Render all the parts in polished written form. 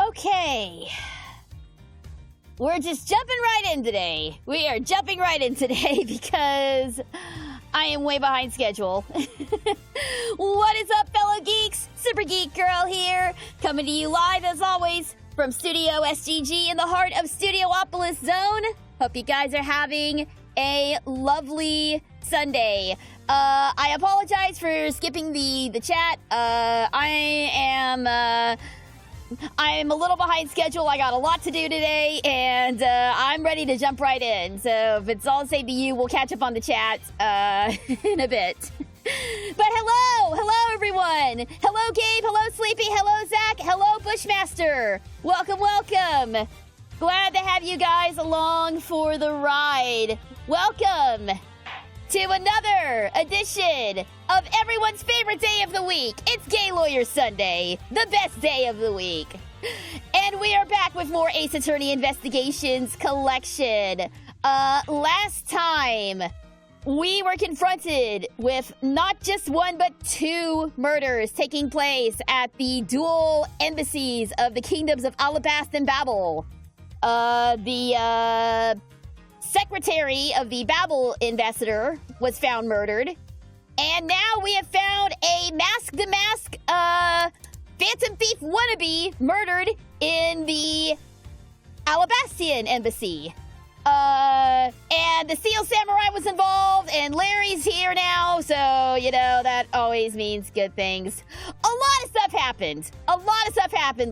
Okay. We're just jumping right in today. We are jumping right in today because I am way behind schedule. What is up, fellow geeks? Super Geek Girl here, coming to you live as always from Studio SGG in the heart of Studiopolis Zone. Hope you guys are having a lovely Sunday. I apologize for skipping the chat. I'm a little behind schedule. I got a lot to do today, and I'm ready to jump right in. So if it's all the same to you, we'll catch up on the chat in a bit. But hello everyone. Hello Gabe, hello Sleepy, hello Zach, hello Bushmaster. Welcome. Glad to have you guys along for the ride. Welcome to another edition of everyone's favorite day of the week. It's Gay Lawyer Sunday, the best day of the week. And we are back with more Ace Attorney Investigations collection. Last time, we were confronted with not just one, but two murders taking place at the dual embassies of the kingdoms of Alabast and Babel. The secretary of the Babel ambassador was found murdered. And now we have found a mask-to-mask, Phantom Thief wannabe murdered in the Alabastian embassy. And the Seal Samurai was involved, and Larry's here now, so, you know, that always means good things. A lot of stuff happened.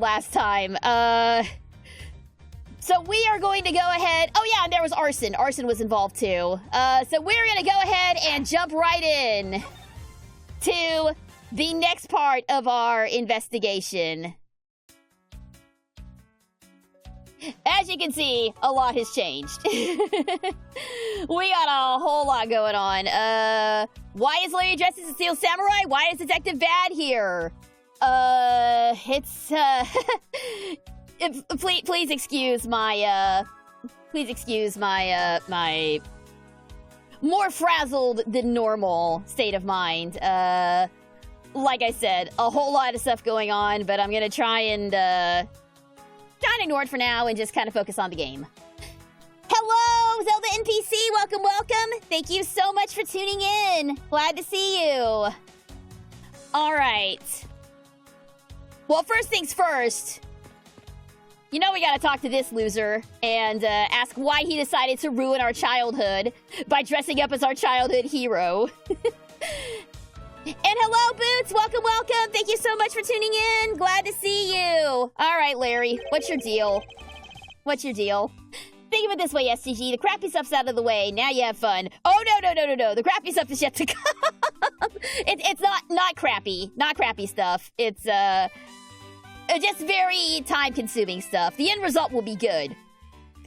Last time. So we are going to go ahead. Oh, yeah, and there was arson. Arson was involved, too. So we're going to go ahead and jump right in to the next part of our investigation. As you can see, a lot has changed. We got a whole lot going on. Why is Larry dressed as a Steel Samurai? Why is Detective Bad here? Please excuse my my more frazzled than normal state of mind. Like I said, a whole lot of stuff going on, but I'm gonna try and kind of ignore it for now and just kind of focus on the game. Hello, Zelda NPC. Welcome. Thank you so much for tuning in. Glad to see you. All right. Well, first things first. You know we gotta talk to this loser and ask why he decided to ruin our childhood by dressing up as our childhood hero. And hello, Boots! Welcome! Thank you so much for tuning in! Glad to see you! Alright, Larry, what's your deal? Think of it this way, SGG. The crappy stuff's out of the way. Now you have fun. Oh, no. The crappy stuff is yet to come. It's not crappy. Not crappy stuff. It's just very time-consuming stuff. The end result will be good.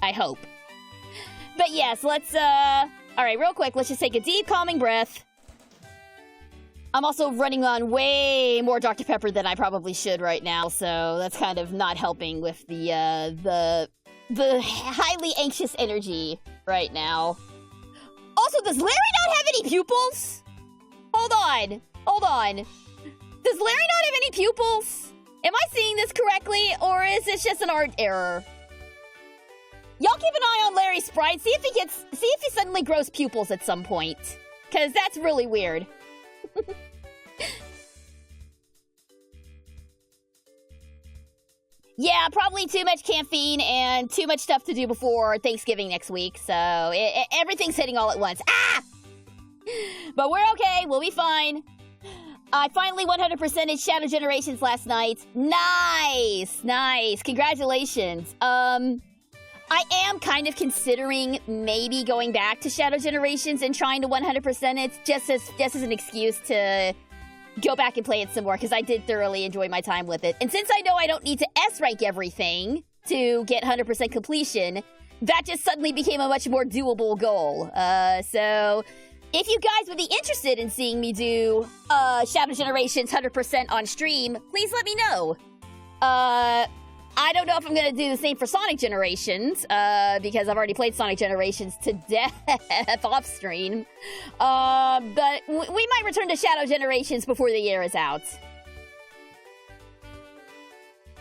I hope. But yes, let's, alright, real quick, let's just take a deep, calming breath. I'm also running on way more Dr. Pepper than I probably should right now, so that's kind of not helping with the highly anxious energy right now. Also, does Larry not have any pupils? Hold on. Does Larry not have any pupils? Am I seeing this correctly, or is this just an art error? Y'all keep an eye on Larry's sprite. See if he suddenly grows pupils at some point. Because that's really weird. Yeah, probably too much caffeine and too much stuff to do before Thanksgiving next week. So everything's hitting all at once. Ah! But we're okay. We'll be fine. I finally 100%ed Shadow Generations last night. Nice. Congratulations. I am kind of considering maybe going back to Shadow Generations and trying to 100% it just as an excuse to go back and play it some more, because I did thoroughly enjoy my time with it. And since I know I don't need to S-rank everything to get 100% completion, that just suddenly became a much more doable goal. So if you guys would be interested in seeing me do Shadow Generations 100% on stream, please let me know. I don't know if I'm going to do the same for Sonic Generations, because I've already played Sonic Generations to death off stream. But we might return to Shadow Generations before the year is out.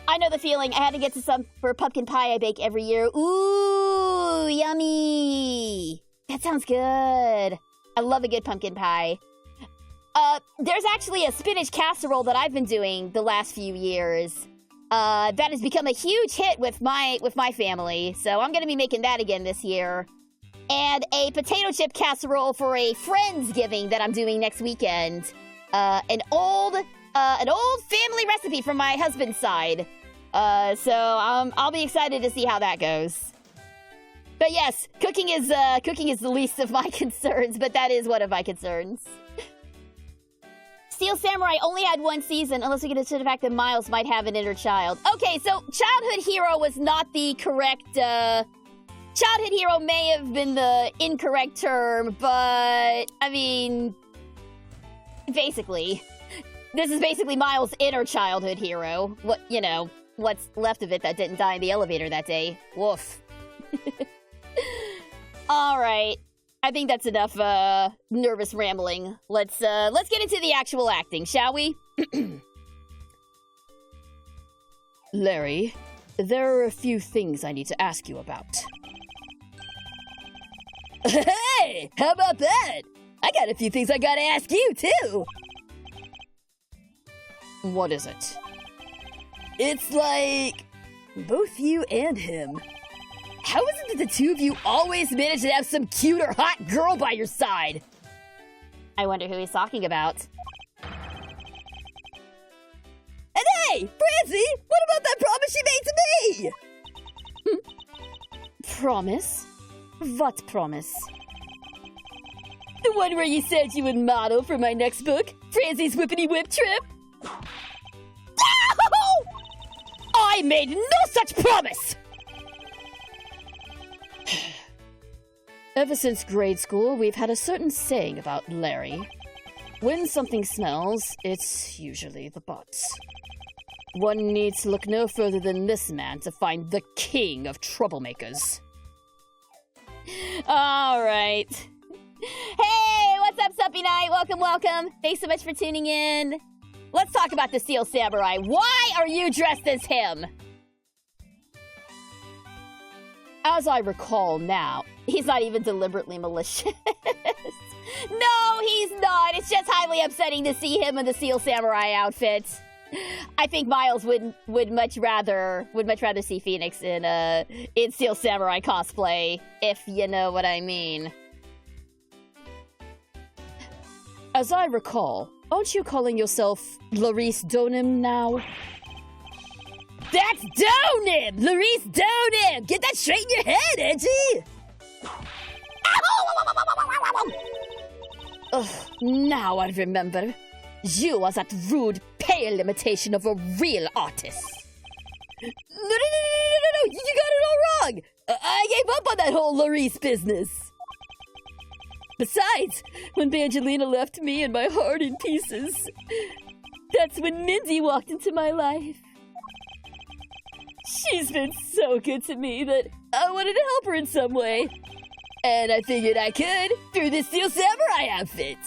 I know the feeling. I had to get to some for pumpkin pie I bake every year. Ooh, yummy. That sounds good. I love a good pumpkin pie. There's actually a spinach casserole that I've been doing the last few years. That has become a huge hit with my family, so I'm gonna be making that again this year. And a potato chip casserole for a Friendsgiving that I'm doing next weekend. An old family recipe from my husband's side. So I'll be excited to see how that goes. But yes, cooking is the least of my concerns, but that is one of my concerns. Steel Samurai only had one season, unless we get into the fact that Miles might have an inner child. Okay, so childhood hero was not the correct, childhood hero may have been the incorrect term, but, I mean, basically. This is basically Miles' inner childhood hero. What's left of it that didn't die in the elevator that day. Woof. Alright. I think that's enough, nervous rambling. Let's get into the actual acting, shall we? Larry, there are a few things I need to ask you about. Hey! How about that? I got a few things I gotta ask you, too! What is it? It's like... both you and him. How is it that the two of you always manage to have some cute or hot girl by your side? I wonder who he's talking about. And hey, Francie, what about that promise you made to me? Promise? What promise? The one where you said you would model for my next book, Francie's Whippity Whip Trip? No! I made no such promise! Ever since grade school, we've had a certain saying about Larry. When something smells, it's usually the butts. One needs to look no further than this man to find the king of troublemakers. Alright. Hey, what's up, Suppy Night? Welcome. Thanks so much for tuning in. Let's talk about the Steel Samurai. Why are you dressed as him? As I recall now, he's not even deliberately malicious. No, he's not. It's just highly upsetting to see him in the Steel Samurai outfit. I think Miles would much rather see Phoenix in Steel Samurai cosplay, if you know what I mean. As I recall, aren't you calling yourself Larice Donim now? That's Donim! Larice Donim! Get that straight in your head, Edgy! Ugh, now I remember. You was that rude, pale imitation of a real artist. No, you got it all wrong! I gave up on that whole Larice business. Besides, when Bangelina left me and my heart in pieces, that's when Mindy walked into my life. She's been so good to me that I wanted to help her in some way. And I figured I could through the Steel Samurai outfit.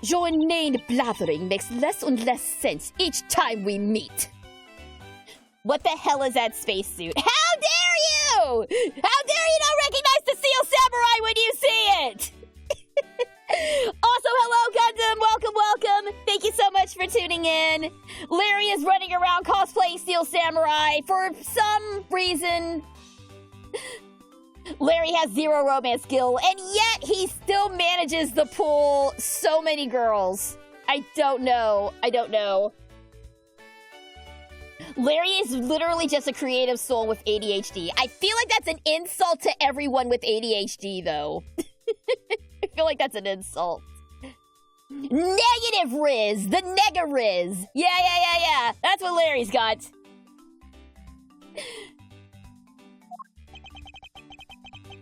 Your inane blathering makes less and less sense each time we meet. What the hell is that spacesuit? How dare you! How dare you not recognize the Steel Samurai when you see it? Also, hello, Gundam. Welcome. Thank you so much for tuning in. Larry is running around cosplaying Steel Samurai. For some reason, Larry has zero romance skill, and yet he still manages to pull so many girls. I don't know. Larry is literally just a creative soul with ADHD. I feel like that's an insult to everyone with ADHD, though. I feel like that's an insult. Negative Riz! The Nega Riz! Yeah. That's what Larry's got.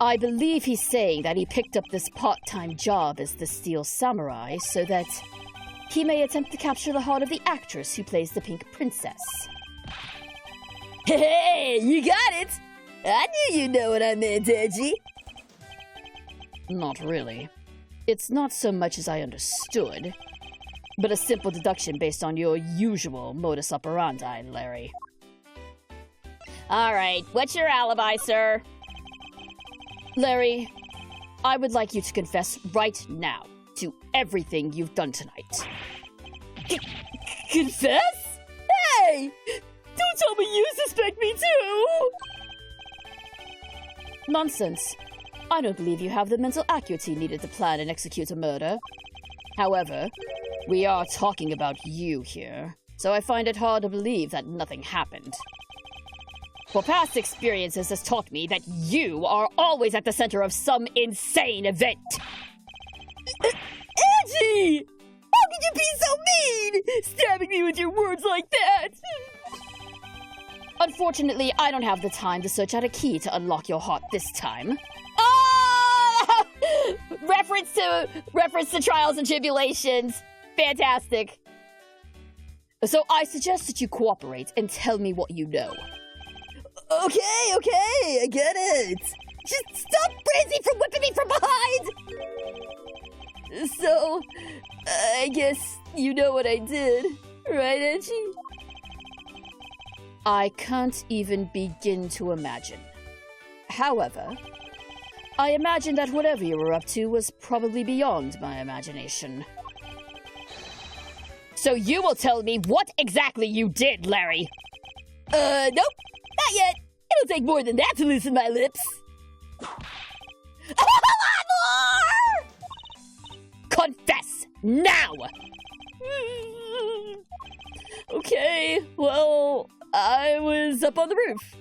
I believe he's saying that he picked up this part-time job as the Steel Samurai so that he may attempt to capture the heart of the actress who plays the Pink Princess. Hey, you got it! I knew you'd know what I meant, Edgy. Not really. It's not so much as I understood, but a simple deduction based on your usual modus operandi, Larry. Alright, what's your alibi, sir? Larry, I would like you to confess right now to everything you've done tonight. Confess? Hey! Don't tell me you suspect me too! Nonsense. I don't believe you have the mental acuity needed to plan and execute a murder. However, we are talking about you here, so I find it hard to believe that nothing happened. For past experiences has taught me that you are always at the center of some insane event. Angie! How could you be so mean? Stabbing me with your words like that! Unfortunately, I don't have the time to search out a key to unlock your heart this time. Ah! Reference to Trials and Tribulations. Fantastic. So I suggest that you cooperate and tell me what you know. Okay, I get it. Just stop Brizzy from whipping me from behind! So, I guess you know what I did, right, Edgy? I can't even begin to imagine. However, I imagine that whatever you were up to was probably beyond my imagination. So you will tell me what exactly you did, Larry. Nope. Not yet. It'll take more than that to loosen my lips. A lot more! Confess now! Okay, well, I was up on the roof.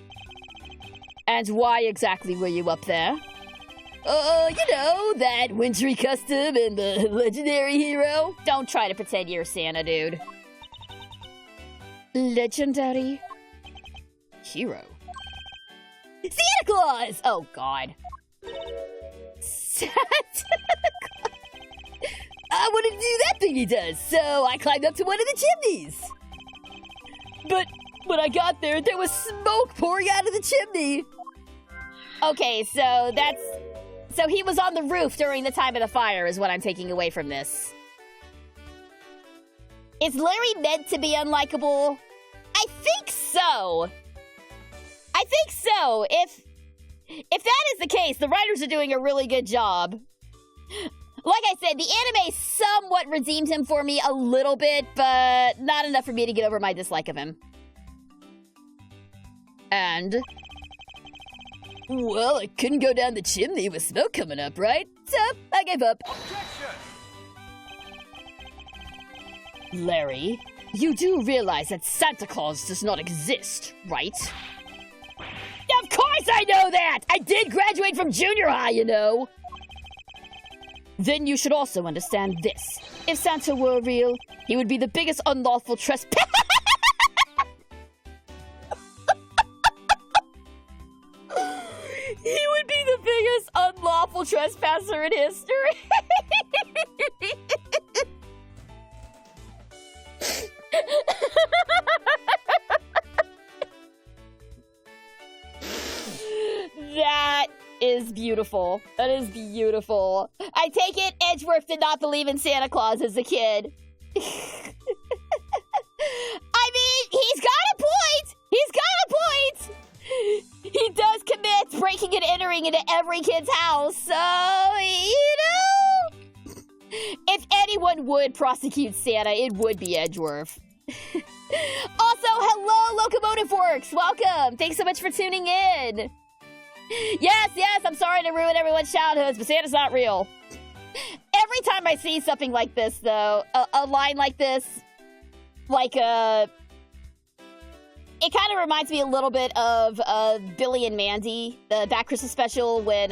And why exactly were you up there? You know, that wintry custom and the legendary hero. Don't try to pretend you're Santa, dude. Legendary hero. Santa Claus! Oh, God. Santa Claus. I wanted to do that thing he does, so I climbed up to one of the chimneys. But when I got there, there was smoke pouring out of the chimney. Okay, so that's... So he was on the roof during the time of the fire is what I'm taking away from this. Is Larry meant to be unlikable? I think so. I think so. If that is the case, the writers are doing a really good job. Like I said, the anime somewhat redeemed him for me a little bit, but not enough for me to get over my dislike of him. And... well, I couldn't go down the chimney with smoke coming up, right? So, I gave up. Objection! Larry, you do realize that Santa Claus does not exist, right? Of course I know that! I did graduate from junior high, you know! Then you should also understand this. If Santa were real, he would be the biggest unlawful trespass. He would be the biggest unlawful trespasser in history. That is beautiful. That is beautiful. I take it Edgeworth did not believe in Santa Claus as a kid. I mean, he's got a point. He's got a point. He does commit breaking and entering into every kid's house. So, you know, if anyone would prosecute Santa, it would be Edgeworth. Also, hello, Locomotive Works. Welcome. Thanks so much for tuning in. Yes, I'm sorry to ruin everyone's childhoods, but Santa's not real. Every time I see something like this, though, a line like this, like, it kind of reminds me a little bit of Billy and Mandy, that Christmas special when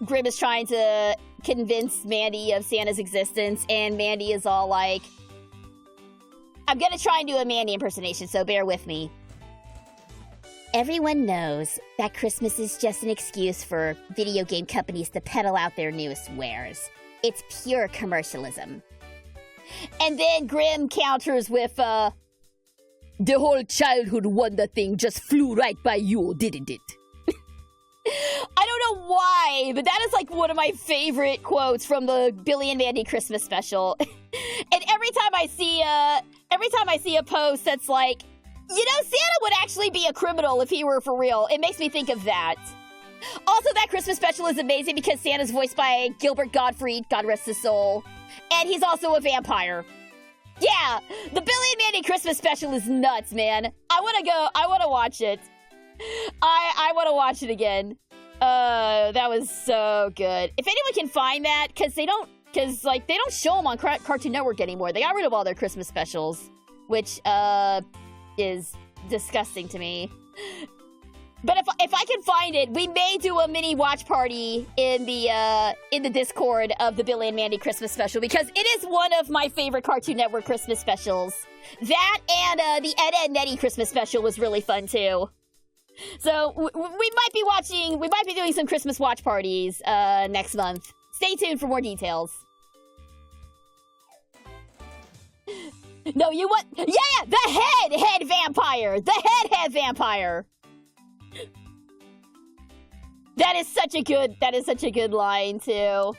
Grimm is trying to convince Mandy of Santa's existence, and Mandy is all like, I'm gonna try and do a Mandy impersonation, so bear with me. Everyone knows that Christmas is just an excuse for video game companies to peddle out their newest wares. It's pure commercialism. And then Grimm counters with, the whole childhood wonder thing just flew right by you, didn't it? I don't know why, but that is like one of my favorite quotes from the Billy and Mandy Christmas special. And every time I see a post that's like, you know, Santa would actually be a criminal if he were for real, it makes me think of that. Also, that Christmas special is amazing because Santa's voiced by Gilbert Gottfried, God rest his soul. And he's also a vampire. Yeah, the Billy and Mandy Christmas special is nuts, man. I want to watch it. I want to watch it again. That was so good. If anyone can find that, because they don't show them on Cartoon Network anymore. They got rid of all their Christmas specials, which, is disgusting to me. But if I can find it, we may do a mini watch party in the Discord of the Billy and Mandy Christmas special, because it is one of my favorite Cartoon Network Christmas specials. That and the Ed, Edd n Eddy Christmas special was really fun too. So we might be doing some Christmas watch parties next month. Stay tuned for more details. No, you want? Yeah, the head vampire. The head vampire. That is such a good line too.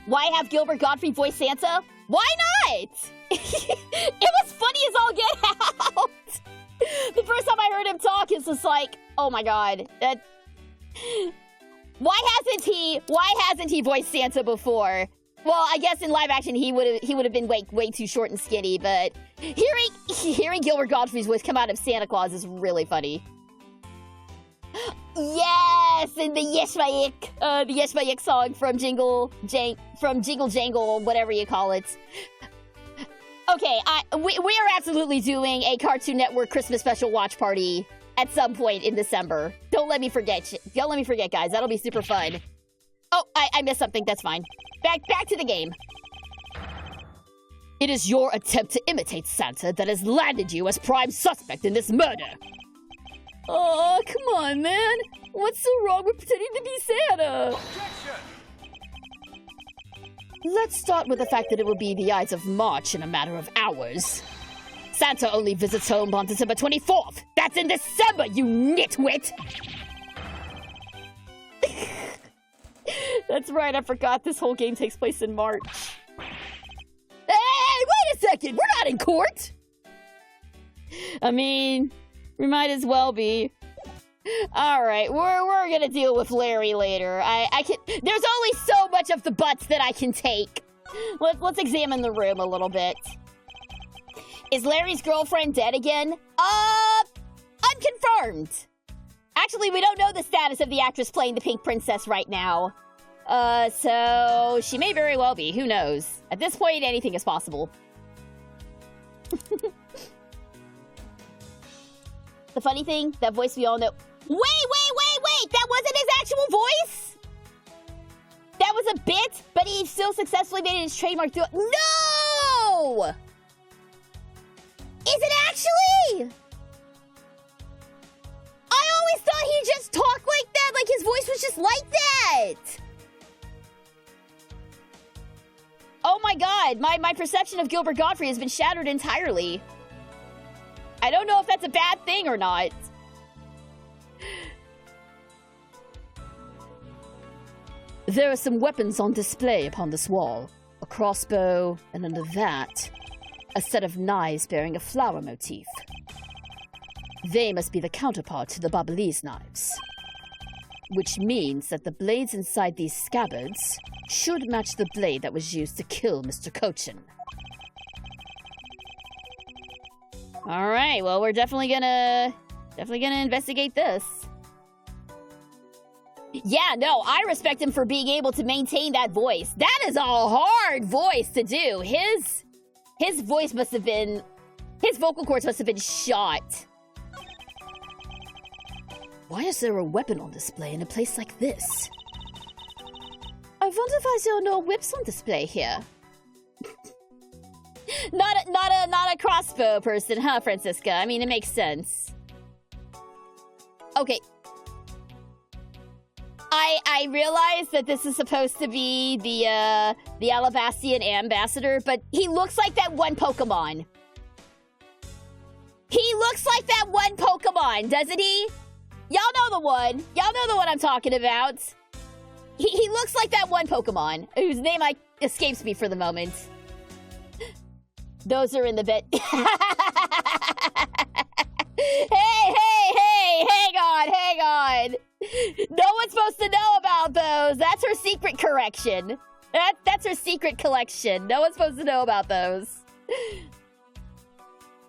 Why have Gilbert Gottfried voice Santa? Why not? It was funny as all get out. The first time I heard him talk, it's just like, oh my god. Why hasn't he voiced Santa before? Well, I guess in live action he would have been way too short and skinny, but hearing Gilbert Gottfried's voice come out of Santa Claus is really funny. Yes, and the Yeshmayik song from Jingle Jangle, whatever you call it. Okay, we are absolutely doing a Cartoon Network Christmas special watch party at some point in December. Don't let me forget, guys. That'll be super fun. Oh, I missed something. That's fine. Back to the game. It is your attempt to imitate Santa that has landed you as prime suspect in this murder. Oh, come on, man. What's so wrong with pretending to be Santa? Objection! Let's start with the fact that it will be the Ides of March in a matter of hours. Santa only visits home on December 24th. That's in December, you nitwit! That's right, I forgot this whole game takes place in March. Hey, wait a second! We're not in court! I mean, we might as well be. Alright, we're gonna deal with Larry later. There's only so much of the butts that I can take. Let's examine the room a little bit. Is Larry's girlfriend dead again? Unconfirmed. Actually, we don't know the status of the actress playing the Pink Princess right now. So she may very well be. Who knows? At this point, anything is possible. The funny thing, that voice we all know... Wait! That wasn't his actual voice? was a bit, but he still successfully made it his trademark through. No! Is it actually? I always thought he just talked like that, like his voice was just like that. Oh my god, my perception of Gilbert Gottfried has been shattered entirely. I don't know if that's a bad thing or not. There are some weapons on display upon this wall. A crossbow, and under that, a set of knives bearing a flower motif. They must be the counterpart to the Babalese knives. Which means that the blades inside these scabbards should match the blade that was used to kill Mr. Cochin. Alright, well, we're definitely gonna investigate this. Yeah, no, I respect him for being able to maintain that voice. That is a hard voice to do. His voice must have been... His vocal cords must have been shot. Why is there a weapon on display in a place like this? I wonder why there are no whips on display here. not a crossbow person, huh, Francisca? I mean, it makes sense. Okay. I realize that this is supposed to be the Alabastian ambassador, but he looks like that one Pokemon. He looks like that one Pokemon, doesn't he? Y'all know the one. Y'all know the one I'm talking about. He looks like that one Pokemon, whose name escapes me for the moment. Those are in the bed. Hey, hang on. No one's supposed to know about those. That's her secret correction. That's her secret collection. No one's supposed to know about those.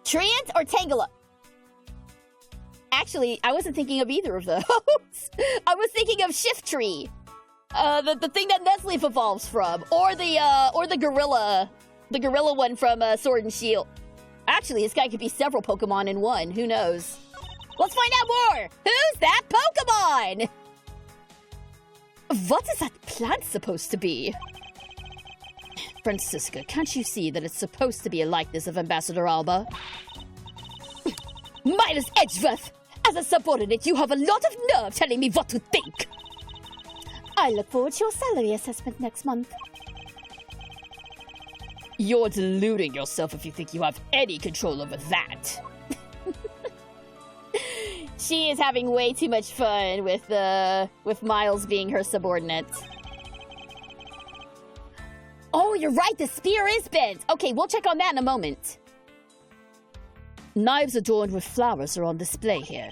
Treant or Tangela? Actually, I wasn't thinking of either of those. I was thinking of Shift Tree. The thing that Nuzleaf evolves from. Or the gorilla. The gorilla one from Sword and Shield. Actually, this guy could be several Pokemon in one. Who knows? Let's find out more! Who's that Pokemon? What is that plant supposed to be? Francisca, can't you see that it's supposed to be a likeness of Ambassador Alba? Miles Edgeworth! As a subordinate, you have a lot of nerve telling me what to think! I look forward to your salary assessment next month. You're deluding yourself if you think you have any control over that. She is having way too much fun with Miles being her subordinate. Oh, you're right, the spear is bent. Okay, we'll check on that in a moment. Knives adorned with flowers are on display here.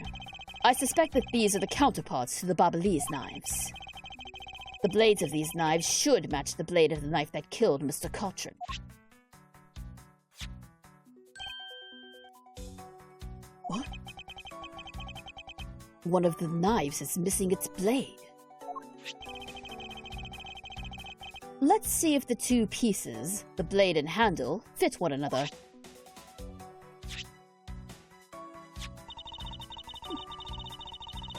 I suspect that these are the counterparts to the Babalese knives. The blades of these knives should match the blade of the knife that killed Mr. Cochin. What? One of the knives is missing its blade. Let's see if the two pieces, the blade and handle, fit one another.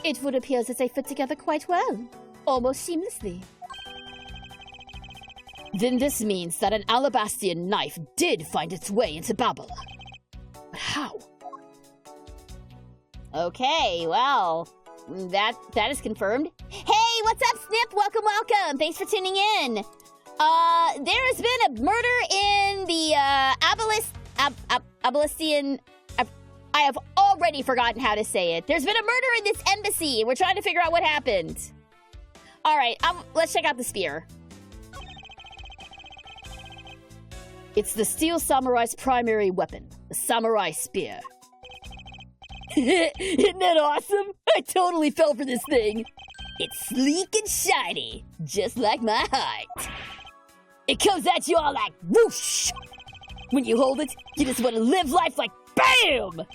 It would appear that they fit together quite well, almost seamlessly. Then this means that an Alabastian knife did find its way into Babel. But how? Okay, well, that is confirmed. Hey, what's up, Snip? Welcome. Thanks for tuning in. There has been a murder in the Abalestian. I have already forgotten how to say it. There's been a murder in this embassy, and we're trying to figure out what happened. All right, let's check out the spear. It's the Steel Samurai's primary weapon, the Samurai Spear. Isn't that awesome? I totally fell for this thing. It's sleek and shiny, just like my heart. It comes at you all like whoosh. When you hold it, you just want to live life like BAM!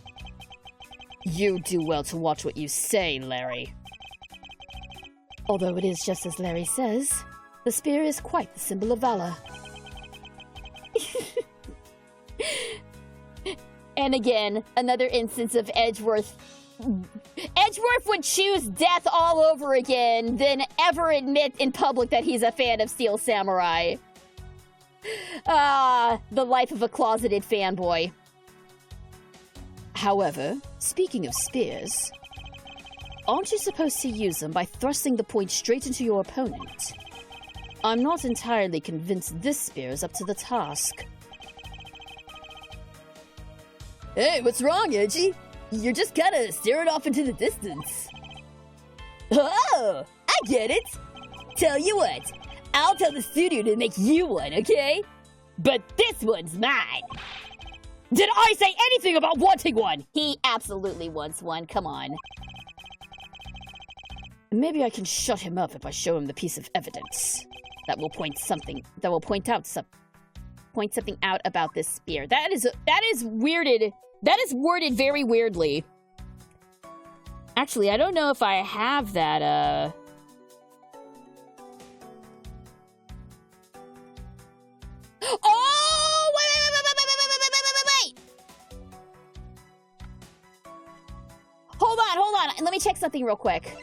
You do well to watch what you say, Larry. Although it is just as Larry says, the spear is quite the symbol of valor. And again, another instance of Edgeworth. Edgeworth would choose death all over again, then ever admit in public that he's a fan of Steel Samurai. Ah, the life of a closeted fanboy. However, speaking of spears, aren't you supposed to use them by thrusting the point straight into your opponent? I'm not entirely convinced this spear is up to the task. Hey, what's wrong, Edgy? You're just kinda staring off into the distance. Oh, I get it. Tell you what, I'll tell the studio to make you one, okay? But this one's mine. Did I say anything about wanting one? He absolutely wants one, come on. Maybe I can shut him up if I show him the piece of evidence that will point something out about this spear. That is weirded. That is worded very weirdly. Actually, I don't know if I have that, Oh! Wait! Hold on. Let me check something real quick.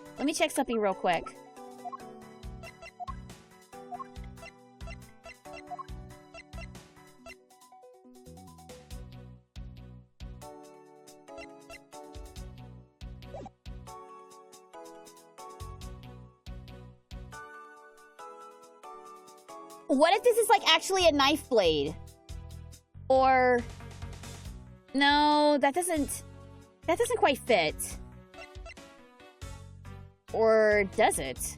What if this is like actually a knife blade? Or no, that doesn't quite fit. Or does it?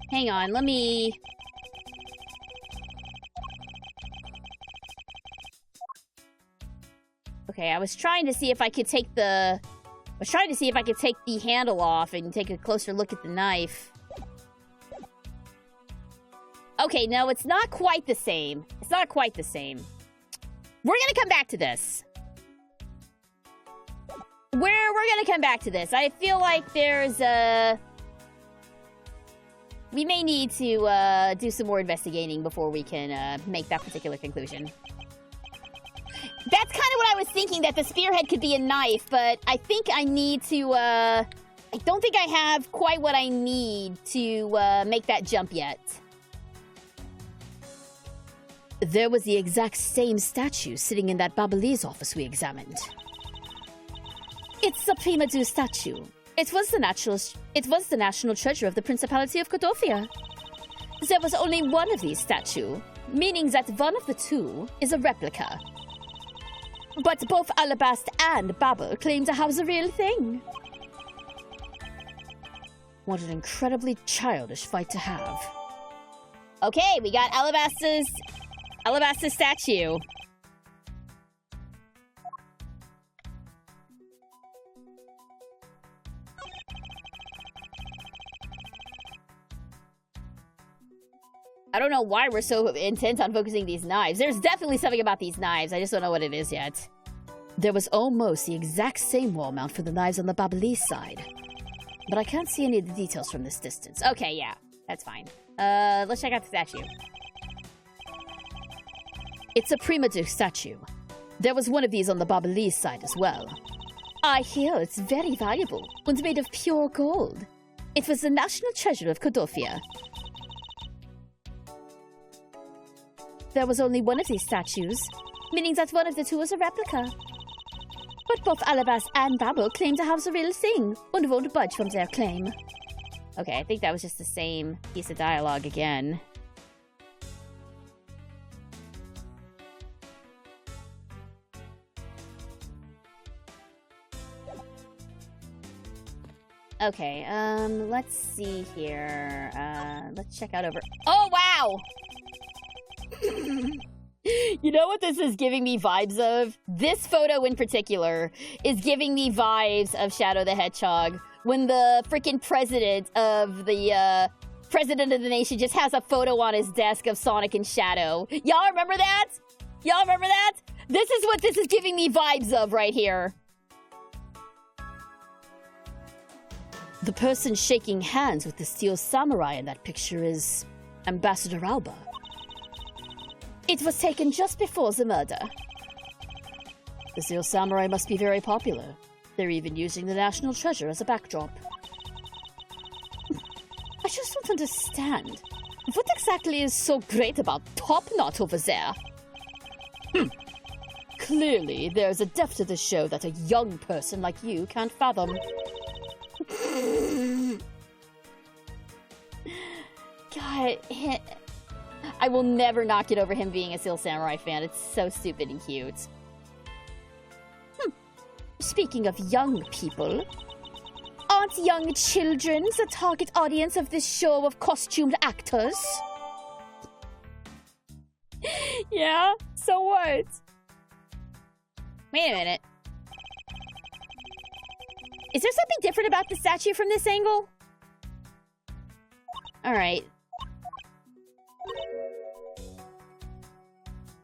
Hang on, let me... Okay, I was trying to see if I could take the handle off and take a closer look at the knife. Okay, no, it's not quite the same. We're gonna come back to this. We're gonna come back to this. I feel like there's we may need to do some more investigating before we can make that particular conclusion. That's kind of what I was thinking, that the spearhead could be a knife, but I think I need to, I don't think I have quite what I need to make that jump yet. There was the exact same statue sitting in that Babalese office we examined. It's the Prima Du statue. It was the national treasure of the Principality of Cordofia. There was only one of these statues, meaning that one of the two is a replica. But both Alabast and Babel claim to have the real thing. What an incredibly childish fight to have. Okay, we got Alabasta's statue. I don't know why we're so intent on focusing these knives. There's definitely something about these knives. I just don't know what it is yet. There was almost the exact same wall mount for the knives on the Babalese side. But I can't see any of the details from this distance. Okay, yeah. That's fine. Let's check out the statue. It's a Prima Du statue. There was one of these on the Babalese side as well. I hear it's very valuable and made of pure gold. It was the national treasure of Cordofia. There was only one of these statues, meaning that one of the two is a replica. But both Alabast and Babel claim to have the real thing, and won't budge from their claim. Okay, I think that was just the same piece of dialogue again. Okay, let's see here. Let's check out over... Oh, wow! You know what this is giving me vibes of? This photo in particular is giving me vibes of Shadow the Hedgehog. When the freaking president of the nation just has a photo on his desk of Sonic and Shadow. Y'all remember that? Y'all remember that? This is what this is giving me vibes of right here. The person shaking hands with the Steel Samurai in that picture is Ambassador Alba. It was taken just before the murder. The Seal Samurai must be very popular. They're even using the National Treasure as a backdrop. I just don't understand. What exactly is so great about Top Knot over there? Clearly, there's a depth to this show that a young person like you can't fathom. God, I will never not get over him being a Seal Samurai fan. It's so stupid and cute. Speaking of young people, aren't young children the target audience of this show of costumed actors? Yeah, so what? Wait a minute. Is there something different about the statue from this angle? Alright.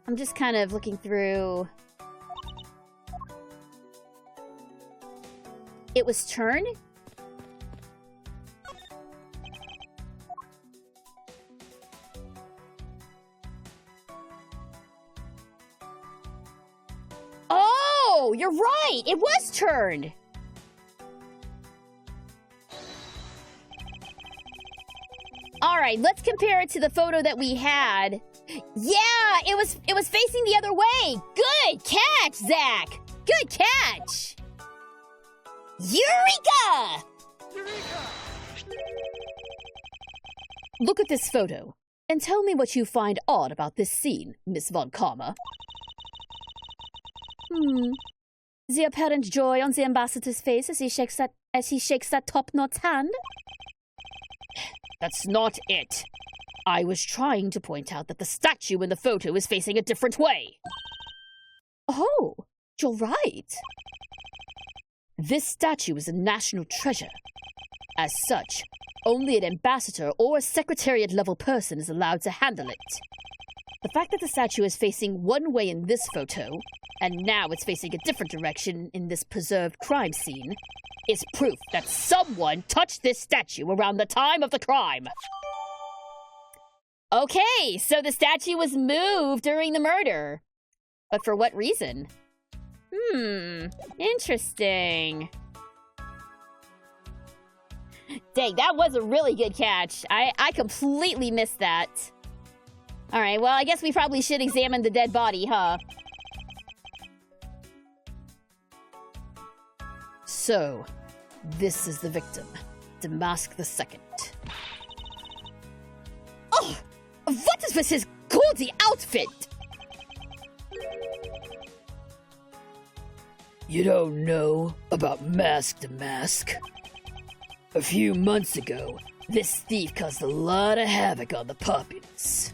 I'm just kind of looking through. It was turned? Oh, you're right! It was turned! Alright, let's compare it to the photo that we had. Yeah, it was facing the other way! Good catch, Zach! Good catch! Eureka! Look at this photo, and tell me what you find odd about this scene, Miss Von Karma. The apparent joy on the ambassador's face as he shakes that top-knot hand? That's not it. I was trying to point out that the statue in the photo is facing a different way. Oh, you're right. This statue is a national treasure. As such, only an ambassador or a secretariat-level person is allowed to handle it. The fact that the statue is facing one way in this photo, and now it's facing a different direction in this preserved crime scene, is proof that someone touched this statue around the time of the crime. Okay, so the statue was moved during the murder. But for what reason? Interesting. Dang, that was a really good catch. I completely missed that. Alright, well, I guess we probably should examine the dead body, huh? So, this is the victim, Damask II. Oh! What is with his gaudy outfit? You don't know about Mask Damask? A few months ago, this thief caused a lot of havoc on the populace.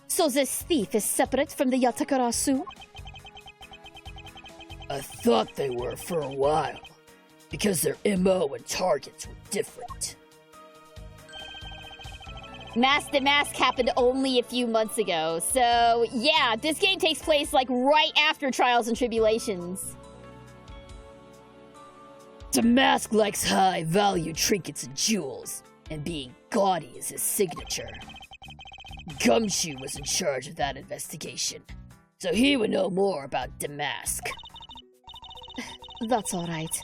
So this thief is separate from the Yatakarasu? I thought they were for a while, because their MO and targets were different. Mask to Mask happened only a few months ago, so yeah, this game takes place like right after Trials and Tribulations. Damask likes high-value trinkets and jewels, and being gaudy is his signature. Gumshoe was in charge of that investigation, so he would know more about Damask. That's alright.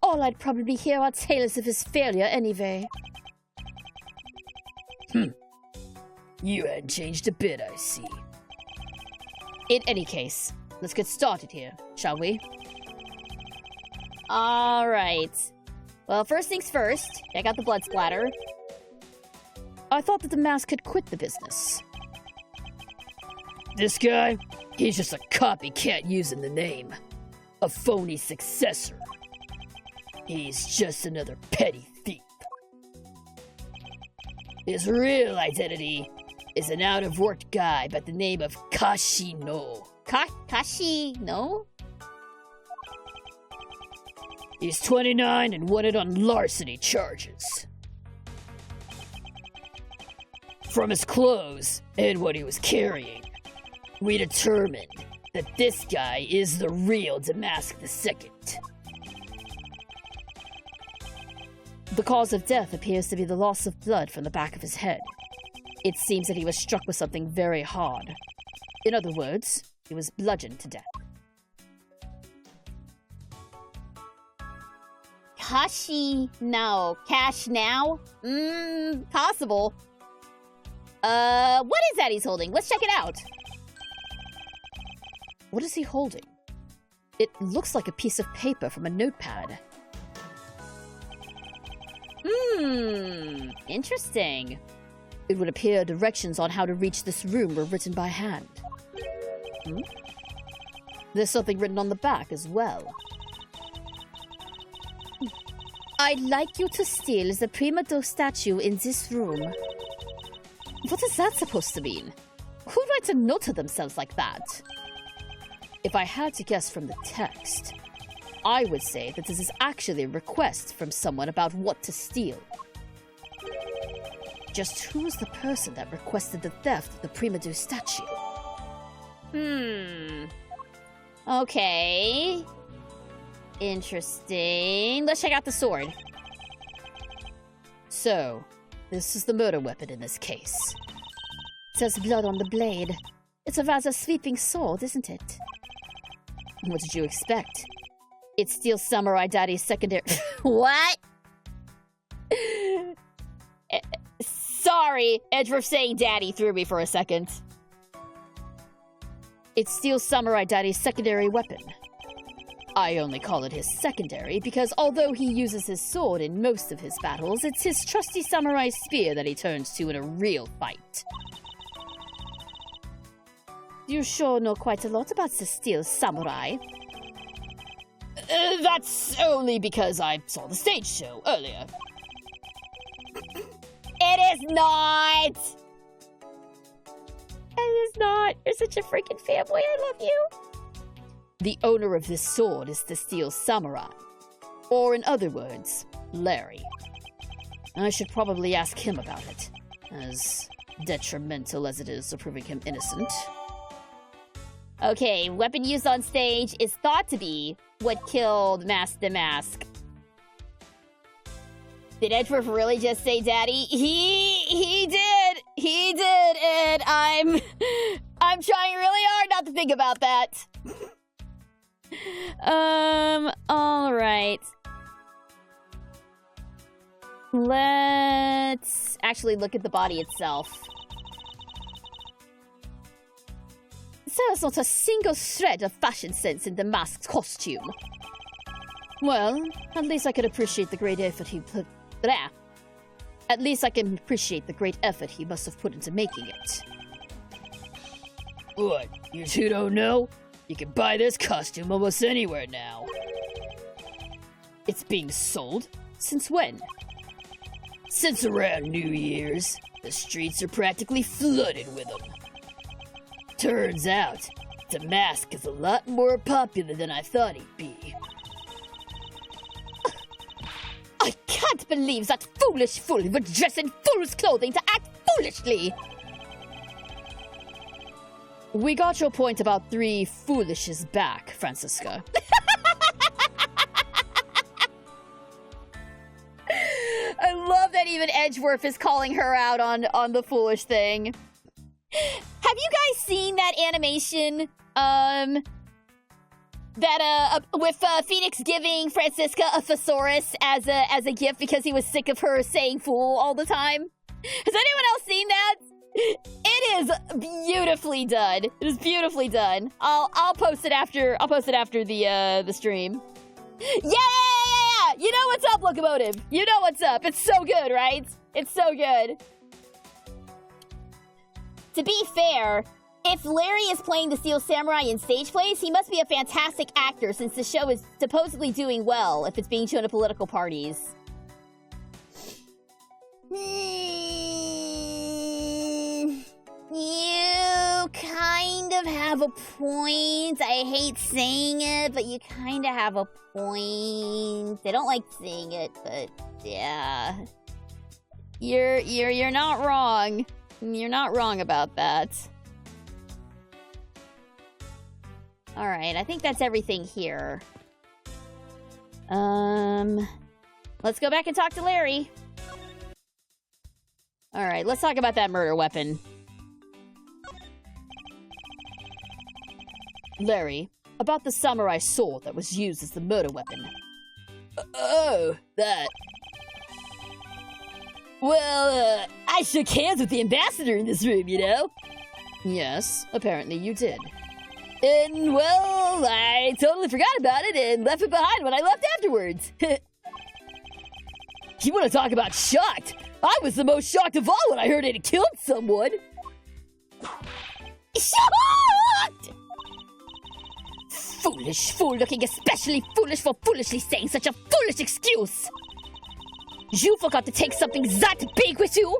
All I'd probably hear are tales of his failure anyway. You hadn't changed a bit, I see. In any case, let's get started here, shall we? Alright. Well, first things first, I got the blood splatter. I thought that the mask had quit the business. This guy? He's just a copycat using the name. A phony successor. He's just another petty thief. His real identity is an out-of-work guy by the name of Kashino. Kashino? He's 29 and wanted on larceny charges. From his clothes and what he was carrying, we determined that this guy is the real Damask II. The cause of death appears to be the loss of blood from the back of his head. It seems that he was struck with something very hard. In other words, he was bludgeoned to death. Kashi now. Cash now? Possible. What is that he's holding? Let's check it out. What is he holding? It looks like a piece of paper from a notepad. Interesting. It would appear directions on how to reach this room were written by hand. There's something written on the back as well. I'd like you to steal the prima donna statue in this room. What is that supposed to mean? Who writes a note to themselves like that? If I had to guess from the text, I would say that this is actually a request from someone about what to steal. Just who is the person that requested the theft of the prima donna statue? Okay. Interesting. Let's check out the sword. So, this is the murder weapon in this case. It says blood on the blade. It's a rather sweeping sword, isn't it? What did you expect? It steals Samurai Daddy's secondary... What? Sorry, Edgeworth saying daddy threw me for a second. It steals Samurai Daddy's secondary weapon. I only call it his secondary because although he uses his sword in most of his battles, it's his trusty samurai spear that he turns to in a real fight. You sure know quite a lot about the steel samurai. That's only because I saw the stage show earlier. It is not! It is not. You're such a freaking fanboy. I love you. The owner of this sword is the Steel Samurai. Or in other words, Larry. I should probably ask him about it, as detrimental as it is to proving him innocent. Okay, weapon used on stage is thought to be what killed Master Mask. Did Edgeworth really just say daddy? He did! He did, and I'm trying really hard not to think about that. Alright. Let's actually look at the body itself. There's not a single shred of fashion sense in the mask's costume. Well, at least I can appreciate the great effort he put... At least I can appreciate the great effort he must have put into making it. What? You two don't know? You can buy this costume almost anywhere now. It's being sold? Since when? Since around New Year's. The streets are practically flooded with them. Turns out, the mask is a lot more popular than I thought he'd be. I can't believe that foolish fool would dress in fool's clothing to act foolishly! We got your point about 3 foolishes back, Francisca. I love that even Edgeworth is calling her out on the foolish thing. Have you guys seen that animation, with Phoenix giving Francisca a thesaurus as a gift because he was sick of her saying fool all the time? Has anyone else seen that? It is beautifully done. It is beautifully done. I'll post it after the stream. Yeah! You know what's up, Locomotive. You know what's up. It's so good, right? It's so good. To be fair, if Larry is playing the Steel Samurai in stage plays, he must be a fantastic actor since the show is supposedly doing well if it's being shown at political parties. You kind of have a point. I hate saying it, but you kind of have a point. I don't like saying it, but yeah. You're not wrong. You're not wrong about that. Alright, I think that's everything here. Let's go back and talk to Larry. Alright, let's talk about that murder weapon. Larry, about the samurai sword that was used as the murder weapon. Oh, that. Well, I shook hands with the ambassador in this room, you know? Yes, apparently you did. And, well, I totally forgot about it and left it behind when I left afterwards. You want to talk about shocked? I was the most shocked of all when I heard it had killed someone. Shocked! Foolish fool looking especially foolish for foolishly saying such a foolish excuse. You forgot to take something that big with you?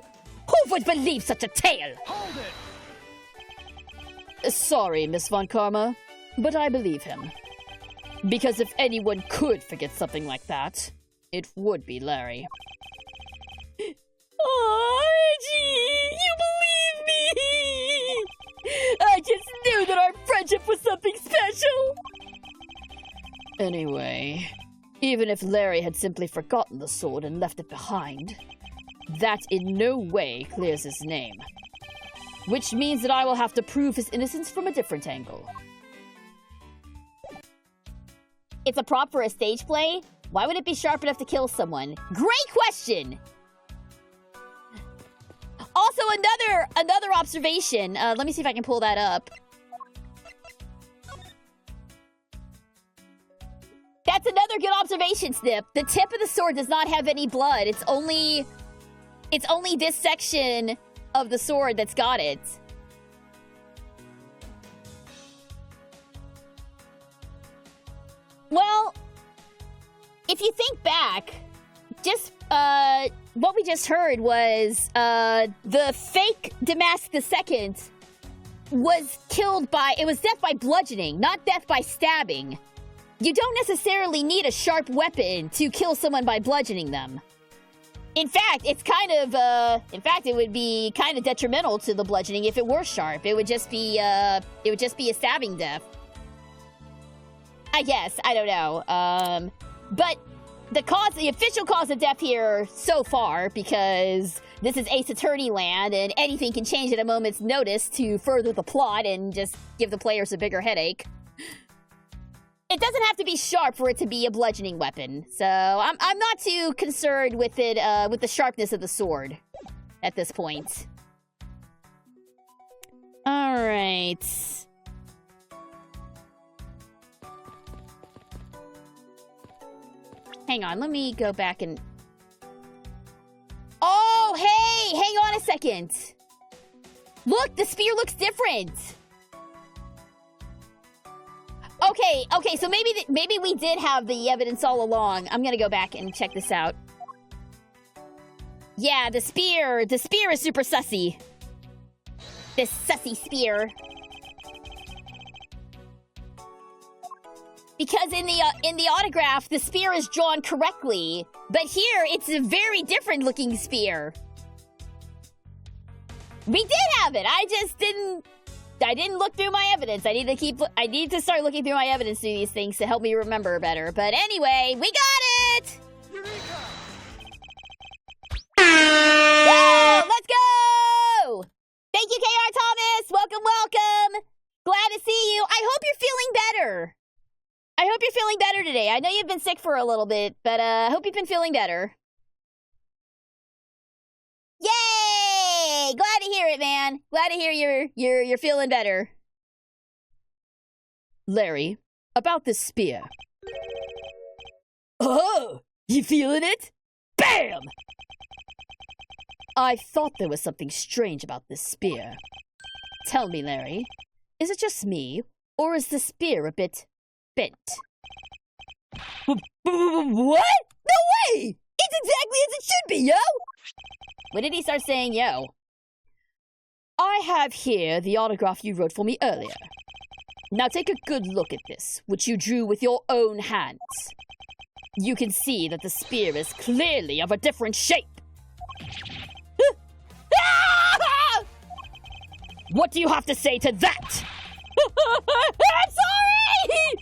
Who would believe such a tale? Hold it! Sorry, Miss Von Karma, but I believe him. Because if anyone could forget something like that, it would be Larry. Oh, Reggie, you believe me? I just knew that our friendship was something special. Anyway, even if Larry had simply forgotten the sword and left it behind, that in no way clears his name. Which means that I will have to prove his innocence from a different angle. It's a prop for a stage play? Why would it be sharp enough to kill someone? Great question! Also, another observation. Let me see if I can pull that up. That's another good observation, Snip. The tip of the sword does not have any blood. It's only this section of the sword that's got it. Well, if you think back, just what we just heard was the fake Damask II was killed by, it was death by bludgeoning, not death by stabbing. You don't necessarily need a sharp weapon to kill someone by bludgeoning them. In fact, it's kind of, it would be kind of detrimental to the bludgeoning if it were sharp. It would just be a stabbing death. I guess, I don't know. But the official cause of death here so far, because this is Ace Attorney land and anything can change at a moment's notice to further the plot and just give the players a bigger headache. It doesn't have to be sharp for it to be a bludgeoning weapon, so I'm not too concerned with it, with the sharpness of the sword at this point. All right. Hang on, let me go back and... Oh, hey! Hang on a second! Look, the spear looks different! Okay, so maybe we did have the evidence all along. I'm gonna go back and check this out. Yeah, the spear is super sussy. This sussy spear. Because in the autograph, the spear is drawn correctly, but here it's a very different looking spear. We did have it. I didn't look through my evidence. I need to start looking through my evidence through these things to help me remember better. But anyway, we got it. Eureka! Whoa, let's go! Thank you, KR Thomas. Welcome. Glad to see you. I hope you're feeling better. I hope you're feeling better today. I know you've been sick for a little bit, but I hope you've been feeling better. Yay! Glad to hear it, man. Glad to hear you're feeling better. Larry, about this spear. Oh, you feeling it? Bam! I thought there was something strange about this spear. Tell me, Larry, is it just me, or is the spear a bit bent? What? No way! It's exactly as it should be, yo! When did he start saying yo? I have here the autograph you wrote for me earlier. Now take a good look at this, which you drew with your own hands. You can see that the spear is clearly of a different shape. What do you have to say to that? I'm sorry!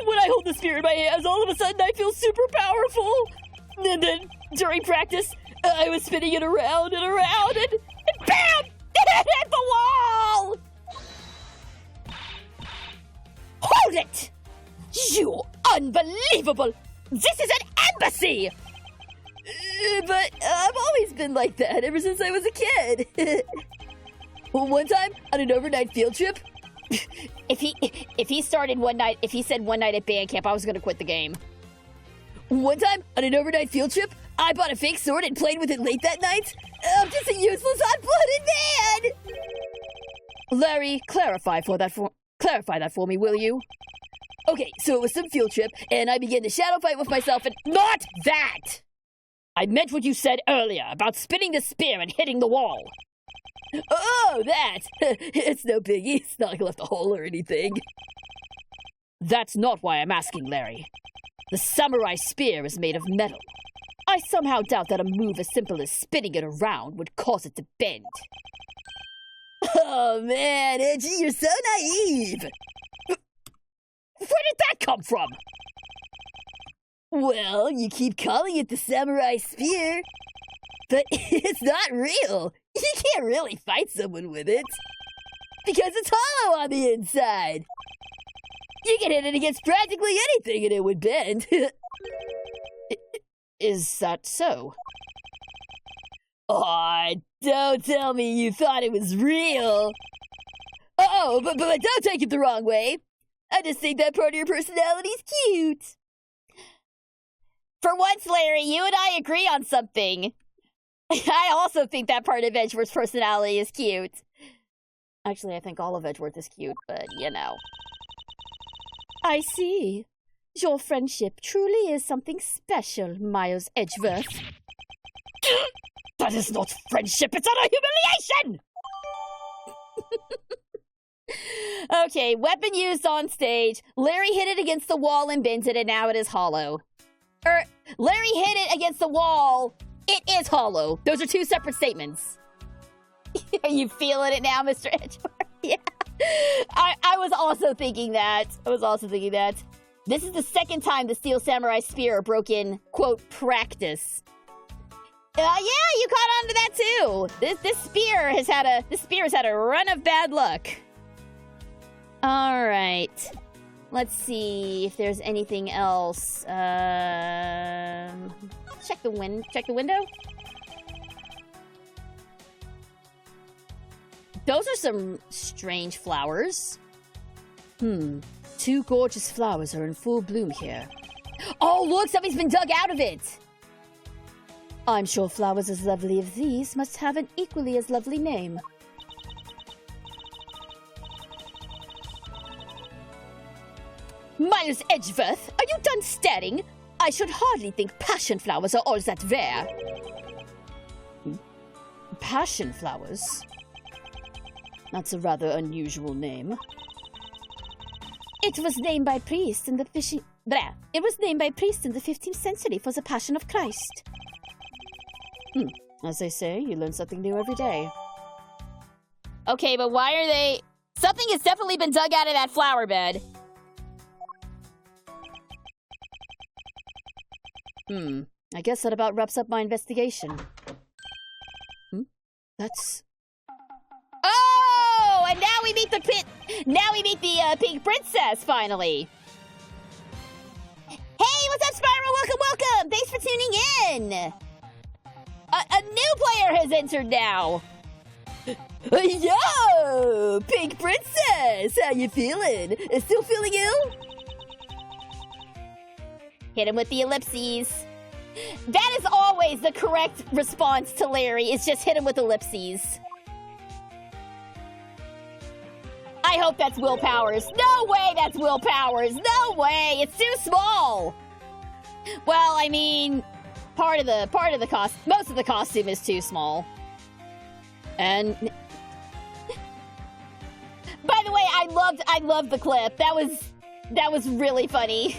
When I hold the spear in my hands, all of a sudden I feel super powerful. And then, during practice, I was spinning it around and around, and BAM! It hit the wall! Hold it! You unbelievable! This is an embassy! But I've always been like that ever since I was a kid. Well, one time on an overnight field trip. If he started one night, if he said one night at band camp, I was gonna quit the game. One time on an overnight field trip, I bought a fake sword and played with it late that night. I'm just a useless, hot-blooded man. Larry, clarify that for me, will you? Okay, so it was some field trip, and I began to shadow fight with myself, and not that. I meant what you said earlier about spinning the spear and hitting the wall. Oh, that! It's no biggie. It's not like I left a hole or anything. That's not why I'm asking, Larry. The samurai spear is made of metal. I somehow doubt that a move as simple as spinning it around would cause it to bend. Oh, man, Edgy, you're so naive. Where did that come from? Well, you keep calling it the samurai spear, but it's not real. You can't really fight someone with it, because it's hollow on the inside. You can hit it against practically anything and it would bend. Is that so? Oh, don't tell me you thought it was real. Oh, but don't take it the wrong way. I just think that part of your personality's cute. For once, Larry, you and I agree on something. I also think that part of Edgeworth's personality is cute. Actually, I think all of Edgeworth is cute, but you know. I see. Your friendship truly is something special, Miles Edgeworth. That is not friendship, it's utter humiliation! Okay, weapon used on stage. Larry hit it against the wall and bent it, and now it is hollow. Larry hit it against the wall. It is hollow. Those are two separate statements. Are you feeling it now, Mr. Edgeworth? Yeah. I was also thinking that. This is the second time the Steel Samurai Spear broke in, quote, practice. Yeah, you caught on to that too. This spear has had a run of bad luck. All right. Let's see if there's anything else. Check the window. Those are some strange flowers. Two gorgeous flowers are in full bloom here. Oh, look, something's been dug out of it. I'm sure flowers as lovely as these must have an equally as lovely name. Miles Edgeworth, are you done staring? I should hardly think passion flowers are all that rare. Passion flowers? That's a rather unusual name. It was named by priests in the 15th century for the Passion of Christ. As they say, you learn something new every day. Okay, but why are they... Something has definitely been dug out of that flower bed. I guess that about wraps up my investigation. That's... Oh! And now we meet the Pink Princess, finally. Hey, what's up, Spiral? Welcome! Thanks for tuning in! A new player has entered now! Yo! Pink Princess! How you feeling? Still feeling ill? Hit him with the ellipses. That is always the correct response to Larry, is just hit him with ellipses. I hope that's Will Powers. No way that's Will Powers. No way. It's too small. Well, I mean, most of the costume is too small. And by the way, I loved the clip. That was really funny.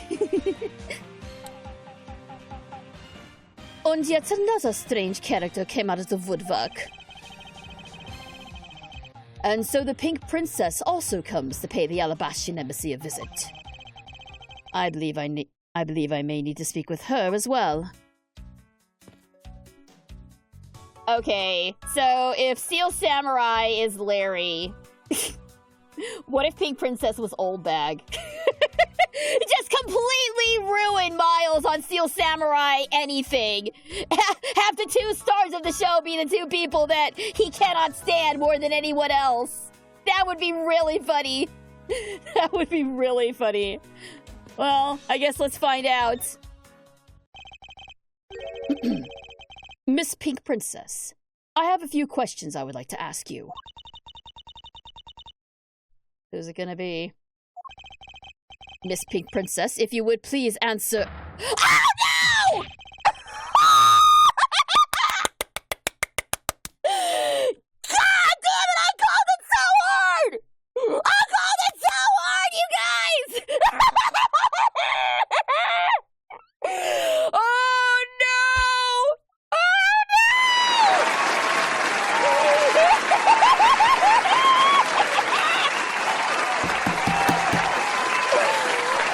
And yet another strange character came out of the woodwork. And so the Pink Princess also comes to pay the Alabastian Embassy a visit. I believe I may need to speak with her as well. Okay, so if Steel Samurai is Larry, what if Pink Princess was Old Bag? Just completely ruin Miles on Steel Samurai anything. Have the 2 stars of the show be the 2 people that he cannot stand more than anyone else. That would be really funny. That would be really funny. Well, I guess let's find out. Miss Pink Princess, I have a few questions I would like to ask you. Who's it gonna be? Miss Pink Princess, if you would please answer. Oh no! God damn it! I called it so hard! I called it so hard, you guys! Oh no! Oh no!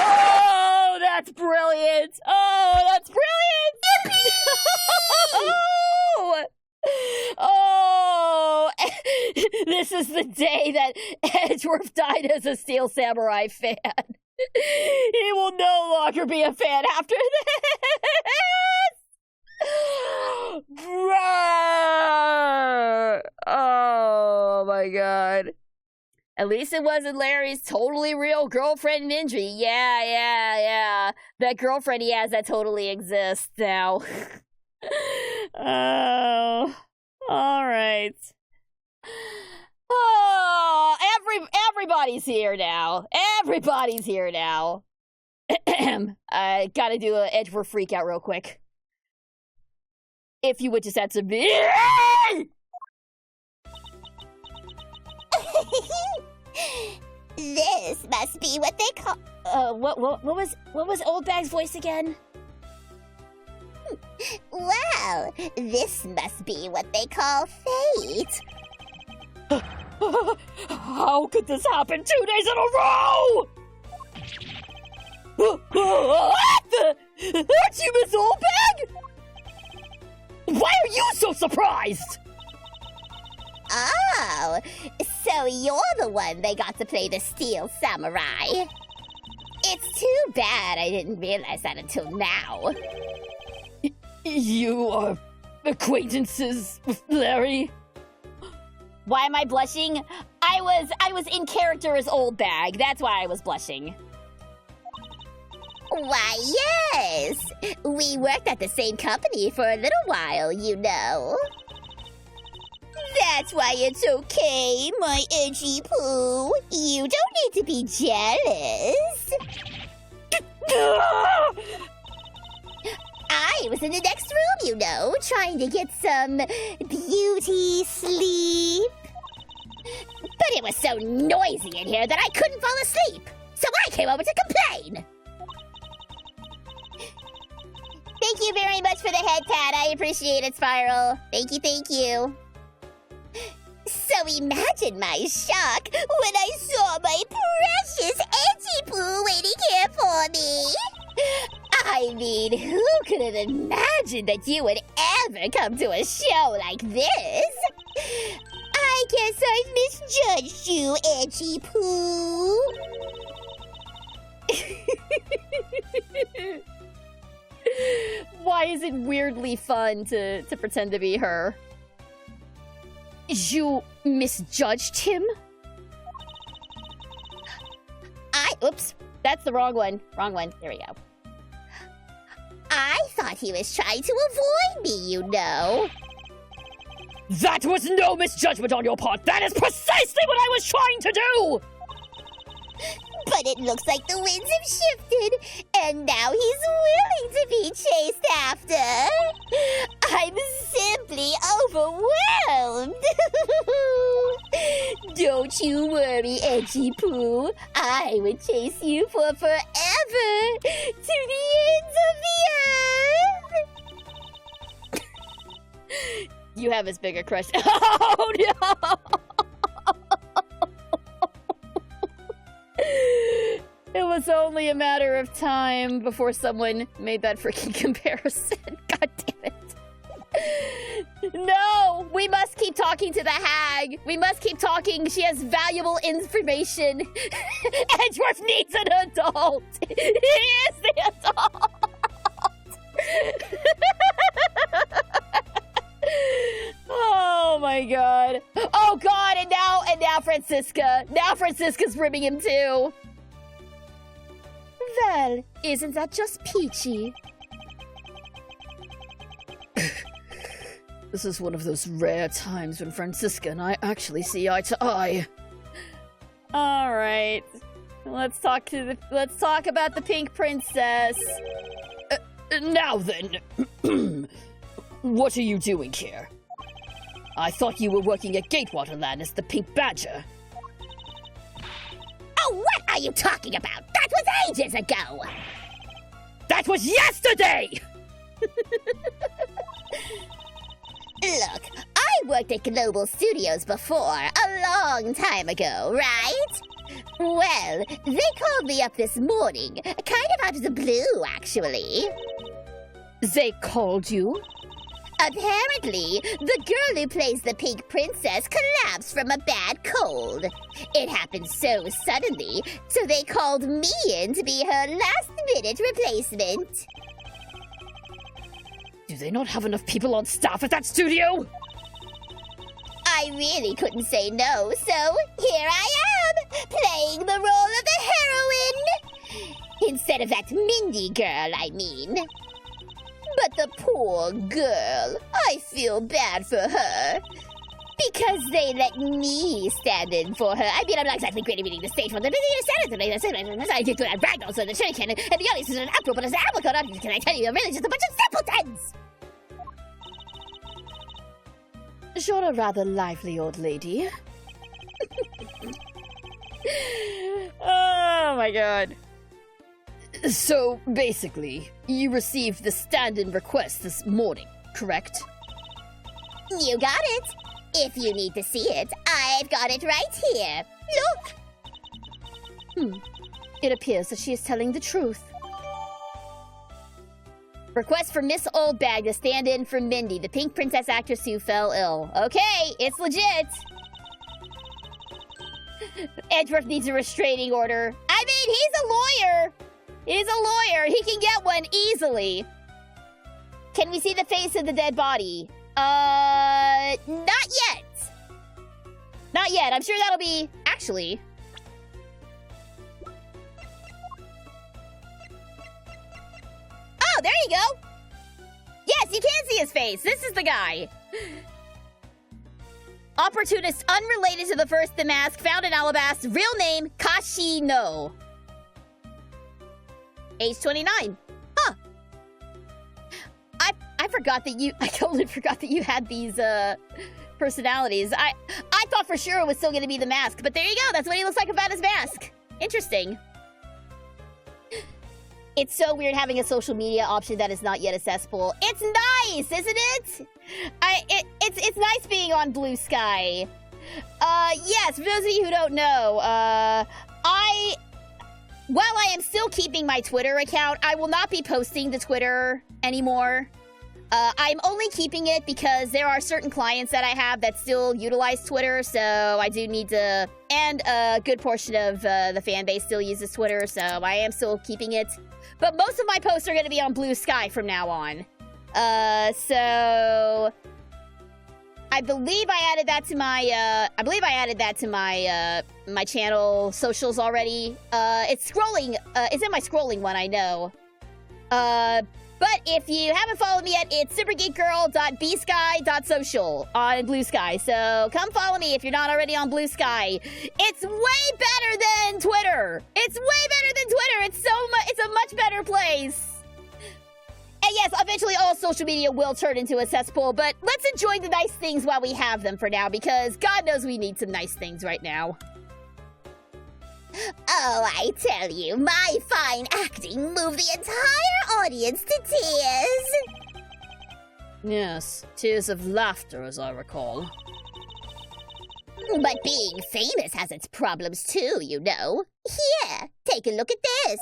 Oh, that's brilliant! Oh, that's brilliant! Oh! Oh! This is the day that Edgeworth died as a Steel Samurai fan. He will no longer be a fan after this! Bruh! Oh my god. At least it wasn't Larry's totally real girlfriend injury. Yeah. That girlfriend he has that totally exists now. Oh, all right. Oh, everybody's here now. Everybody's here now. I gotta do an Edgeworth freak out real quick. If you would just answer me. This must be what they call... What was Old Bag's voice again? Well, this must be what they call fate. How could this happen 2 days in a row? What? Aren't you Miss Oldbag? Why are you so surprised? Oh, so you're the one they got to play the Steel Samurai. It's too bad I didn't realize that until now. You are acquaintances with Larry? Why am I blushing? I was in character as Old Bag. That's why I was blushing. Why, yes. We worked at the same company for a little while, you know. That's why it's okay, my edgy poo. You don't need to be jealous. I was in the next room, you know, trying to get some beauty sleep. But it was so noisy in here that I couldn't fall asleep. So I came over to complain. Thank you very much for the head pat. I appreciate it, Spiral. Thank you. So imagine my shock when I saw my precious edgy poo waiting here for me. I mean, who could have imagined that you would ever come to a show like this? I guess I misjudged you, edgy poo. Why is it weirdly fun to pretend to be her? You misjudged him? Oops, that's the wrong one. Wrong one. There we go. I thought he was trying to avoid me, you know. That was no misjudgment on your part. That is precisely what I was trying to do! But it looks like the winds have shifted, and now he's willing to be chased after. I'm simply overwhelmed. Don't you worry, Edgy Poo. I would chase you for forever, to the ends of the earth. You have his bigger crush. Oh no! It was only a matter of time before someone made that freaking comparison. God damn it. No, we must keep talking to the hag. We must keep talking. She has valuable information. Edgeworth needs an adult. He is the adult. Oh my god. Oh god, and now Francisca. Now Francisca's ribbing him too. Well, isn't that just peachy? This is one of those rare times when Francisca and I actually see eye to eye. All right. Let's talk about the Pink Princess. Now then, what are you doing here? I thought you were working at Gatewaterland as the Pink Badger. Oh, what are you talking about? That was ages ago! That was yesterday! Look, I worked at Global Studios before, a long time ago, right? Well, they called me up this morning, kind of out of the blue, actually. They called you? Apparently, the girl who plays the Pink Princess collapsed from a bad cold. It happened so suddenly, so they called me in to be her last-minute replacement. Do they not have enough people on staff at that studio? I really couldn't say no, so here I am, playing the role of the heroine. Instead of that Mindy girl, I mean. But the poor girl, I feel bad for her. Because they let me stand in for her. I mean, I'm not exactly great at reading the stage, but they're stand in I get to that ragdoll, so the shuriken, and the audience is an uproar, but as an apple cut can I tell you, they're really just a bunch of simpletons! You're a rather lively old lady. Oh my god. So, basically, you received the stand-in request this morning, correct? You got it. If you need to see it, I've got it right here. Look! It appears that she is telling the truth. Request for Miss Oldbag to stand in for Mindy, the Pink Princess actress who fell ill. Okay, it's legit. Edgeworth needs a restraining order. I mean, he's a lawyer. He's a lawyer. He can get one easily. Can we see the face of the dead body? Not yet. Not yet. I'm sure that'll be... Actually... Oh, there you go. Yes, you can see his face. This is the guy. Opportunist unrelated to the first The Mask, found in Alabasta. Real name, Kashino. Age 29. Huh. I forgot that you... I totally forgot that you had these, personalities. I thought for sure it was still going to be The Mask, but there you go. That's what he looks like without his mask. Interesting. It's so weird having a social media option that is not yet accessible. It's nice, isn't it? It's nice being on Bluesky. Yes, for those of you who don't know, while I am still keeping my Twitter account, I will not be posting to Twitter anymore. I'm only keeping it because there are certain clients that I have that still utilize Twitter, so I do need to... And a good portion of the fan base still uses Twitter, so I am still keeping it. But most of my posts are going to be on Bluesky from now on. So... I believe I added that to my, my channel socials already. It's scrolling, it's in my scrolling one, I know. But if you haven't followed me yet, it's supergeekgirl.bsky.social on Bluesky. So come follow me if you're not already on Bluesky. It's way better than Twitter. It's way better than Twitter. It's a much better place. And yes, eventually all social media will turn into a cesspool, but let's enjoy the nice things while we have them for now, because God knows we need some nice things right now. Oh, I tell you, my fine acting moved the entire audience to tears. Yes, tears of laughter, as I recall. But being famous has its problems too, you know. Here, take a look at this.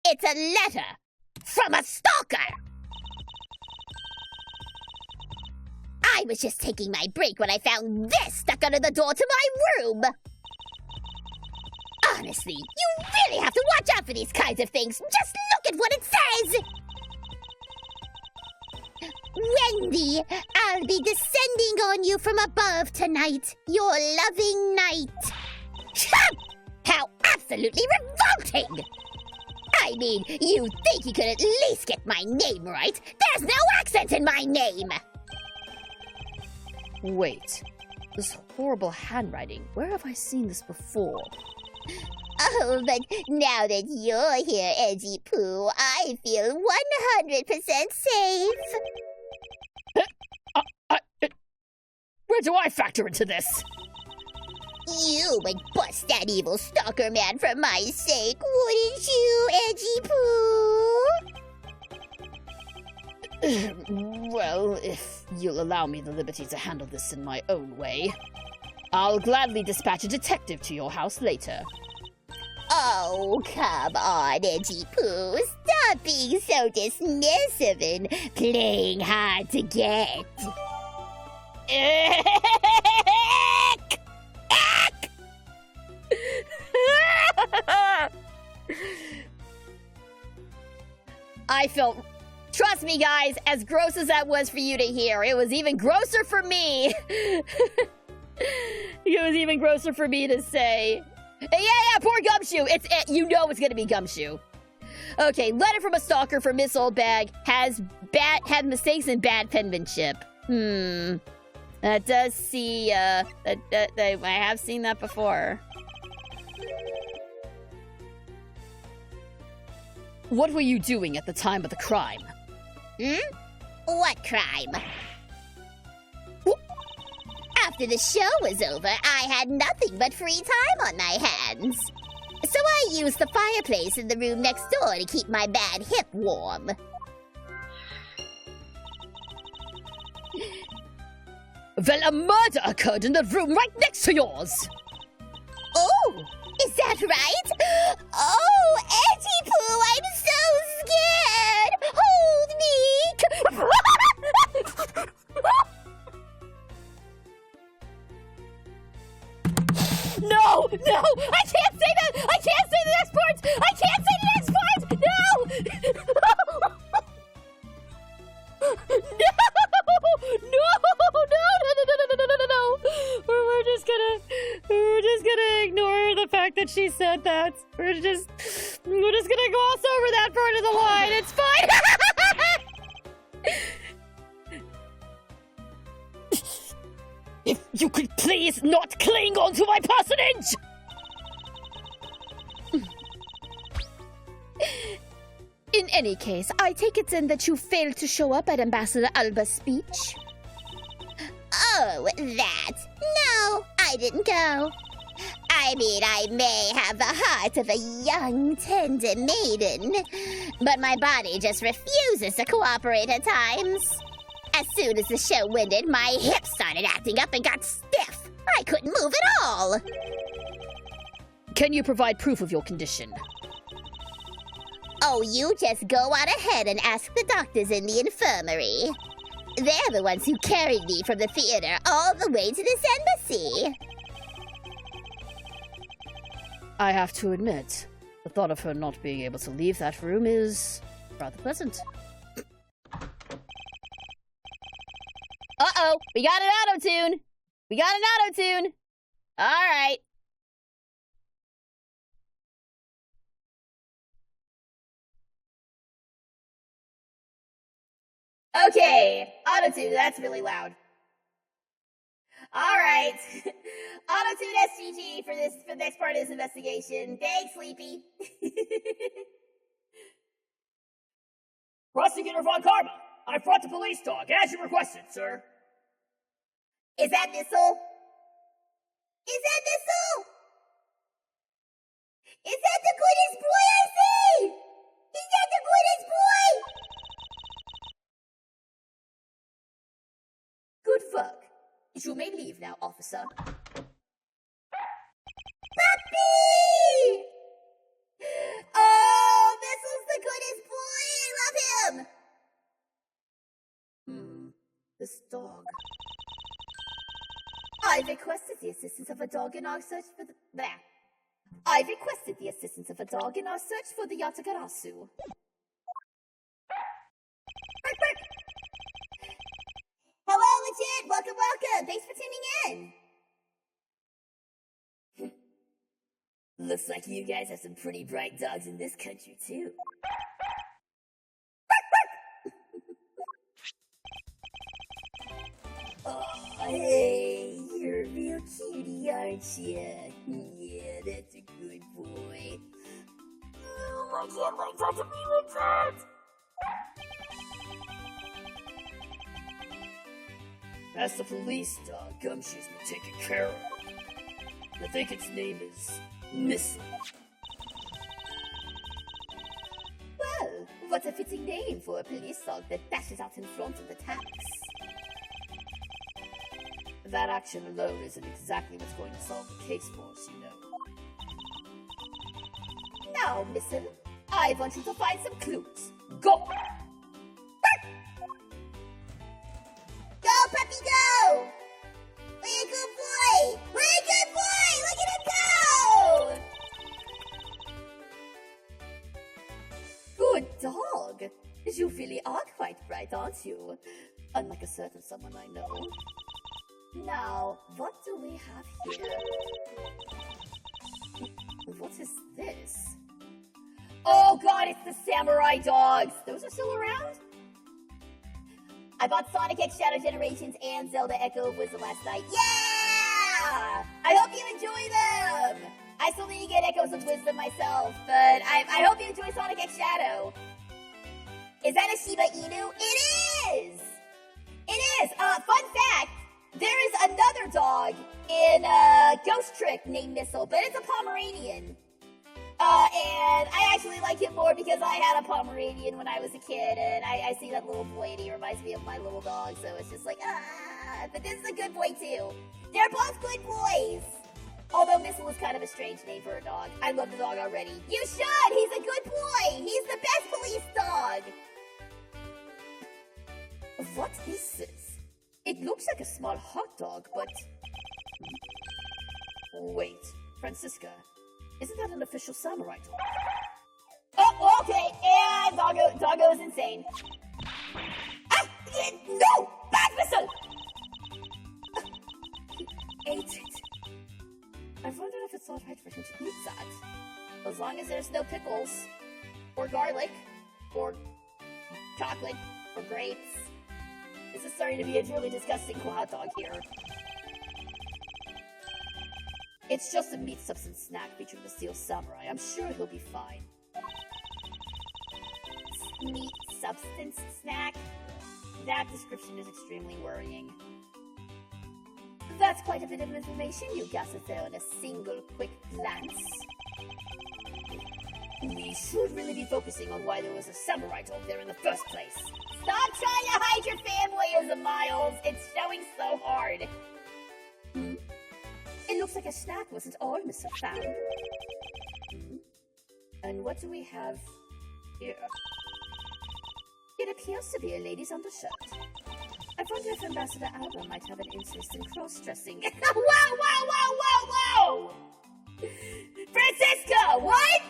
It's a letter from a stalker. I was just taking my break when I found this stuck under the door to my room. Honestly, you really have to watch out for these kinds of things. Just look at what it says. Wendy, I'll be descending on you from above tonight. Your loving night. How absolutely revolting! I mean, you think you could at least get my name right? There's no accent in my name! Wait, this horrible handwriting. Where have I seen this before? Oh, but now that you're here, Edgy Poo, I feel 100% safe. Where do I factor into this? You would bust that evil stalker man for my sake, wouldn't you, Edgy Poo? Well, if you'll allow me the liberty to handle this in my own way, I'll gladly dispatch a detective to your house later. Oh, come on, Edgy Poo. Stop being so dismissive and playing hard to get. I felt, trust me guys, as gross as that was for you to hear, it was even grosser for me. It was even grosser for me to say. Yeah, poor Gumshoe. You know it's gonna be Gumshoe. Okay, letter from a stalker for Miss Oldbag had mistakes in bad penmanship. That does see, I have seen that before. What were you doing at the time of the crime? What crime? After the show was over, I had nothing but free time on my hands. So I used the fireplace in the room next door to keep my bad hip warm. Well, a murder occurred in the room right next to yours! Oh, is that right? Oh, Edgy Poo, I'm so scared! Hold me! No! I can't say that! I can't say the next part! I can't say the next part! No! No! We're just gonna ignore the fact that she said that. We're just gonna gloss over that part of the line. It's fine. If you could please not cling onto my personage! In any case, I take it then that you failed to show up at Ambassador Alba's speech? Oh, that. No, I didn't go. I mean, I may have the heart of a young, tender maiden, but my body just refuses to cooperate at times. As soon as the show ended, my hips started acting up and got stiff. I couldn't move at all. Can you provide proof of your condition? Oh, you just go on ahead and ask the doctors in the infirmary. They're the ones who carried me from the theater all the way to this embassy. I have to admit, the thought of her not being able to leave that room is rather pleasant. Uh-oh, we got an auto-tune. All right. Okay, auto-tune, that's really loud. All right. Auto-tune SGG for the next part of this investigation. Thanks, Sleepy. Prosecutor Von Karma, I brought the police dog, as you requested, sir. Is that Missile? Is that Missile? Is that the goodest boy I see? Is that the goodest boy? Good fuck. You may leave now, officer. Puppy! Oh, Missile's the goodest boy. I love him. This dog. I've requested the assistance of a dog in our search for the... Blah. I've requested the assistance of a dog in our search for the Yatagarasu. Bark, bark. Hello, legit. Welcome, welcome. Thanks for tuning in. Looks like you guys have some pretty bright dogs in this country, too. Oh, hey, you're a real cutie, aren't you? Yeah, that's a good boy. Oh, I can't wait to be with that. That's the police dog Gumshoe's been taking care of. I think its name is Missile. Well, what a fitting name for a police dog that dashes out in front of the tax. That action alone isn't exactly what's going to solve the case for us, you know. Now, Missile, I want you to find some clues. Go! Go, puppy, go! We're a good boy! We're a good boy! Look at him go! Good dog. You really are quite bright, aren't you? Unlike a certain someone I know. Now, what do we have here? What is this? Oh god, it's the samurai dogs! Those are still around? I bought Sonic X Shadow Generations and Zelda Echo of Wisdom last night. Yeah! I hope you enjoy them! I still need to get Echoes of Wisdom myself, but I hope you enjoy Sonic X Shadow. Is that a Shiba Inu? It is! It is! Fun fact! There is another dog in Ghost Trick named Missile, but it's a Pomeranian. And I actually like him more because I had a Pomeranian when I was a kid, and I see that little boy and he reminds me of my little dog, so it's just like, but this is a good boy too. They're both good boys. Although Missile is kind of a strange name for a dog. I love the dog already. You should! He's a good boy! He's the best police dog! What is this? It looks like a small hot dog, but... Wait, Francisca, isn't that an official samurai dog? Oh, okay, and Doggo's insane. Ah! No! Bad Missile! He ate it. I wonder if it's alright for him to eat that. As long as there's no pickles, or garlic, or chocolate, or grapes. This is starting to be a truly disgusting hot dog here. It's just a meat substance snack featuring the Steel Samurai. I'm sure he'll be fine. Meat substance snack? That description is extremely worrying. That's quite a bit of information you gathered there in a single quick glance. We should really be focusing on why there was a samurai dog there in the first place. Stop trying to hide your fanboyism, Miles! It's showing so hard. It looks like a snack wasn't all Mr. Found. And what do we have here? It appears to be a lady's undershirt. I wonder if Ambassador Alba might have an interest in cross-dressing. Whoa! Francisca, what?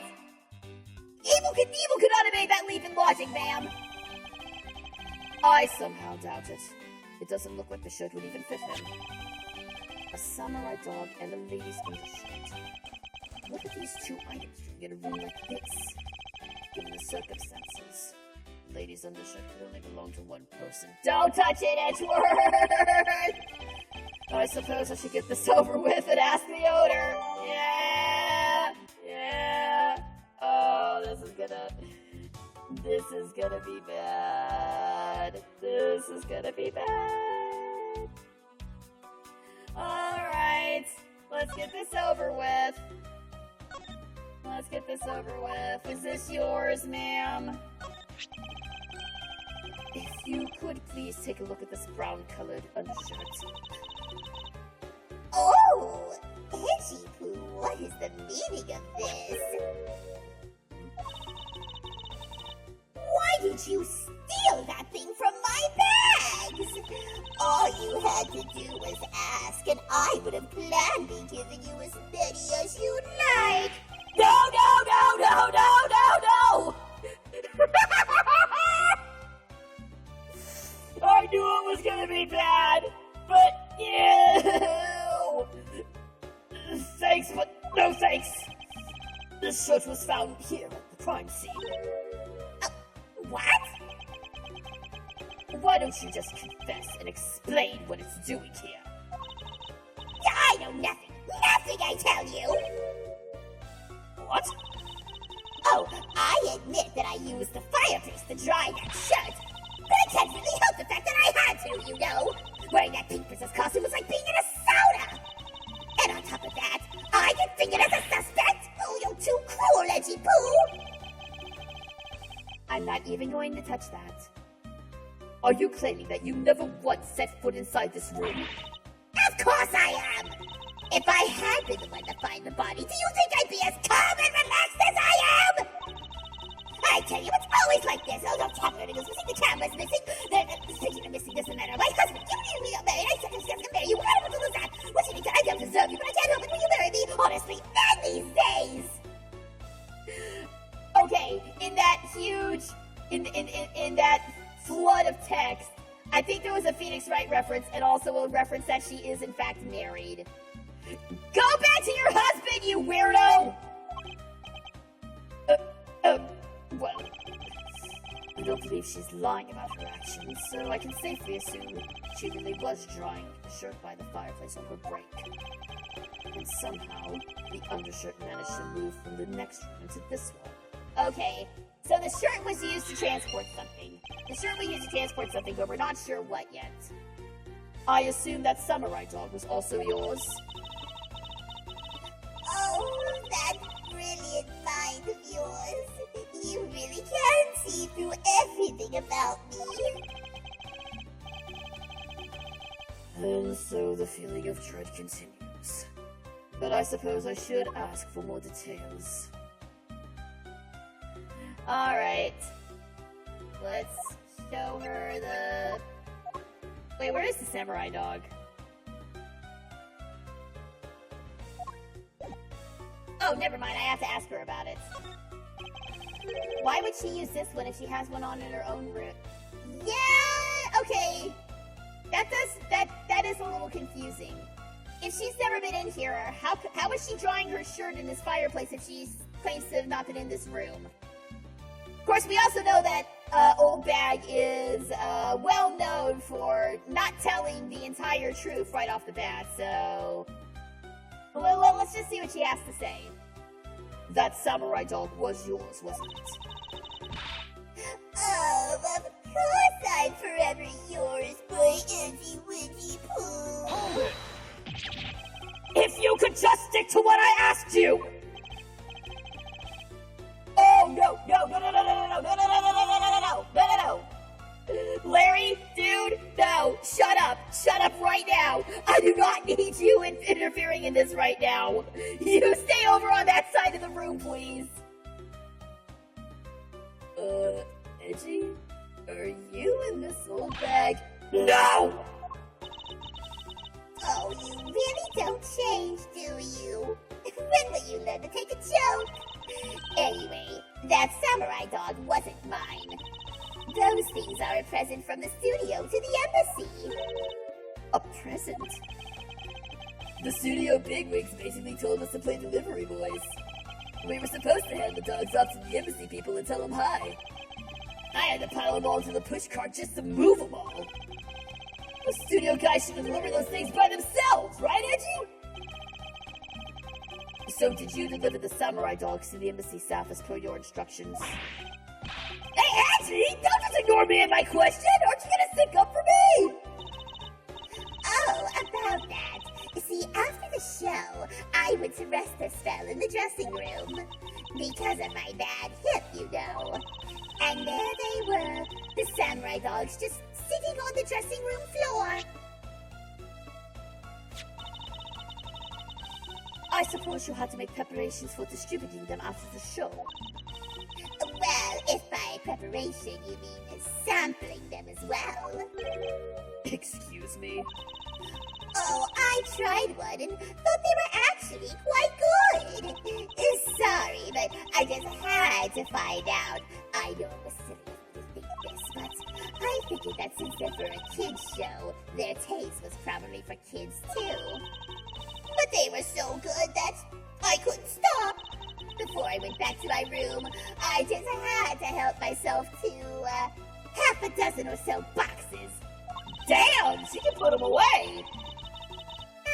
Evil could not have made that leap in logic, ma'am. I somehow doubt it. It doesn't look like the shirt would even fit him. A samurai dog and a lady's undershirt. What are these two items doing in a room like this? Given the circumstances, the lady's undershirt could only belong to one person. Don't touch it, Edgeworth! I suppose I should get this over with and ask the owner. Yeah. Oh, this is gonna be bad. This is gonna be bad. Alright, let's get this over with. Is this yours, ma'am? If you could please take a look at this brown-colored undershirt. Oh, Edgy Poo, what is the meaning of this? Why did you steal that thing from my bags? All you had to do was ask. ask, and I would have gladly given you as many as you'd like. No, no, no, no, no, no, no! I knew it was gonna be bad, but ew! Thanks, but no thanks. This shirt was found here at the crime scene. What? Why don't you just confess and explain what it's doing here? I know nothing. Nothing, I tell you. What? Oh, I admit that I used the fireplace to dry that shirt. But I can't really help the fact that I had to, you know. Wearing that pink princess costume was like being in a sauna. And on top of that, I get fingered as a suspect. Oh, you're too cruel, Edgy Poo. I'm not even going to touch that. Are you claiming that you never once set foot inside this room? Of course I am. If I had been the one to find the body, do you think I'd be as calm and relaxed as I am? I tell you, it's always like this. Oh, don't tell me anything was missing. The camera's missing. The picture missing doesn't matter. My husband, you got married. I said I was going to marry you. What am I to lose that? What you need to? I don't deserve you, but I can't help it when you marry me. Honestly, man, these days. Okay, in that huge, in that flood of text, I think there was a Phoenix Wright reference and also a reference that she is in fact married. Go back to your husband, you weirdo! Well, I don't believe she's lying about her actions, so I can safely assume she really was drying the shirt by the fireplace on her break. And somehow, the undershirt managed to move from the next room into this one. Okay, so the shirt was used to transport something. The shirt was used to transport something, but we're not sure what yet. I assume that samurai dog was also yours. Oh, that brilliant mind of yours. You really can see through everything about me. And so the feeling of dread continues. But I suppose I should ask for more details. Alright. Let's show her the... Wait, where is the samurai dog? Oh, never mind. I have to ask her about it. Why would she use this one if she has one on in her own room? Yeah, okay. That is a little confusing. If she's never been in here, how is she drying her shirt in this fireplace if she claims to have not been in this room? Of course, we also know that Old Bag is well known for not telling the entire truth right off the bat, so... Well, let's just see what she has to say. That samurai dog was yours, wasn't it? Oh, of course I'm forever yours, my Itchy Witchy Poo. If you could just stick to what I asked you! Oh, no, no, no, no, no, no, no, no, no, no, no, no, no, no, no, no, no, no. Larry, dude, no, shut up right now. I do not need you interfering in this right now. You stay over on that side of the room, please. Edgy? Are you in this old bag? No! Oh, you really don't change, do you? When will you learn to take a joke? Anyway, that samurai dog wasn't mine. Those things are a present from the studio to the embassy. A present? The studio bigwigs basically told us to play delivery boys. We were supposed to hand the dogs off to the embassy people and tell them hi. I had to pile them all into the push cart just to move them all. The studio guys should have delivered those things by themselves, right, Edgy? So did you deliver the samurai dogs to the embassy staff as per your instructions? Hey, Edgy! Don't just ignore me and my question! Aren't you gonna stick up for me? Oh, about that. See, after the show, I went to rest a spell in the dressing room. Because of my bad hip, you know. And there they were, the samurai dogs just sitting on the dressing room floor. I suppose you had to make preparations for distributing them after the show. Well, if by preparation you mean sampling them as well. Excuse me? Oh, I tried one and thought they were actually quite good. Sorry, but I just had to find out. I know it was silly of me to think this, but I figured that since they're for a kids show, their taste was probably for kids too. But they were so good that I couldn't stop. Before I went back to my room, I just had to help myself to half a dozen or so boxes. Damn, she can put them away.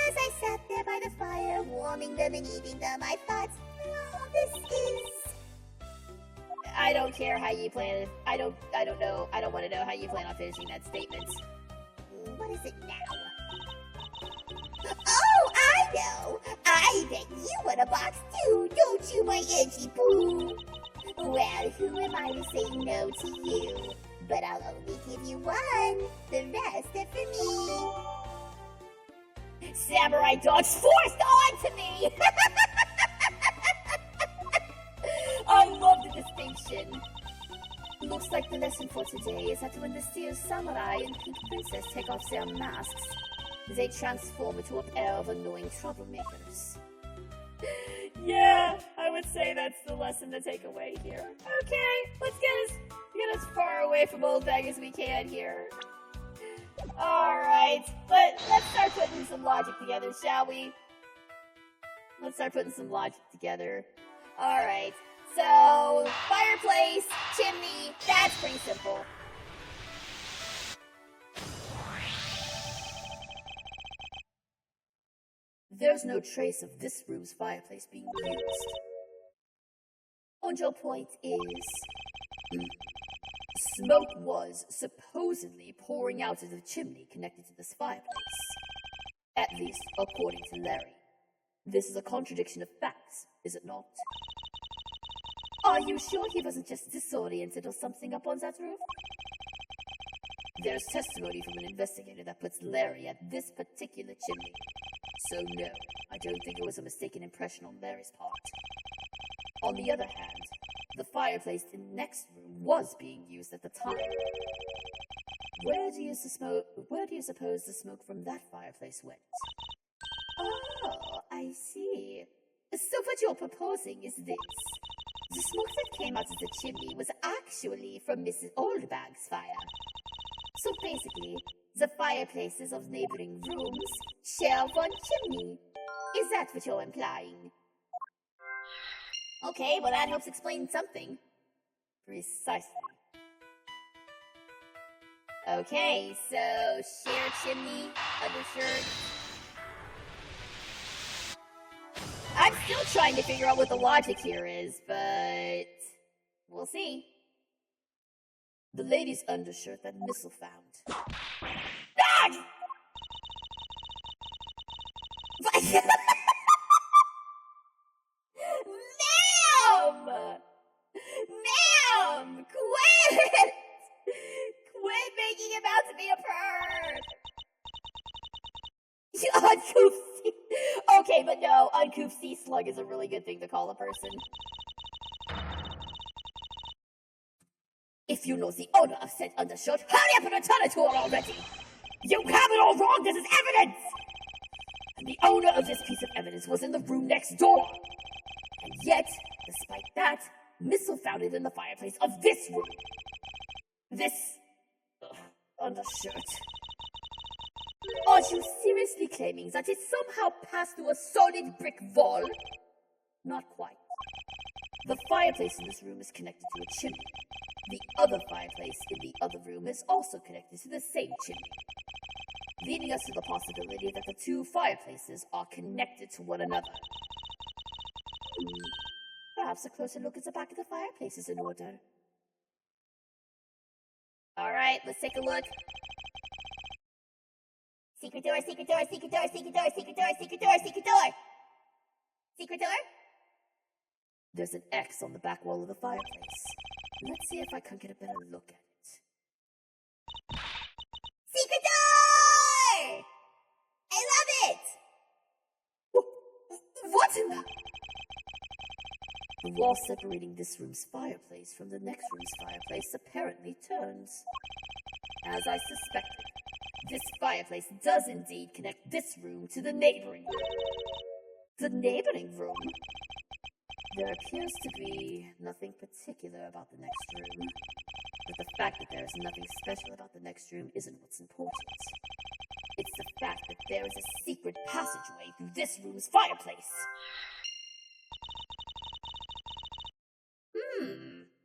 As I sat there by the fire, warming them and eating them, I thought, oh, this is... I don't care how you plan it. I don't know. I don't want to know how you plan on finishing that statement. What is it now? Oh, I know! I bet you want a box too, don't you, my edgy boo? Well, who am I to say no to you? But I'll only give you one. The rest are for me. Samurai dogs forced onto me! I love the distinction. Looks like the lesson for today is that when the steel samurai and pink princess take off their masks, they transform into a pair of annoying troublemakers. Yeah, I would say that's the lesson to take away here. Okay, let's get as far away from Old Bag as we can here. Alright, let's start putting some logic together, shall we? Let's start putting some logic together. Alright, so fireplace, chimney, that's pretty simple. There's no trace of this room's fireplace being used. And your point is, smoke was supposedly pouring out of the chimney connected to this fireplace. At least, according to Larry. This is a contradiction of facts, is it not? Are you sure he wasn't just disoriented or something up on that roof? There's testimony from an investigator that puts Larry at this particular chimney. So no, I don't think it was a mistaken impression on Larry's part. On the other hand, the fireplace in the next room was being used at the time. Where do you suppose the smoke from that fireplace went? Oh, I see. So what you're proposing is this. The smoke that came out of the chimney was actually from Mrs. Oldbag's fire. So basically, the fireplaces of neighboring rooms share one chimney. Is that what you're implying? Okay, well that helps explain something. Precisely. Okay, so share chimney, undershirt. I'm still trying to figure out what the logic here is, but we'll see. The lady's undershirt that Missile found. Ah! Ma'am! Quit! Quit making him out to be a perv! Uncouth sea... Okay, but no, uncouth sea slug is a really good thing to call a person. If you know the owner of said undershirt, hurry up and return it to her already! You have it all wrong, this is evidence! And the owner of this piece of evidence was in the room next door. And yet, despite that, Missile found it in the fireplace of this room. This... undershirt. Are you seriously claiming that it somehow passed through a solid brick wall? Not quite. The fireplace in this room is connected to a chimney. The other fireplace in the other room is also connected to the same chimney, leading us to the possibility that the two fireplaces are connected to one another. Perhaps a closer look at the back of the fireplace is in order. Alright, let's take a look. Secret door, secret door, secret door, secret door, secret door, secret door, secret door! Secret door? There's an X on the back wall of the fireplace. Let's see if I can get a better look at it. Secret door! I love it! What in the... The wall separating this room's fireplace from the next room's fireplace apparently turns. As I suspected, This fireplace does indeed connect this room to the neighboring room. The neighboring room? There appears to be nothing particular about the next room. But the fact that there is nothing special about the next room isn't what's important. It's the fact that there is a secret passageway through this room's fireplace.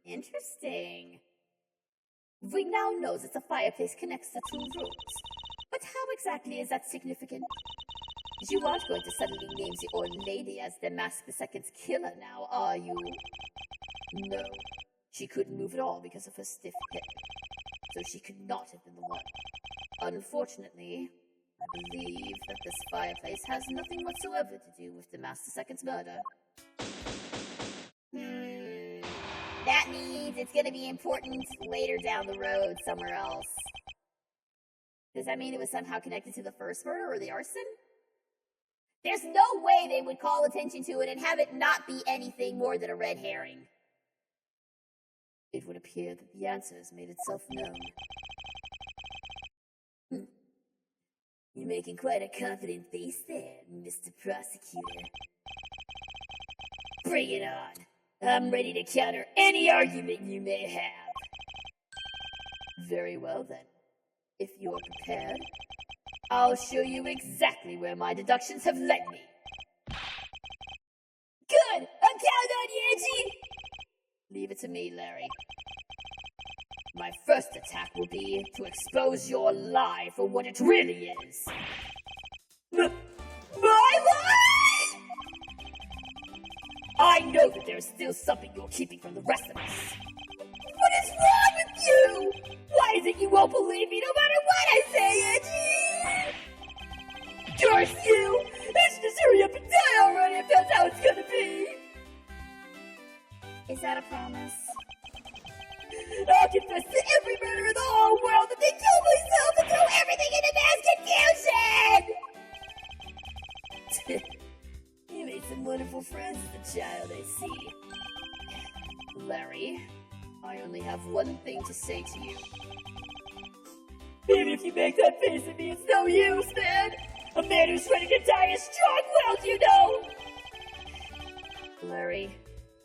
Interesting. We now know that the fireplace connects the two rooms. But how exactly is that significant? You aren't going to suddenly name the old lady as the Mask the Second's killer now, are you? No. She couldn't move at all because of her stiff hip. So she could not have been the one. Unfortunately, I believe that this fireplace has nothing whatsoever to do with the Mask the Second's murder. That means it's gonna be important later down the road somewhere else. Does that mean it was somehow connected to the first murder or the arson? There's no way they would call attention to it and have it not be anything more than a red herring. It would appear that the answer has made itself known. You're making quite a confident face there, Mr. Prosecutor. Bring it on. I'm ready to counter any argument you may have. Very well then. If you're prepared, I'll show you exactly where my deductions have led me. Good! I'm counting on you, Angie! Leave it to me, Larry. My first attack will be to expose your lie for what it really is. My lie?! I know that there is still something you're keeping from the rest of us. What is wrong with you? Why is it you won't believe me no matter what I say, Angie? Curse you! I should just hurry up and die already if that's how it's gonna be. Is that a promise? I'll confess to every murder in the whole world that they killed myself and throw everything into mass confusion! You made some wonderful friends as a child, I see. Larry, I only have one thing to say to you. Even if you make that face at me, it's no use, man! A man who's ready to die is strong-willed, you know! Larry,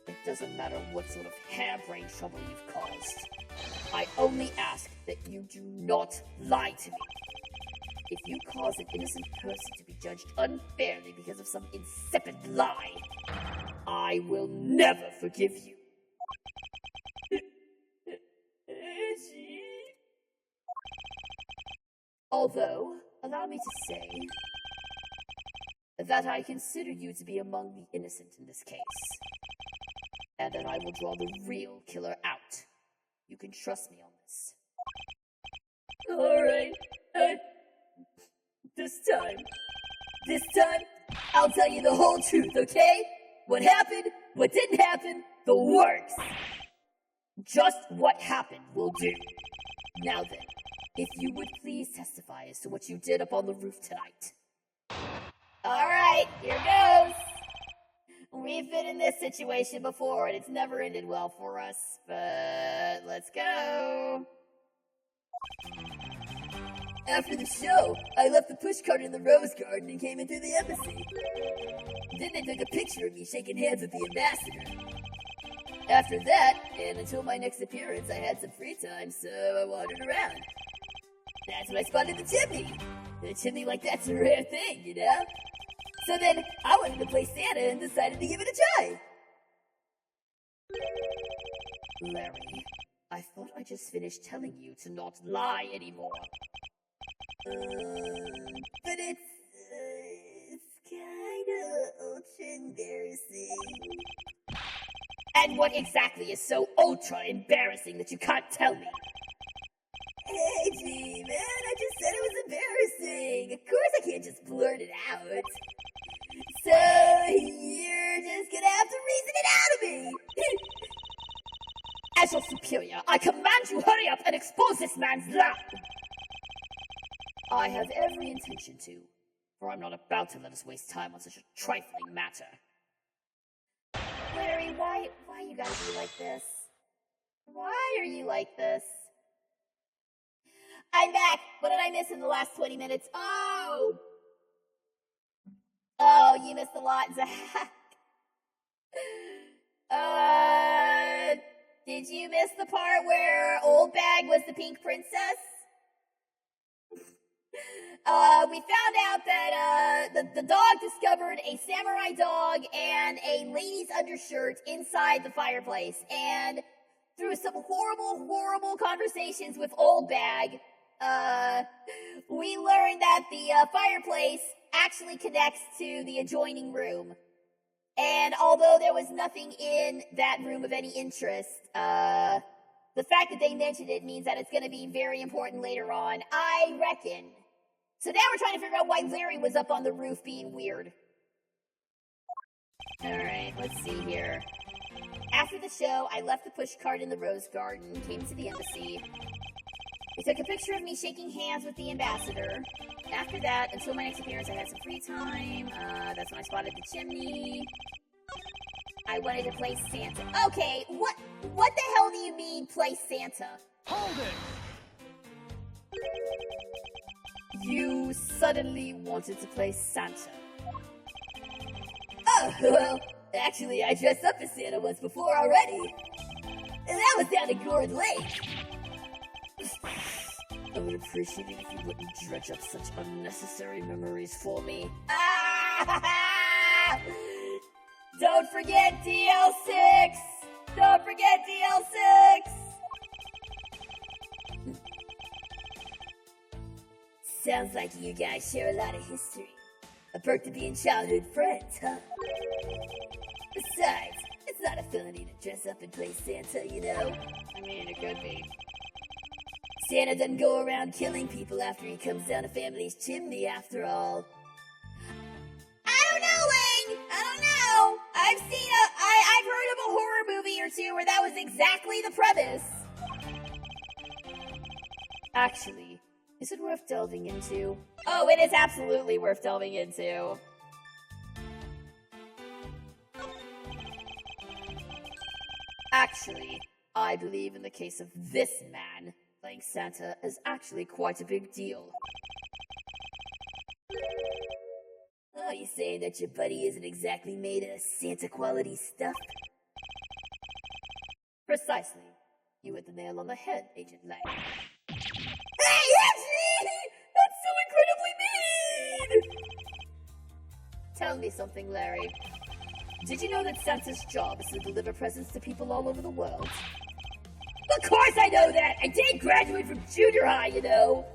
it doesn't matter what sort of harebrained trouble you've caused. I only ask that you do not lie to me. If you cause an innocent person to be judged unfairly because of some insipid lie, I will never forgive you. Although, allow me to say that I consider you to be among the innocent in this case, and that I will draw the real killer out. You can trust me on this. All right. This time, I'll tell you the whole truth, okay? What happened, what didn't happen, the works. Just what happened will do. Now then, if you would please testify as to what you did up on the roof tonight. All right, here goes. We've been in this situation before, and it's never ended well for us, but let's go. After the show, I left the pushcart in the rose garden and came into the embassy. Then they took a picture of me shaking hands with the ambassador. After that, and until my next appearance, I had some free time, so I wandered around. That's when I spotted the chimney. The chimney like that's a rare thing, you know? So then, I wanted to play Santa and decided to give it a try. Larry, I thought I just finished telling you to not lie anymore. But it's kinda ultra embarrassing. And what exactly is so ultra embarrassing that you can't tell me? Hey, gee, man, I just said it was embarrassing. Of course I can't just blurt it out. So, you're just gonna have to reason it out of me. As your superior, I command you hurry up and expose this man's lie. I have every intention to, for I'm not about to let us waste time on such a trifling matter. Larry, why you gotta be like this? Why are you like this? I'm back. What did I miss in the last 20 minutes? Oh, you missed a lot, Zach. Did you miss the part where Old Bag was the pink princess? We found out that, the dog discovered a samurai dog and a lady's undershirt inside the fireplace. And through some horrible conversations with Old Bag, we learned that the, fireplace actually connects to the adjoining room. And although there was nothing in that room of any interest, the fact that they mentioned it means that it's gonna be very important later on, I reckon. So now we're trying to figure out why Larry was up on the roof being weird. Alright, let's see here. After the show, I left the pushcart in the rose garden, came to the embassy. They took a picture of me shaking hands with the ambassador. After that, until my next appearance, I had some free time. That's when I spotted the chimney. I wanted to play Santa. Okay, what the hell do you mean, play Santa? Hold it! You suddenly wanted to play Santa. Oh, well, actually, I dressed up as Santa once before already. And that was down at Gourd Lake. I would appreciate it if you wouldn't dredge up such unnecessary memories for me. Don't forget DL6! Don't forget DL6! Sounds like you guys share a lot of history. A perk to being childhood friends, huh? Besides, it's not a felony to dress up and play Santa, you know? I mean, it could be. Santa doesn't go around killing people after he comes down a family's chimney, after all. I don't know, Ling! I don't know! I've heard of a horror movie or two where that was exactly the premise. Actually, is it worth delving into? Oh, it is absolutely worth delving into. Actually, I believe in the case of this man, playing Santa is actually quite a big deal. Oh, you saying that your buddy isn't exactly made of Santa-quality stuff? Precisely. You hit the nail on the head, Agent Lang. Hey, Ashley! That's so incredibly mean! Tell me something, Larry. Did you know that Santa's job is to deliver presents to people all over the world? Of course I know that! I did graduate from junior high, you know!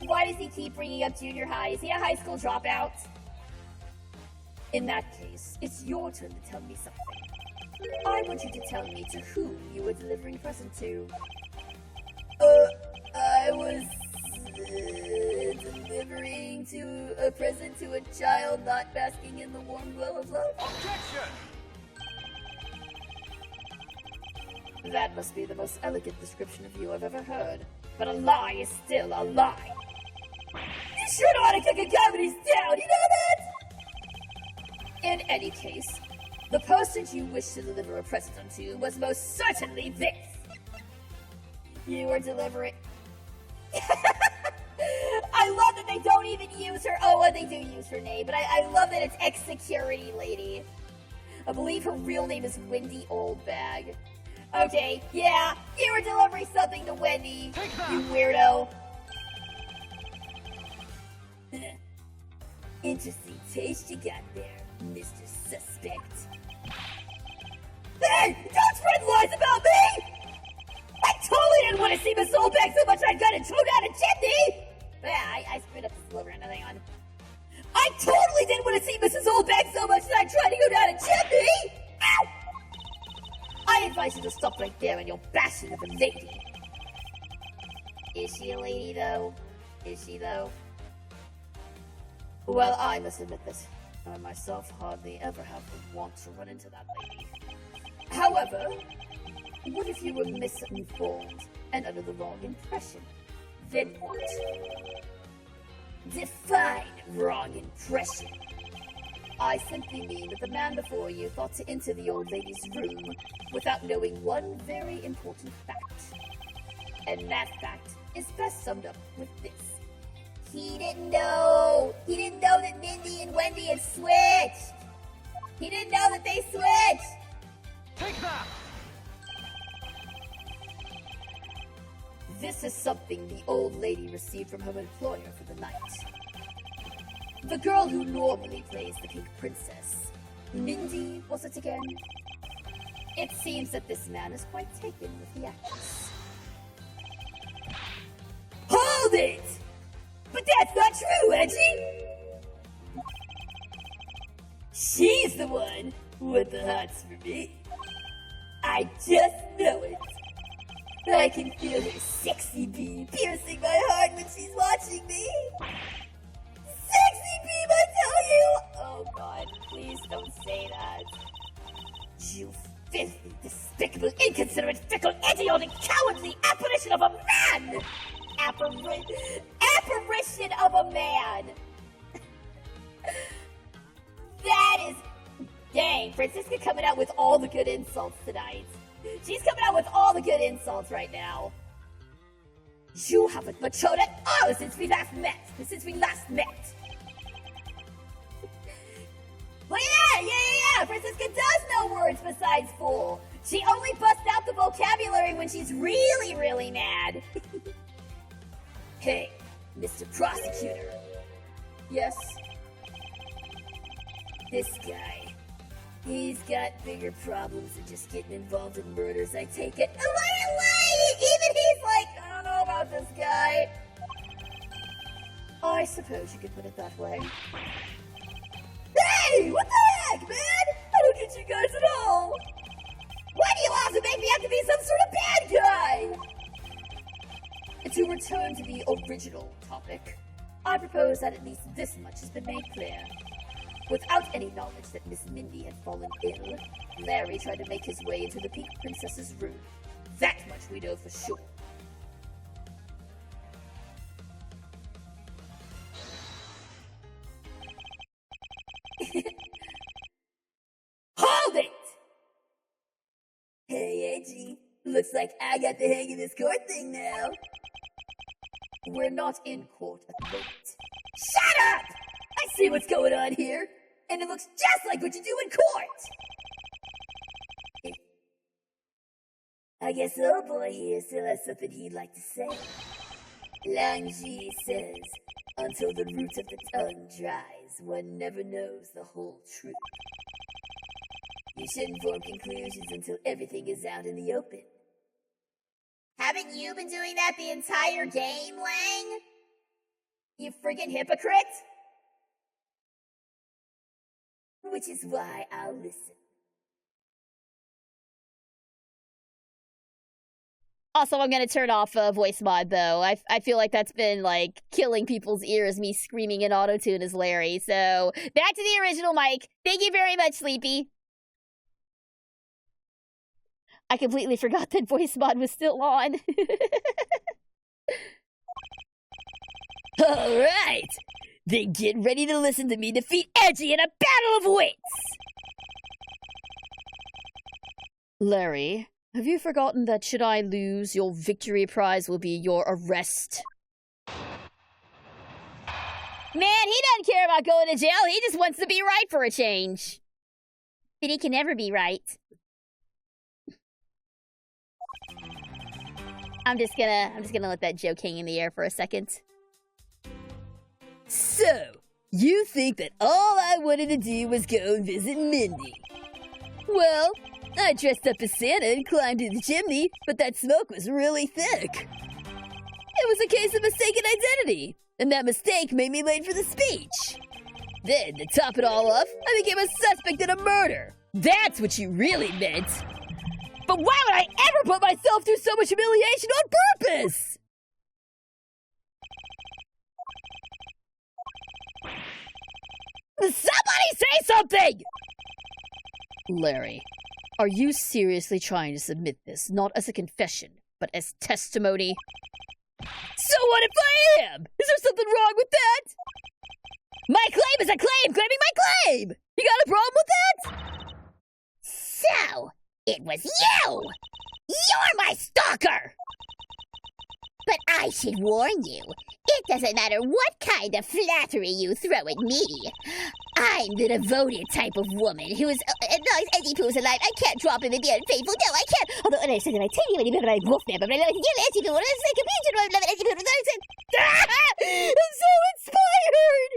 Why does he keep bringing up junior high? Is he a high school dropout? In that case, it's your turn to tell me something. I want you to tell me to whom you were delivering a present to. I was delivering a present to a child not basking in the warm glow of love. Objection! That must be the most elegant description of you I've ever heard. But a lie is still a lie. You sure know how to kick a cavities down, you know that? In any case, the person you wish to deliver a present unto was most certainly this. You were delivering... I love that they don't even use her... Oh, well, they do use her name, but I love that it's ex-security lady. I believe her real name is Wendy Oldbag. Okay, yeah, you were delivering something to Wendy, you weirdo. Interesting taste you got there, Mr. Suspect. Hey! Don't spread lies about me! I totally didn't want to see Miss Oldbag so much I'd gotta throw down a chimney! Yeah, I screwed up the silver end, hang on. I totally didn't want to see Mrs. Oldbag so much that I tried to go down a chimney! Ow! I advise you to stop right there and you're bashing of a lady. Is she a lady, though? Is she, though? Well, I must admit that I myself hardly ever have the want to run into that lady. However, what if you were misinformed and under the wrong impression? Then what? Define wrong impression. I simply mean that the man before you thought to enter the old lady's room without knowing one very important fact. And that fact is best summed up with this. He didn't know. He didn't know that Mindy and Wendy had switched. He didn't know that they switched. Take that! This is something the old lady received from her employer for the night. The girl who normally plays the Pink Princess. Mindy, was it again? It seems that this man is quite taken with the actress. Hold it! But that's not true, Edgy! She's the one with the hots for me. I just know it. I can feel her sexy beam piercing my heart when she's watching me. Sexy beam, I tell you! Oh God, please don't say that. You filthy, despicable, inconsiderate, fickle, idiotic, cowardly apparition of a man! Apparition of a man! That is... Dang, Francisca coming out with all the good insults tonight. She's coming out with all the good insults right now. You haven't matured at all since we last met. Well, yeah. Francisca does know words besides fool. She only busts out the vocabulary when she's really, really mad. Hey, Mr. Prosecutor. Yes? This guy. He's got bigger problems than just getting involved in murders, I take it. Even he's like, I don't know about this guy. I suppose you could put it that way. Hey, what the heck, man? I don't get you guys at all. Why do you all have to make me have to be some sort of bad guy? And to return to the original topic, I propose that at least this much has been made clear. Without any knowledge that Miss Mindy had fallen ill, Larry tried to make his way into the Pink Princess's room. That much we know for sure. Hold it! Hey, AG. Looks like I got the hang of this court thing now. We're not in court at the moment. Shut up! I see what's going on here, and it looks just like what you do in court! I guess old boy here still has something he'd like to say. Langji says, until the root of the tongue dries, one never knows the whole truth. You shouldn't form conclusions until everything is out in the open. Haven't you been doing that the entire game, Lang? You friggin' hypocrite! Which is why I'll listen. Also, I'm gonna turn off voice mod though. I feel like that's been like killing people's ears, me screaming in autotune as Larry. So back to the original mic. Thank you very much, Sleepy. I completely forgot that voice mod was still on. Alright! Then get ready to listen to me defeat Edgy in a battle of wits! Larry, have you forgotten that should I lose, your victory prize will be your arrest? Man, he doesn't care about going to jail. He just wants to be right for a change. But he can never be right. I'm just gonna let that joke hang in the air for a second. So, you think that all I wanted to do was go and visit Mindy? Well, I dressed up as Santa and climbed in the chimney, but that smoke was really thick. It was a case of mistaken identity, and that mistake made me late for the speech. Then, to top it all off, I became a suspect in a murder. That's what you really meant. But why would I ever put myself through so much humiliation on purpose? Somebody say something! Larry, are you seriously trying to submit this, not as a confession, but as testimony? So what if I am? Is there something wrong with that? My claim is a claim claiming my claim! You got a problem with that? So, it was you! You're my stalker! But I should warn you, it doesn't matter what kind of flattery you throw at me. I'm the devoted type of woman who is, as long as Edgy Poo's alive, I can't drop him and be unfaithful. No, I can't. Although, when I said that I tell you, when you remember I wolf man, but I love Edgy Poo, when I say comedian, I love Edgy Poo, I said, I'm so inspired.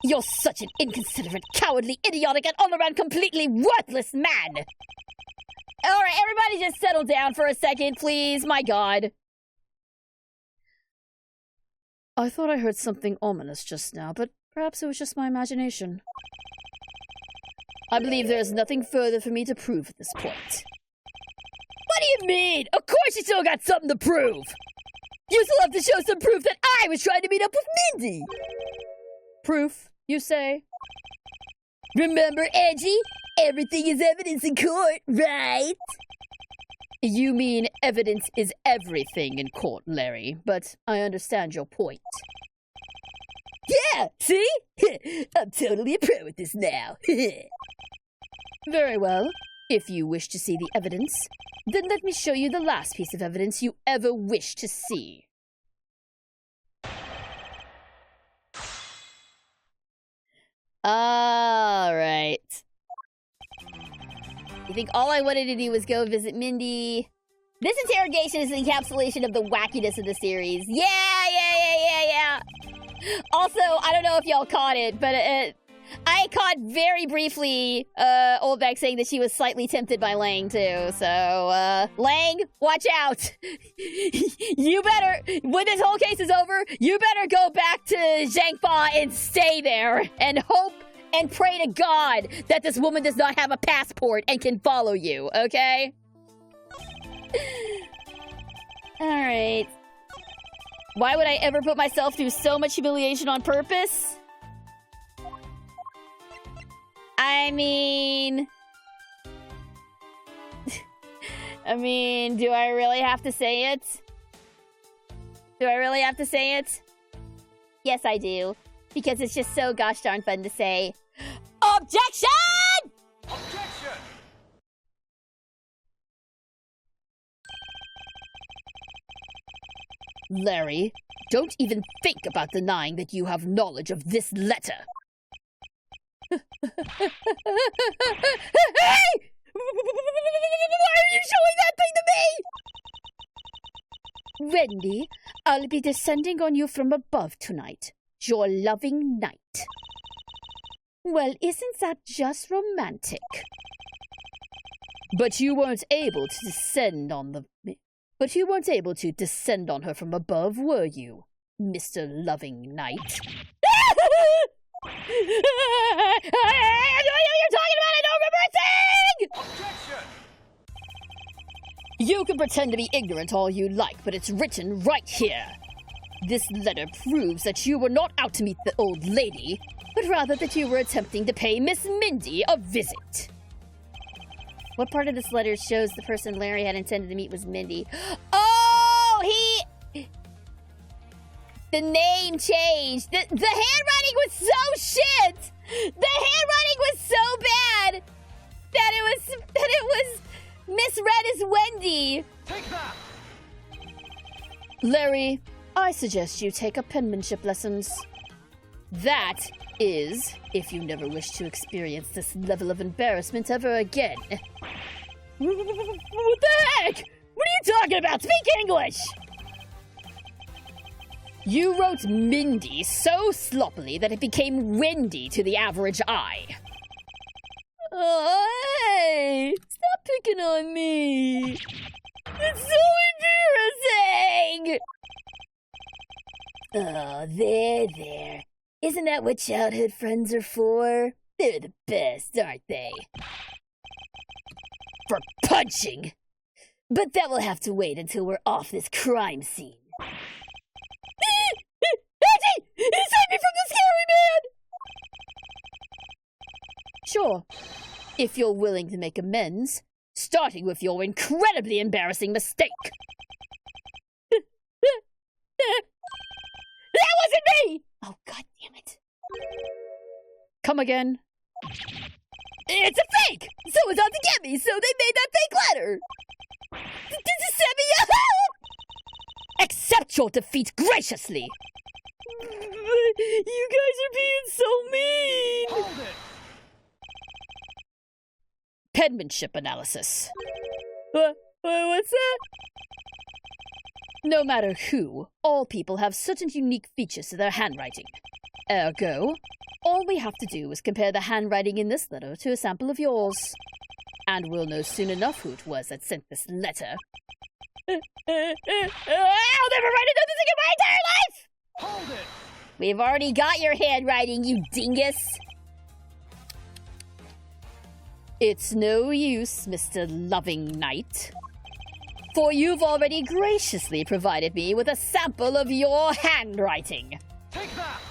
You're such an inconsiderate, cowardly, idiotic, and all-around completely worthless man! Alright, everybody just settle down for a second, please. My god. I thought I heard something ominous just now, but perhaps it was just my imagination. I believe there is nothing further for me to prove at this point. What do you mean? Of course you still got something to prove! You still have to show some proof that I was trying to meet up with Mindy! Proof, you say? Remember, Edgy? Everything is evidence in court, right? You mean evidence is everything in court, Larry, but I understand your point. Yeah, see? I'm totally a pro at this now. Very well. If you wish to see the evidence, then let me show you the last piece of evidence you ever wished to see. Alright. You think all I wanted to do was go visit Mindy? This interrogation is an encapsulation of the wackiness of the series. Yeah. Also, I don't know if y'all caught it, but I caught very briefly Olbeck saying that she was slightly tempted by Lang, too. So, Lang, watch out. You better, when this whole case is over, you better go back to Zhangfa and stay there and hope and pray to God that this woman does not have a passport and can follow you, okay? Alright. Why would I ever put myself through so much humiliation on purpose? I mean, do I really have to say it? Do I really have to say it? Yes, I do. Because it's just so gosh darn fun to say. Objection! Objection! Larry, don't even think about denying that you have knowledge of this letter. Hey! Why are you showing that thing to me? Wendy, I'll be descending on you from above tonight. Your loving knight. Well, isn't that just romantic? But you weren't able to descend on her from above, were you, Mr. Loving Knight? I know what you're talking about! I don't remember a thing! Objection! You can pretend to be ignorant all you like, but it's written right here. This letter proves that you were not out to meet the old lady, but rather that you were attempting to pay Miss Mindy a visit. What part of this letter shows the person Larry had intended to meet was Mindy? Oh, the name changed. The handwriting was so shit. The handwriting was so bad that it was misread as Wendy. Take that! Larry, I suggest you take up penmanship lessons. That is, if you never wish to experience this level of embarrassment ever again. What the heck? What are you talking about? Speak English! You wrote Mindy so sloppily that it became windy to the average eye. Oh, hey! Stop picking on me! It's so embarrassing! Oh, there. Isn't that what childhood friends are for? They're the best, aren't they? For punching! But that will have to wait until we're off this crime scene. Edgy! Save me from the scary man! Sure, if you're willing to make amends, starting with your incredibly embarrassing mistake. That wasn't me! Oh, god damn it. Come again. It's a fake! Someone's out to get me, so they made that fake letter! This is set me up! accept your defeat graciously. You guys are being so mean. Hold it! Penmanship analysis. What's that? No matter who, all people have certain unique features to their handwriting. Ergo, all we have to do is compare the handwriting in this letter to a sample of yours. And we'll know soon enough who it was that sent this letter. I'll never write another thing in my entire life! Hold it! We've already got your handwriting, you dingus. It's no use, Mr. Loving Knight. For you've already graciously provided me with a sample of your handwriting. Take that!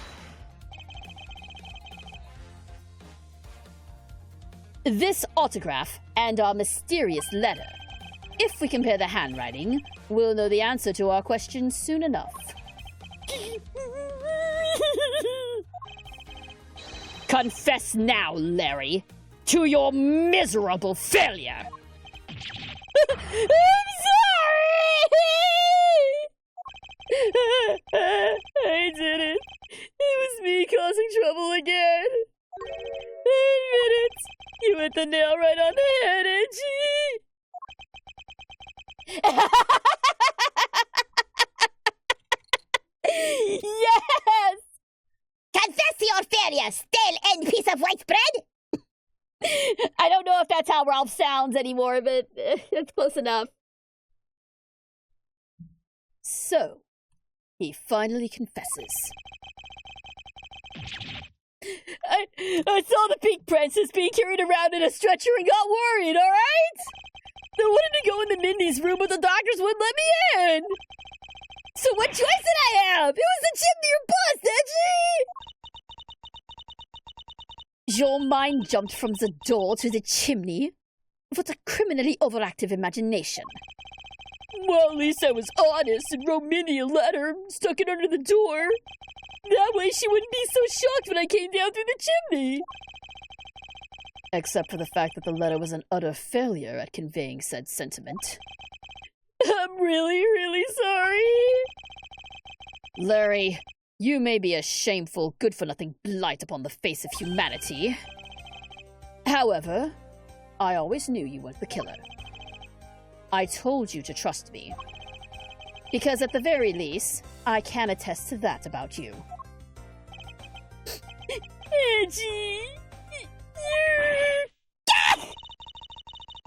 This autograph and our mysterious letter. If we compare the handwriting, we'll know the answer to our question soon enough. Confess now, Larry, to your miserable failure. I'm sorry! I did it. It was me causing trouble again. Admit it. You hit the nail right on the head, SGG. Yes! Confess to your failure, stale end piece of white bread! I don't know if that's how Ralph sounds anymore, but it's close enough. So, he finally confesses. I saw the pink princess being carried around in a stretcher and got worried, alright? I wanted to go in the Mindy's room, but the doctors wouldn't let me in. So what choice did I have? It was the chimney or bust, SGG! Your mind jumped from the door to the chimney? What a criminally overactive imagination. Well, at least I was honest and wrote Mindy a letter, stuck it under the door. That way she wouldn't be so shocked when I came down through the chimney. Except for the fact that the letter was an utter failure at conveying said sentiment. I'm really, really sorry. Larry, you may be a shameful, good-for-nothing blight upon the face of humanity. However, I always knew you weren't the killer. I told you to trust me. Because at the very least, I can attest to that about you. Edgy!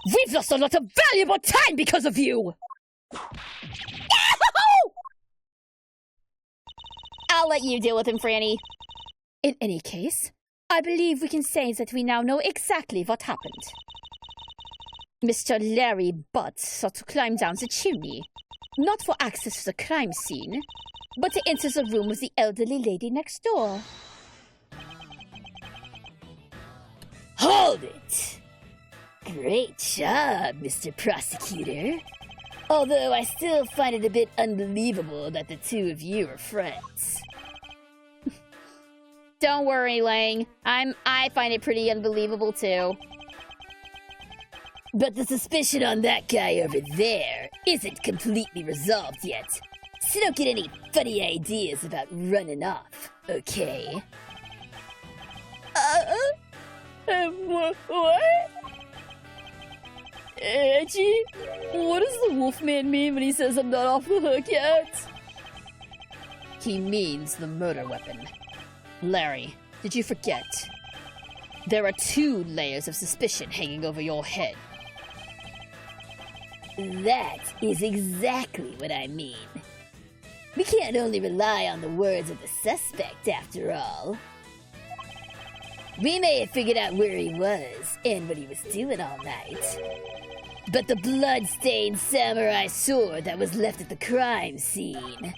We've lost a lot of valuable time because of you! I'll let you deal with him, Franny. In any case, I believe we can say that we now know exactly what happened. Mr. Larry Butt sought to climb down the chimney, not for access to the crime scene, but to enter the room of the elderly lady next door. Hold it! Great job, Mr. Prosecutor. Although I still find it a bit unbelievable that the two of you are friends. Don't worry, Lang. I find it pretty unbelievable too. But the suspicion on that guy over there isn't completely resolved yet. So don't get any funny ideas about running off, okay? What? Edgy? What does the Wolfman mean when he says I'm not off the hook yet? He means the murder weapon. Larry, did you forget? There are 2 layers of suspicion hanging over your head. That is exactly what I mean. We can't only rely on the words of the suspect, after all. We may have figured out where he was and what he was doing all night. But the blood-stained samurai sword that was left at the crime scene.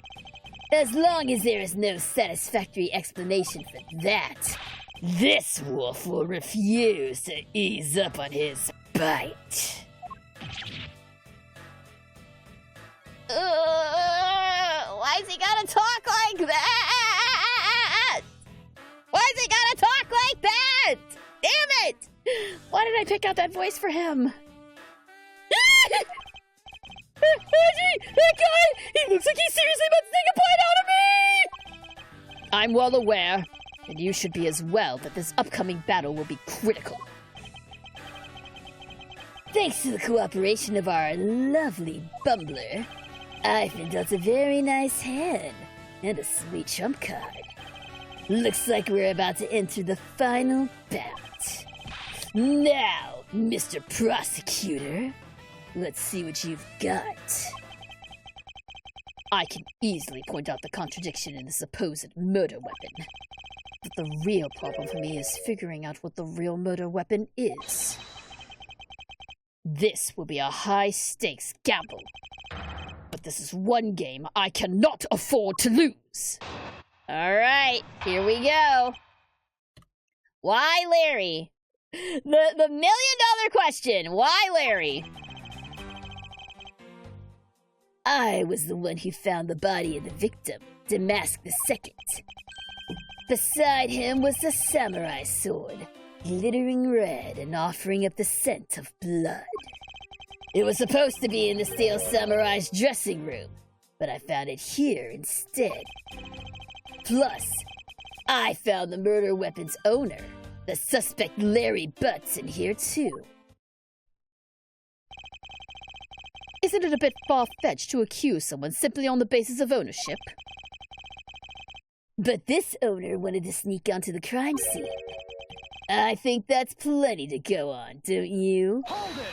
As long as there is no satisfactory explanation for that, this wolf will refuse to ease up on his bite. Why's he gotta talk like that? Why's he gotta talk like that? Damn it! Why did I pick out that voice for him? Angie, that guy! He looks like he's seriously about to take a bite out of me! I'm well aware, and you should be as well, that this upcoming battle will be critical. Thanks to the cooperation of our lovely bumbler, I've been dealt a very nice hand and a sweet trump card. Looks like we're about to enter the final bout. Now, Mr. Prosecutor, let's see what you've got. I can easily point out the contradiction in the supposed murder weapon. But the real problem for me is figuring out what the real murder weapon is. This will be a high-stakes gamble. But this is one game I cannot afford to lose. All right, here we go. Why Larry? The $1 million question. Why Larry? I was the one who found the body of the victim, Damask II. Beside him was the samurai sword, glittering red and offering up the scent of blood. It was supposed to be in the Steel Samurai's dressing room, but I found it here instead. Plus, I found the murder weapon's owner, the suspect Larry Butts, in here too. Isn't it a bit far-fetched to accuse someone simply on the basis of ownership? But this owner wanted to sneak onto the crime scene. I think that's plenty to go on, don't you? Hold it!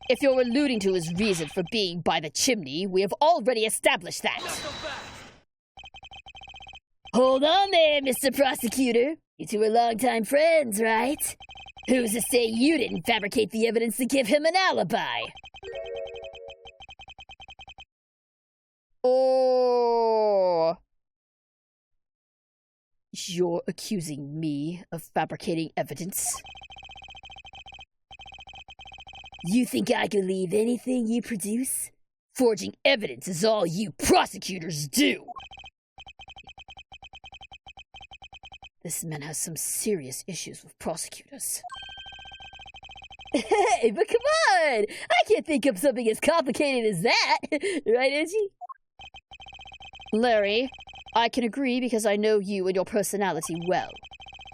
If you're alluding to his reason for being by the chimney, we have already established that. Not so fast! Hold on there, Mr. Prosecutor. You two are longtime friends, right? Who's to say you didn't fabricate the evidence to give him an alibi? Oh. You're accusing me of fabricating evidence? You think I can believe anything you produce? Forging evidence is all you prosecutors do! This man has some serious issues with prosecutors. Hey, but come on! I can't think of something as complicated as that! Right, Angie? Larry, I can agree because I know you and your personality well.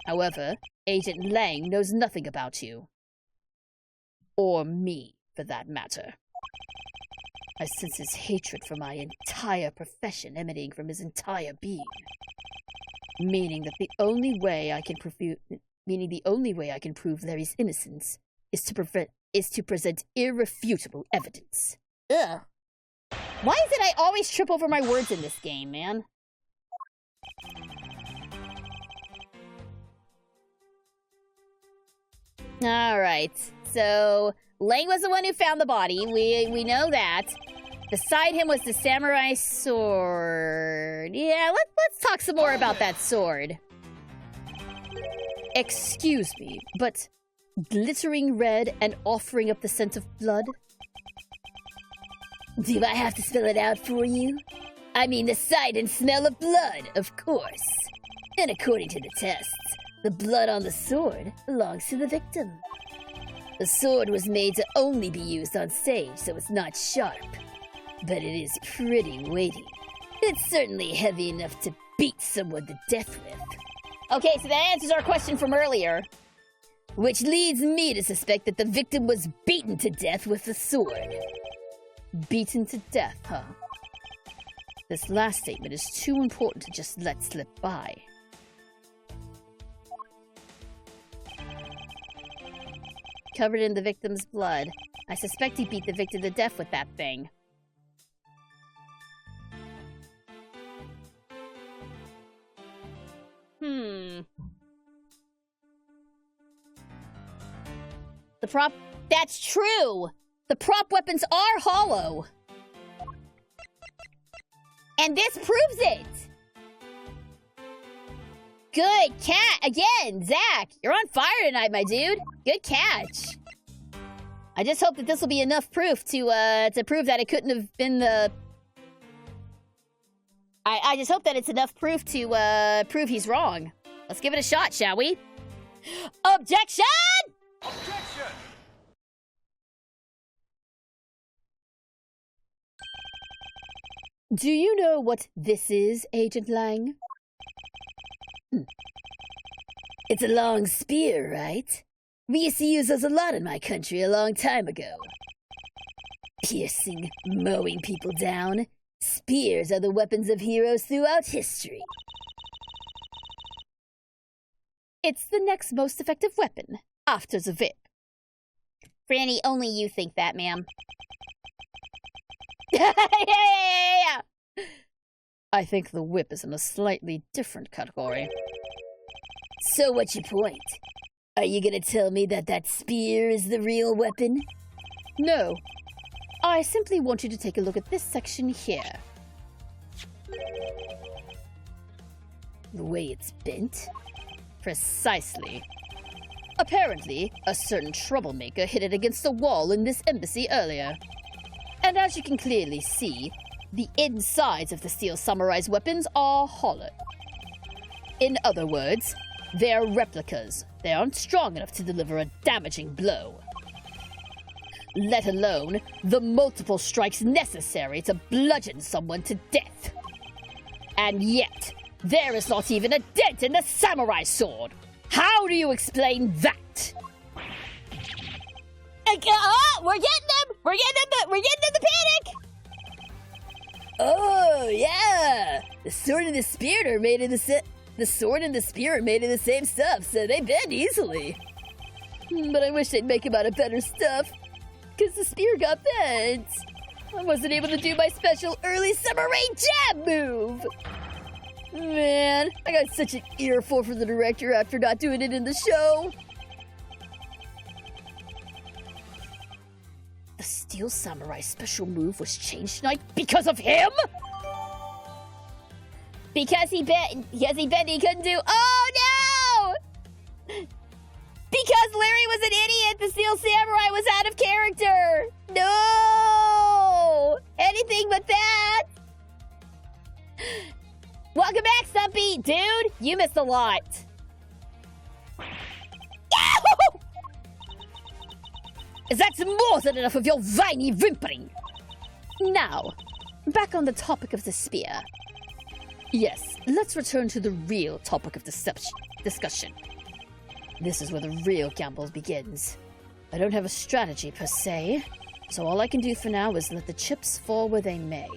However, Agent Lang knows nothing about you. Or me, for that matter. I sense his hatred for my entire profession emanating from his entire being. Meaning the only way I can prove Larry's innocence is to present irrefutable evidence. Ugh. Why is it I always trip over my words in this game, man? Alright, so Lang was the one who found the body. We know that. Beside him was the samurai sword. Yeah, let's talk some more about that sword. Excuse me, but glittering red and offering up the scent of blood? Do I have to spell it out for you? I mean the sight and smell of blood, of course. And according to the tests, the blood on the sword belongs to the victim. The sword was made to only be used on stage, so it's not sharp. But it is pretty weighty. It's certainly heavy enough to beat someone to death with. Okay, so that answers our question from earlier. Which leads me to suspect that the victim was beaten to death with the sword. Beaten to death, huh? This last statement is too important to just let slip by. Covered in the victim's blood. I suspect he beat the victim to death with that thing. That's true! The prop weapons are hollow! And this proves it! Good cat again, Zach! You're on fire tonight, my dude! Good catch! I just hope that this will be enough proof to prove that it couldn't have been the... I just hope that it's enough proof to prove he's wrong. Let's give it a shot, shall we? Objection! Objection! Do you know what this is, Agent Lang? It's a long spear, right? We used to use those a lot in my country a long time ago. Piercing, mowing people down. Spears are the weapons of heroes throughout history. It's the next most effective weapon, after the whip. Franny, only you think that, ma'am. Yeah. I think the whip is in a slightly different category. So what's your point? Are you gonna tell me that that spear is the real weapon? No. I simply want you to take a look at this section here. The way it's bent? Precisely. Apparently, a certain troublemaker hit it against a wall in this embassy earlier. And as you can clearly see, the insides of the steel samurai's weapons are hollow. In other words, they're replicas. They aren't strong enough to deliver a damaging blow. Let alone the multiple strikes necessary to bludgeon someone to death. And yet, there is not even a dent in the samurai sword. How do you explain that? We're getting them! We're getting in the panic! Oh, yeah! The sword and the spear are made of the same stuff, so they bend easily. But I wish they'd make him out of better stuff, because the spear got bent. I wasn't able to do my special early summer rain jab move. Man, I got such an earful from the director after not doing it in the show. The Steel Samurai special move was changed tonight because of him? Because he bet he couldn't do. Oh no! Because Larry was an idiot, the Steel Samurai was out of character. No! Anything but that. Welcome back, Stumpy. Dude, you missed a lot. That's more than enough of your whiny whimpering. Now, back on the topic of the spear. Yes, let's return to the real topic of discussion. This is where the real gamble begins. I don't have a strategy per se, so all I can do for now is let the chips fall where they may.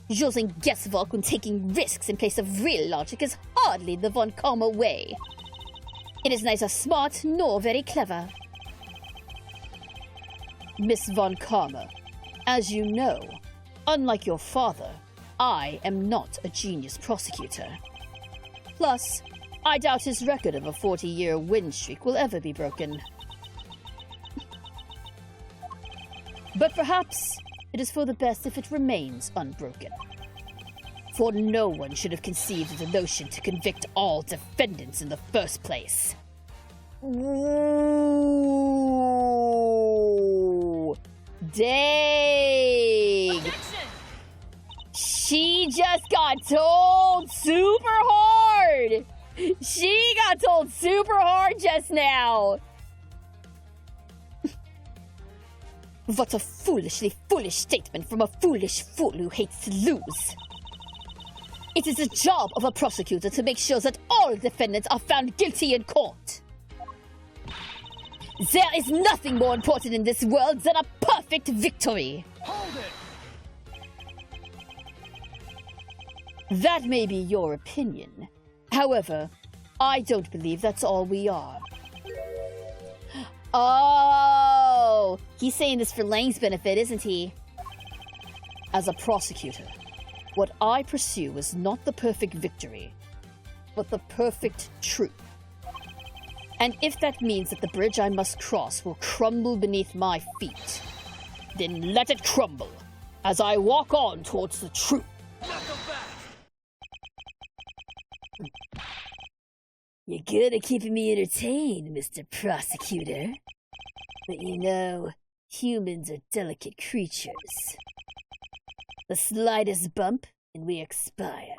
Using guesswork when taking risks in place of real logic is hardly the Von Karma way. It is neither smart nor very clever. Miss Von Karma, as you know, unlike your father, I am not a genius prosecutor. Plus, I doubt his record of a 40-year win streak will ever be broken. But perhaps it is for the best if it remains unbroken. For no one should have conceived of the notion to convict all defendants in the first place. Ooh, dang! She just got told super hard! She got told super hard just now! What a foolishly foolish statement from a foolish fool who hates to lose. It is the job of a prosecutor to make sure that all defendants are found guilty in court. There is nothing more important in this world than a perfect victory. Hold it! That may be your opinion. However, I don't believe that's all we are. Oh, he's saying this for Lang's benefit, isn't he? As a prosecutor, what I pursue is not the perfect victory, but the perfect truth. And if that means that the bridge I must cross will crumble beneath my feet, then let it crumble as I walk on towards the truth. You're good at keeping me entertained, Mr. Prosecutor. But you know, humans are delicate creatures. The slightest bump, and we expire.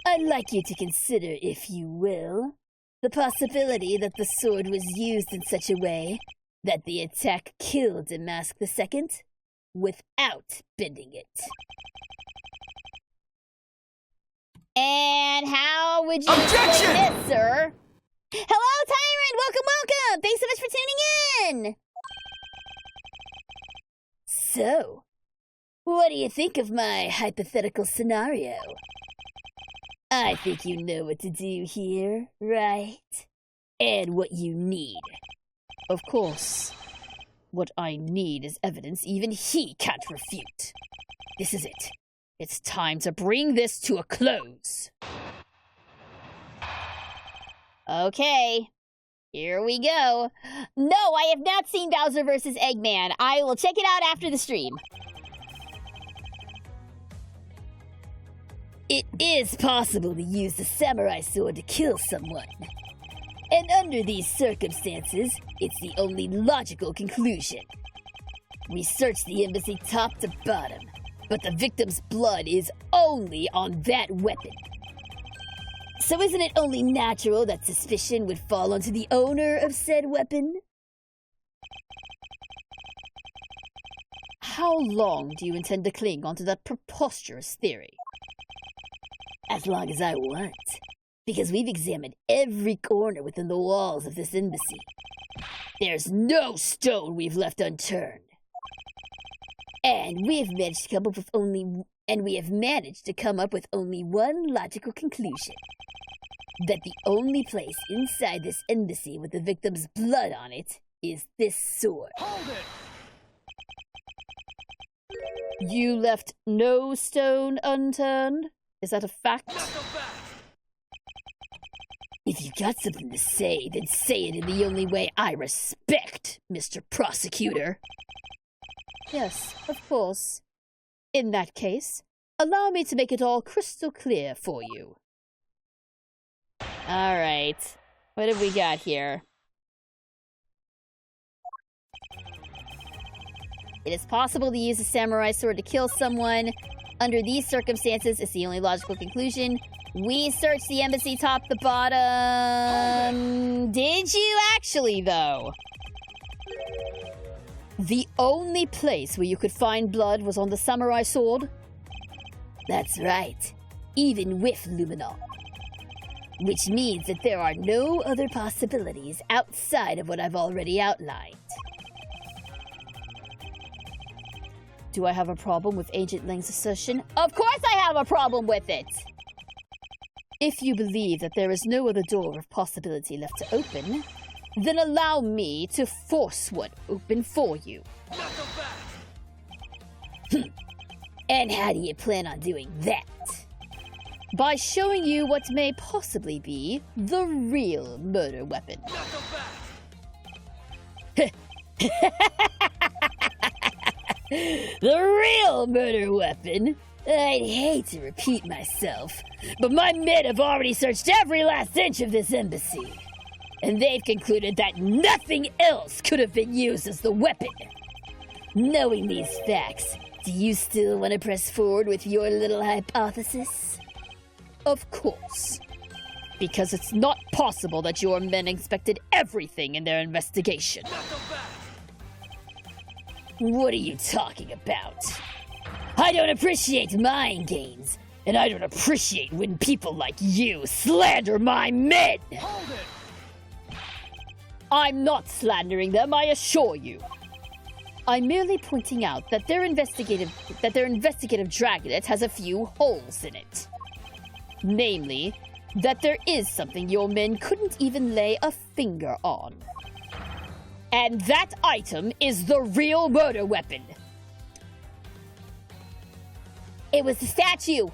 I'd like you to consider, if you will, the possibility that the sword was used in such a way that the attack killed Damask II without bending it. And how would you Objection! explain this, sir? Hello, Tyrant! Welcome! Thanks so much for tuning in! So, what do you think of my hypothetical scenario? I think you know what to do here, right? And what you need. Of course, what I need is evidence even he can't refute. This is it. It's time to bring this to a close. Okay, here we go. No, I have not seen Bowser vs. Eggman. I will check it out after the stream. It is possible to use the samurai sword to kill someone. And under these circumstances, it's the only logical conclusion. We searched the embassy top to bottom, but the victim's blood is only on that weapon. So isn't it only natural that suspicion would fall onto the owner of said weapon? How long do you intend to cling onto that preposterous theory? As long as I want, because we've examined every corner within the walls of this embassy. There's no stone we've left unturned. And we have managed to come up with only one logical conclusion. That the only place inside this embassy with the victim's blood on it is this sword. Hold it! You left no stone unturned? Is that a fact? Not so fast! If you got something to say, then say it in the only way I respect, Mr. Prosecutor. Yes, of course. In that case, allow me to make it all crystal clear for you. Alright, what have we got here? It is possible to use a samurai sword to kill someone. Under these circumstances, it's the only logical conclusion. We searched the embassy top to bottom. Did you actually, though? The only place where you could find blood was on the samurai sword? That's right, even with luminol. Which means that there are no other possibilities outside of what I've already outlined. Do I have a problem with Agent Lang's assertion? Of course I have a problem with it! If you believe that there is no other door of possibility left to open, then allow me to force one open for you. Not so fast! And how do you plan on doing that? By showing you what may possibly be the real murder weapon. Not so fast! The real murder weapon? I'd hate to repeat myself, but my men have already searched every last inch of this embassy. And they've concluded that nothing else could have been used as the weapon. Knowing these facts, do you still want to press forward with your little hypothesis? Of course. Because it's not possible that your men inspected everything in their investigation. Not so fast! What are you talking about? I don't appreciate mind games, and I don't appreciate when people like you slander my men! Hold it! I'm not slandering them, I assure you. I'm merely pointing out that their investigative dragnet has a few holes in it. Namely, that there is something your men couldn't even lay a finger on. And that item is the real murder weapon. It was the statue!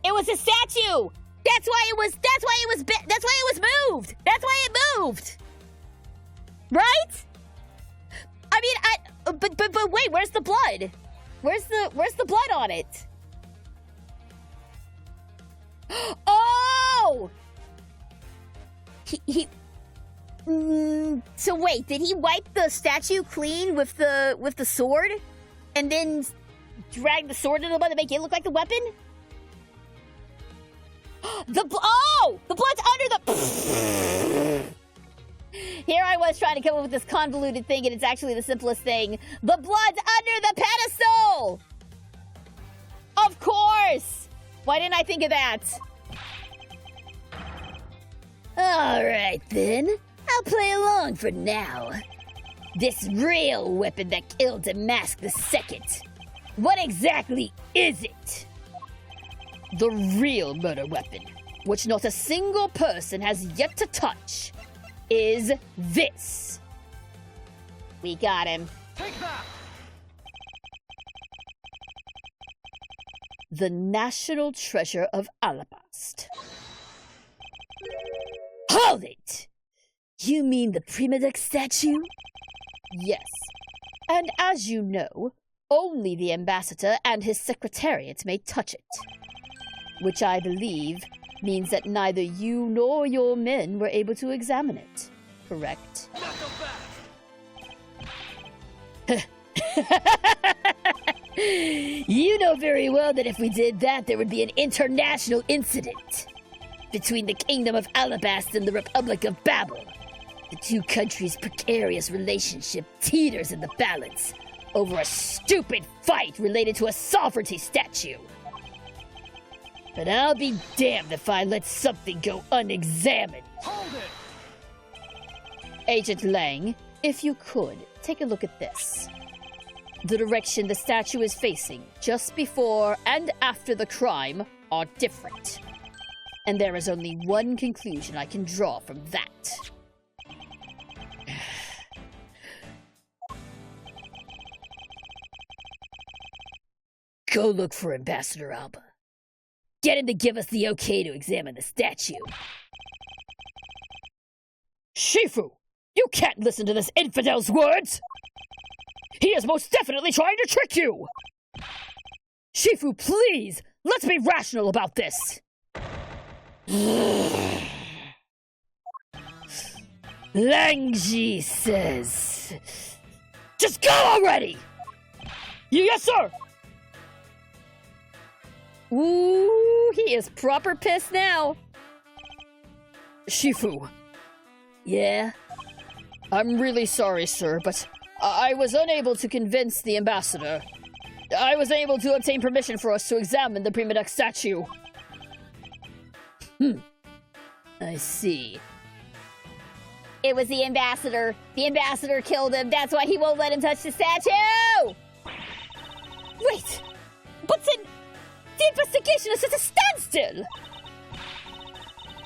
It was a statue! That's why it was moved! That's why it moved! Right? I mean, but wait, where's the blood? Where's the blood on it? Oh! So wait, did he wipe the statue clean with the sword? And then drag the sword into the blood to make it look like the weapon? The blood's under the... Here I was trying to come up with this convoluted thing, and it's actually the simplest thing. The blood's under the pedestal! Of course! Why didn't I think of that? Alright then, I'll play along for now. This real weapon that killed Damask II. What exactly is it? The real murder weapon, which not a single person has yet to touch, is this. We got him. Take that! The National Treasure of Alabast. Hold it! You mean the Primadex statue? Yes. And as you know, only the ambassador and his secretariat may touch it. Which I believe means that neither you nor your men were able to examine it. Correct? Not so fast! You know very well that if we did that, there would be an international incident between the Kingdom of Alabast and the Republic of Babel. The two countries' precarious relationship teeters in the balance over a stupid fight related to a sovereignty statue. But I'll be damned if I let something go unexamined. Hold it! Agent Lang, if you could, take a look at this. The direction the statue is facing, just before and after the crime, are different. And there is only one conclusion I can draw from that. Go look for Ambassador Alba. Get him to give us the okay to examine the statue. Shifu! You can't listen to this infidel's words! He is most definitely trying to trick you! Shifu, please! Let's be rational about this! Langji says... Just go already! Yes, sir! Ooh, he is proper pissed now. Shifu, Yeah? I'm really sorry, sir, but I was unable to convince the ambassador. I was able to obtain permission for us to examine the Primadex statue. I see. It was the ambassador. The ambassador killed him. That's why he won't let him touch the statue. Wait! But then, the investigation is at a standstill!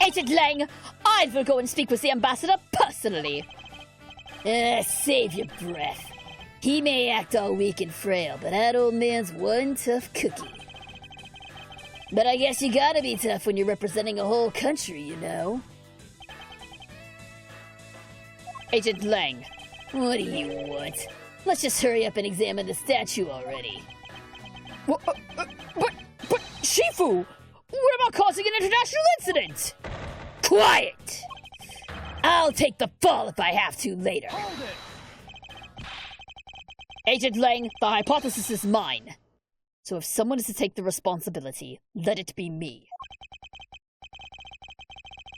Agent Lang, I will go and speak with the ambassador personally. Save your breath. He may act all weak and frail, but that old man's one tough cookie. But I guess you gotta be tough when you're representing a whole country, you know? Agent Lang, What do you want? Let's just hurry up and examine the statue already. but Shifu, what about causing an international incident? Quiet! I'll take the fall if I have to later. Hold it! Agent Lang, the hypothesis is mine. So if someone is to take the responsibility, let it be me.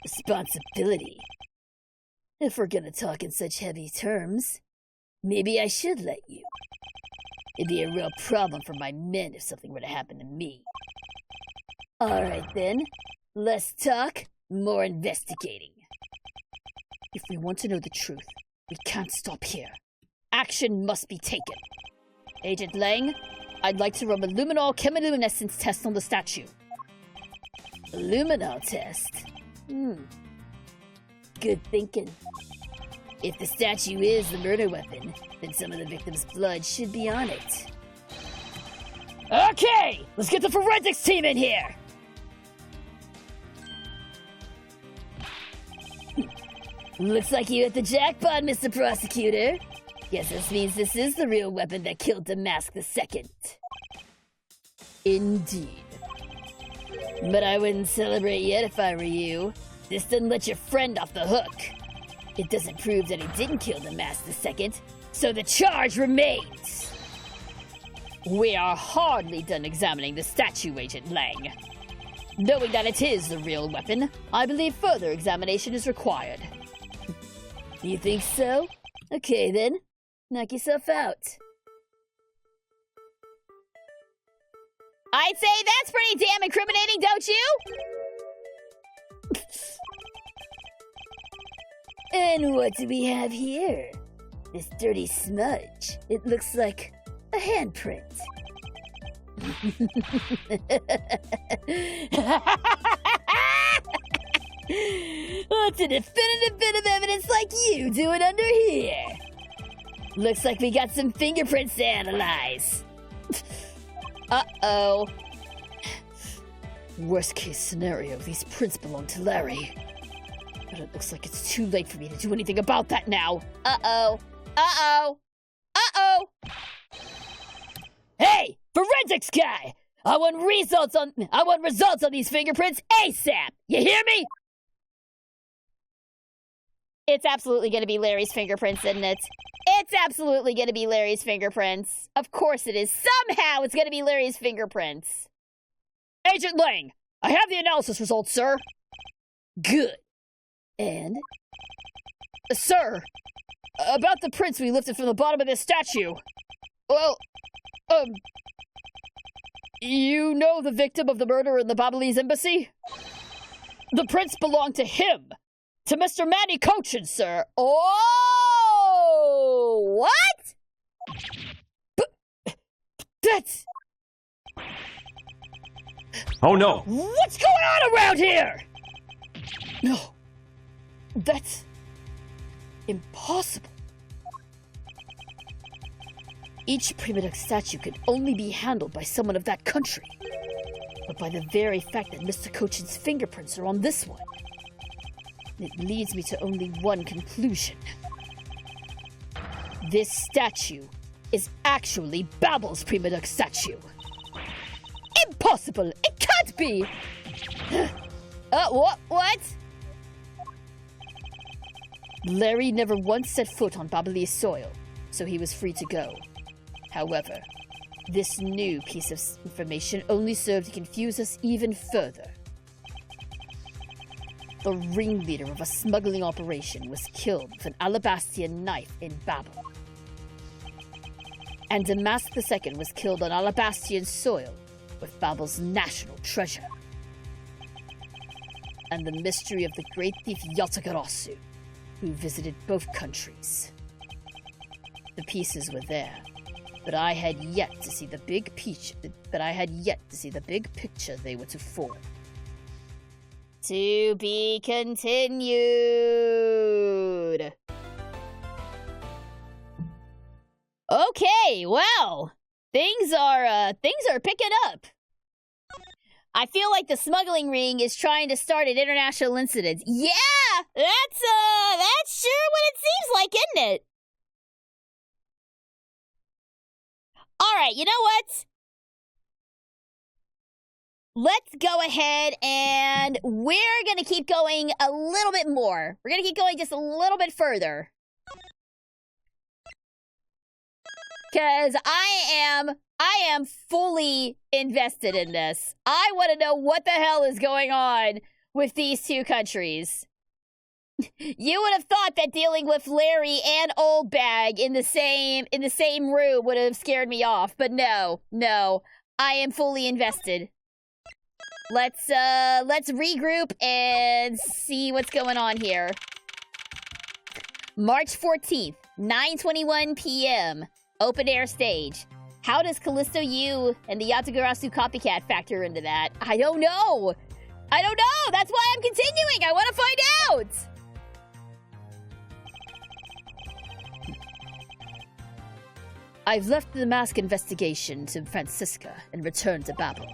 Responsibility? If we're gonna talk in such heavy terms, maybe I should let you. It'd be a real problem for my men if something were to happen to me. Alright then, less talk, more investigating. If we want to know the truth, we can't stop here. Action must be taken. Agent Lang, I'd like to run a luminol chemiluminescence test on the statue. A luminol test? Good thinking. If the statue is the murder weapon, then some of the victim's blood should be on it. Okay, let's get the forensics team in here. Looks like you hit the jackpot, Mr. Prosecutor. Guess this means this is the real weapon that killed Damask II. Indeed. But I wouldn't celebrate yet if I were you. This doesn't let your friend off the hook. It doesn't prove that he didn't kill Damask II, so the charge remains. We are hardly done examining the statue, Agent Lang. Knowing that it is the real weapon, I believe further examination is required. You think so? Okay then, knock yourself out. I'd say that's pretty damn incriminating, don't you? And what do we have here? This dirty smudge. It looks like a handprint. What's a definitive bit of evidence like you doing under here? Looks like we got some fingerprints to analyze. Uh-oh. Worst case scenario, these prints belong to Larry. But it looks like it's too late for me to do anything about that now. Uh-oh. Uh-oh. Uh-oh. Hey, forensics guy! I want results on these fingerprints ASAP. You hear me? It's absolutely going to be Larry's fingerprints, isn't it? It's absolutely going to be Larry's fingerprints. Of course it is. Somehow it's going to be Larry's fingerprints. Agent Lang, I have the analysis results, sir. Good. And? Sir, about the prints we lifted from the bottom of this statue. Well, you know the victim of the murder in the Babalese embassy? The prints belong to him. To Mr. Manny Cochin, sir. Oh! What? But that's... Oh no! What's going on around here? No. That's... impossible. Each primitive statue can only be handled by someone of that country. But by the very fact that Mr. Cochin's fingerprints are on this one, it leads me to only one conclusion. This statue is actually Babel's prima duck statue. Impossible! It can't be! What? Larry never once set foot on Babalese soil, so he was free to go. However, this new piece of information only served to confuse us even further. The ringleader of a smuggling operation was killed with an alabastian knife in Babel. And Damask II was killed on alabastian soil with Babel's national treasure. And the mystery of the great thief Yatagarasu, who visited both countries. The pieces were there, but I had yet to see the big picture they were to form. To be continued. Okay, well, things are picking up. I feel like the smuggling ring is trying to start an international incident. Yeah, that's sure what it seems like, isn't it? All right, you know what? Let's go ahead and we're going to keep going a little bit more. We're going to keep going just a little bit further. Because I am fully invested in this. I want to know what the hell is going on with these two countries. You would have thought that dealing with Larry and Old Bag in the same room would have scared me off, but no. I am fully invested. Let's regroup and see what's going on here. March 14th, 9:21 p.m. Open air stage. How does Callisto U and the Yatagarasu copycat factor into that? I don't know. That's why I'm continuing. I want to find out. I've left the mask investigation to Francisca and returned to Babel.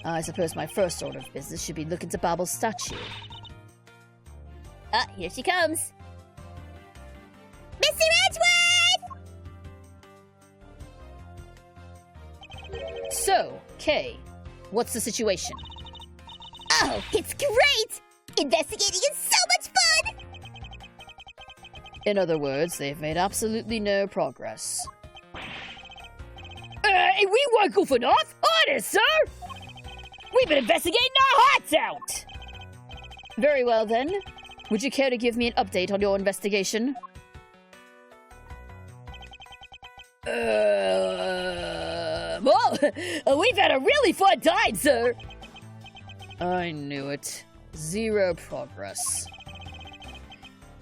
I suppose my first order of business should be looking to Babel's statue. Here she comes. Mr. Edgeworth! So, Kay, what's the situation? Oh, it's great! Investigating is so much fun! In other words, they've made absolutely no progress. We weren't goofing off! Honest, sir! We've been investigating our hearts out! Very well, then. Would you care to give me an update on your investigation? Well, we've had a really fun time, sir. I knew it. Zero progress.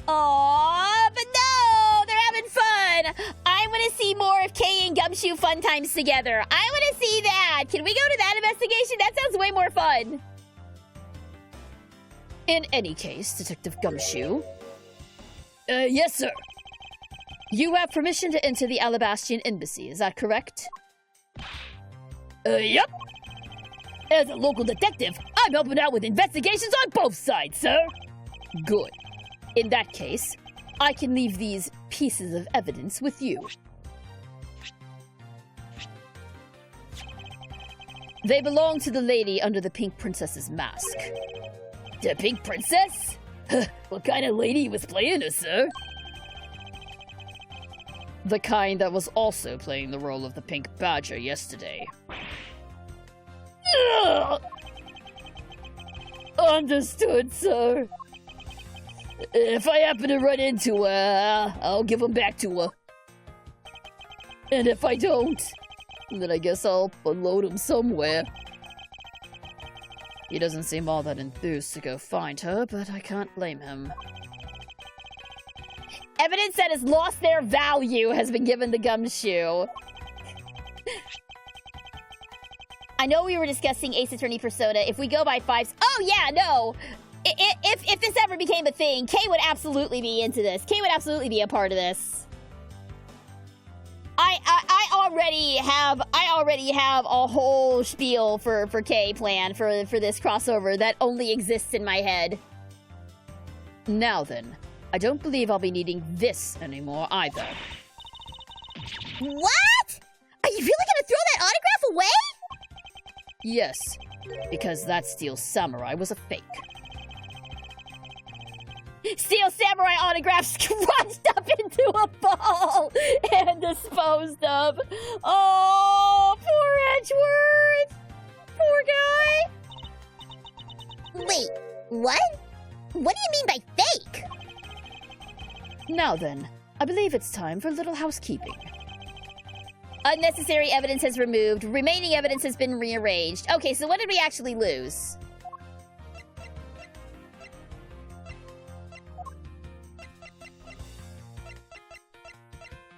Aww, but no, they're having fun. I want to see more of Kay and Gumshoe fun times together. I want to see that. Can we go to that investigation? That sounds way more fun. In any case, Detective Gumshoe, Yes, sir. you have permission to enter the Alabastian Embassy, is that correct? Yep. As a local detective, I'm helping out with investigations on both sides, sir. Good. In that case, I can leave these pieces of evidence with you. They belong to the lady under the Pink Princess's mask. The Pink Princess? What kind of lady was playing her, sir? The kind that was also playing the role of the Pink Badger yesterday. Ugh. Understood, sir. If I happen to run into her, I'll give them back to her. And if I don't, then I guess I'll unload them somewhere. He doesn't seem all that enthused to go find her, but I can't blame him. Evidence that has lost their value has been given to Gumshoe. I know we were discussing Ace Attorney Persona. If we go by fives... Oh, yeah, no. If this ever became a thing, Kay would absolutely be into this. Kay would absolutely be a part of this. I already have a whole spiel for Kay planned for this crossover that only exists in my head. Now then, I don't believe I'll be needing this anymore either. What? Are you really gonna throw that autograph away? Yes, because that Steel Samurai was a fake. Steel Samurai autographs crunched up into a ball and disposed of. Oh, poor Edgeworth. Poor guy. Wait, what? What do you mean by fake? Now then, I believe it's time for a little housekeeping. Unnecessary evidence has removed. Remaining evidence has been rearranged. Okay, so what did we actually lose?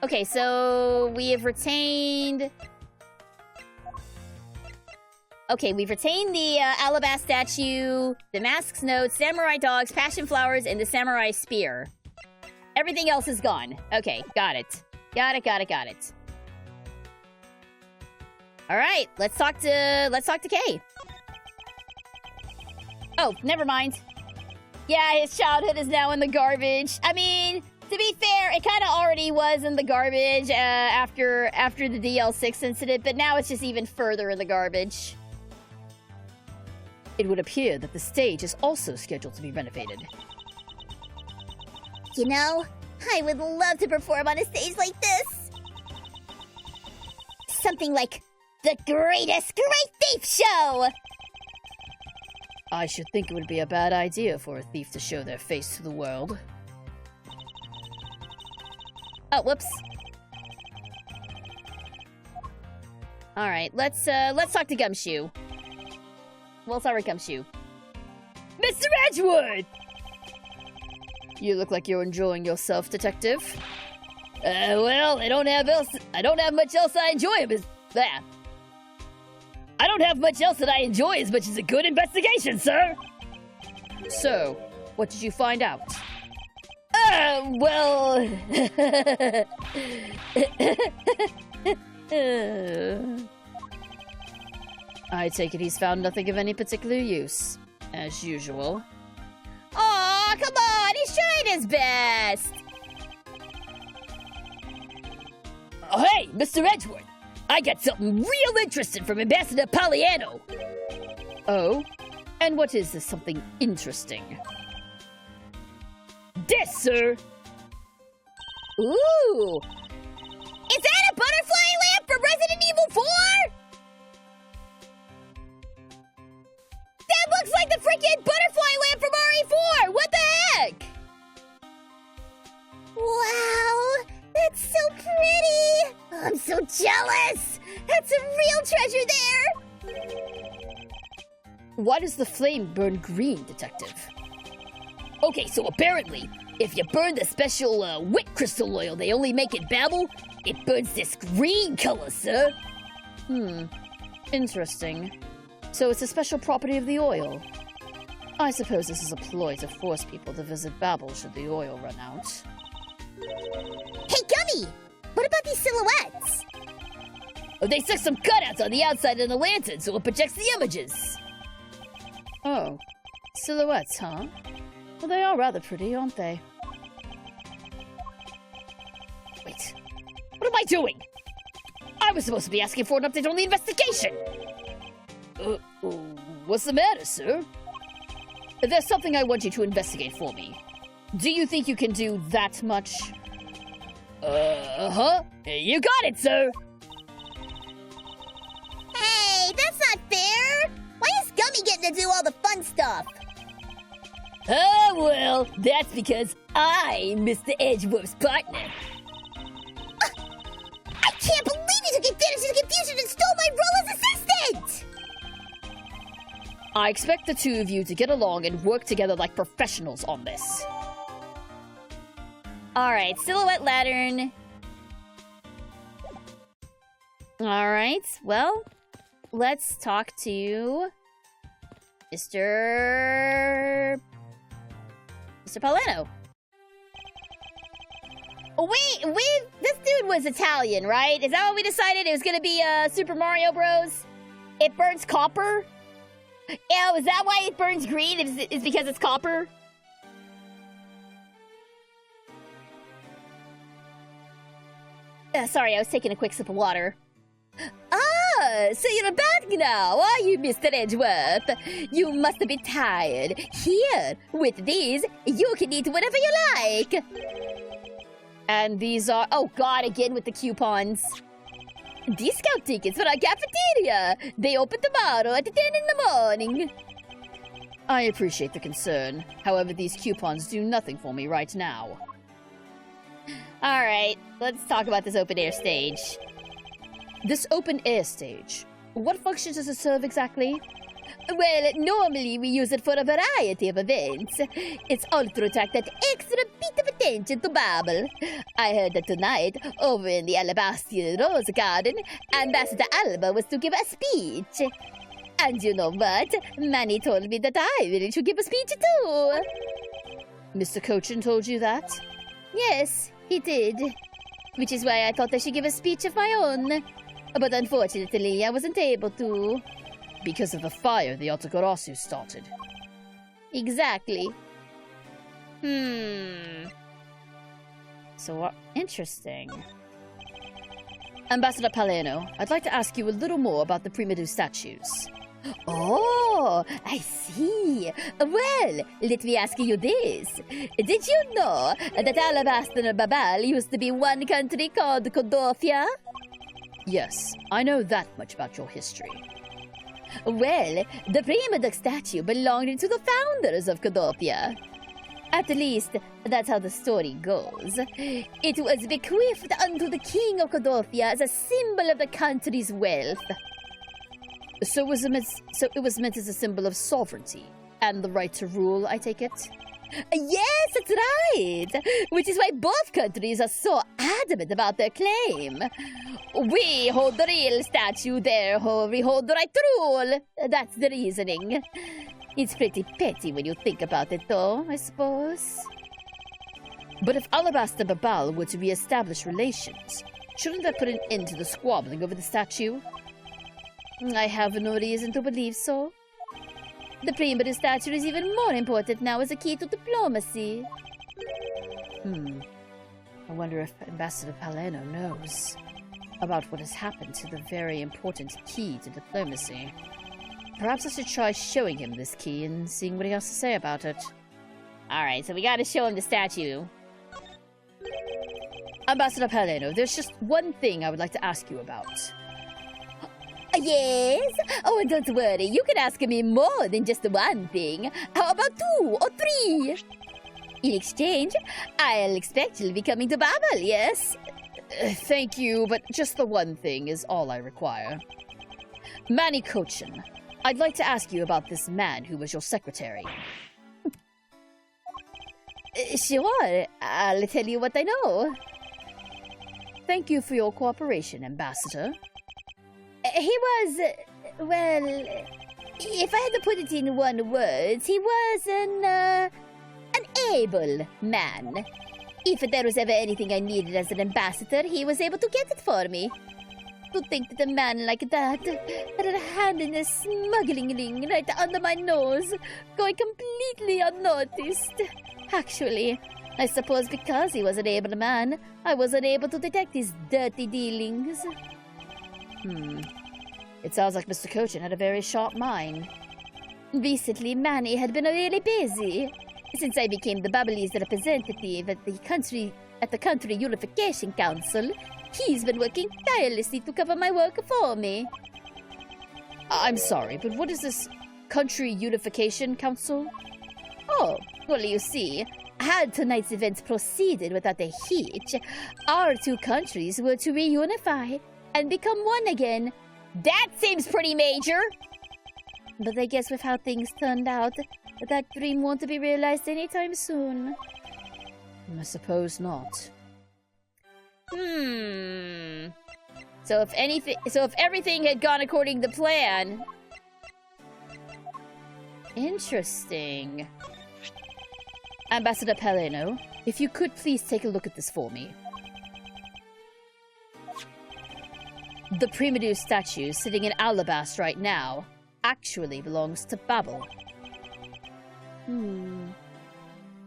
Okay, so we have retained... Okay, we've retained the Alabaster statue, the mask's note, samurai dogs, passion flowers, and the samurai spear. Everything else is gone. Okay, got it. Got it. All right, let's talk to Kay. Oh, never mind. Yeah, his childhood is now in the garbage. I mean, to be fair, it kind of already was in the garbage after the DL6 incident, but now it's just even further in the garbage. It would appear that the stage is also scheduled to be renovated. You know, I would love to perform on a stage like this. Something like the greatest Great Thief Show! I should think it would be a bad idea for a thief to show their face to the world. Oh, whoops. All right, let's talk to Gumshoe. We'll start with Gumshoe. Mr. Edgeworth! You look like you're enjoying yourself, Detective. Well, I don't have much else I enjoy as that. I don't have much else that I enjoy as much as a good investigation, sir. So, what did you find out? Well... I take it he's found nothing of any particular use, as usual. Aw, come on, he's trying his best. Oh, hey, Mr. Edgeworth, I got something real interesting from Ambassador Poliano. Oh? And what is this something interesting? This, sir. Ooh. Is that a butterfly lamp from Resident Evil 4? That looks like the freaking butterfly lamp from RE4! What the heck? I'm so jealous! That's a real treasure there! Why does the flame burn green, Detective? Okay, so apparently, if you burn the special wit crystal oil they only make in Babel, it burns this green color, sir. Interesting. So it's a special property of the oil. I suppose this is a ploy to force people to visit Babel should the oil run out. Hey, Gummy! What about these silhouettes? Oh, they stuck some cutouts on the outside of the lantern so it projects the images. Oh, silhouettes, huh? Well, they are rather pretty, aren't they? Wait, what am I doing? I was supposed to be asking for an update on the investigation! What's the matter, sir? There's something I want you to investigate for me. Do you think you can do that much? Uh-huh. You got it, sir! Hey, that's not fair! Why is Gummy getting to do all the fun stuff? Oh, well, that's because I'm Mr. Edgeworth's partner. I can't believe you took advantage of the confusion and stole my role as assistant! I expect the two of you to get along and work together like professionals on this. Alright, silhouette lantern. Alright, well, let's talk to Mr. Paulino. Wait, this dude was Italian, right? Is that what we decided? It was gonna be Super Mario Bros? It burns copper? Oh, is that why it burns green? Is because it's copper? Sorry, I was taking a quick sip of water. Ah, so you're back now, are you, Mr. Edgeworth? You must be tired. Here, with these, you can eat whatever you like. And these are... Oh, God, again with the coupons. Discount tickets for our cafeteria. They open tomorrow at 10 in the morning. I appreciate the concern. However, these coupons do nothing for me right now. Alright, let's talk about this open air stage. This open air stage, what functions does it serve exactly? Well, normally we use it for a variety of events. It's all to attract that extra bit of attention to Babel. I heard that tonight, over in the Alabaster Rose Garden, Ambassador Alba was to give a speech. And you know what? Manny told me that I really should give a speech too. Mr. Cochin told you that? Yes, he did. Which is why I thought I should give a speech of my own. But unfortunately, I wasn't able to. Because of the fire the Altagarasu started. Exactly. So, interesting. Ambassador Paleno, I'd like to ask you a little more about the primitive statues. Oh, I see. Well, let me ask you this. Did you know that Alabaster Babel used to be one country called Codofia? Yes, I know that much about your history. Well, the prima duck statue belonged to the founders of Codofia. At least, that's how the story goes. It was bequeathed unto the king of Codofia as a symbol of the country's wealth. So it was meant as a symbol of sovereignty and the right to rule, I take it? Yes, that's right. Which is why both countries are so adamant about their claim. We hold the real statue, therefore we hold the right to rule. That's the reasoning. It's pretty petty when you think about it, though, I suppose. But if Alabaster Babal were to re-establish relations, shouldn't that put an end to the squabbling over the statue? I have no reason to believe so. The primitive statue is even more important now as a key to diplomacy. I wonder if Ambassador Paleno knows about what has happened to the very important key to diplomacy. Perhaps I should try showing him this key and seeing what he has to say about it. Alright, so we gotta show him the statue. Ambassador Paleno, there's just one thing I would like to ask you about. Yes? Oh, and don't worry, you can ask me more than just one thing. How about 2 or 3? In exchange, I'll expect you'll be coming to Babel, yes? Thank you, but just the one thing is all I require. Manny Cochin, I'd like to ask you about this man who was your secretary. Sure, I'll tell you what I know. Thank you for your cooperation, Ambassador. He was, well, if I had to put it in one word, he was an able man. If there was ever anything I needed as an ambassador, he was able to get it for me. To think that a man like that had a hand in a smuggling ring right under my nose, going completely unnoticed. Actually, I suppose because he was an able man, I was unable to detect his dirty dealings. It sounds like Mr. Cochin had a very sharp mind. Recently, Manny had been really busy. Since I became the Bubbly's representative at the Country Unification Council, he's been working tirelessly to cover my work for me. I'm sorry, but what is this Country Unification Council? Oh, well, you see, had tonight's events proceeded without a hitch, our two countries were to reunify and become one again. That seems pretty major! But I guess with how things turned out, that dream won't be realized anytime soon. I suppose not. So if everything had gone according to plan... Interesting. Ambassador Paleno, if you could please take a look at this for me. The Primadou statue sitting in Alabast right now actually belongs to Babel.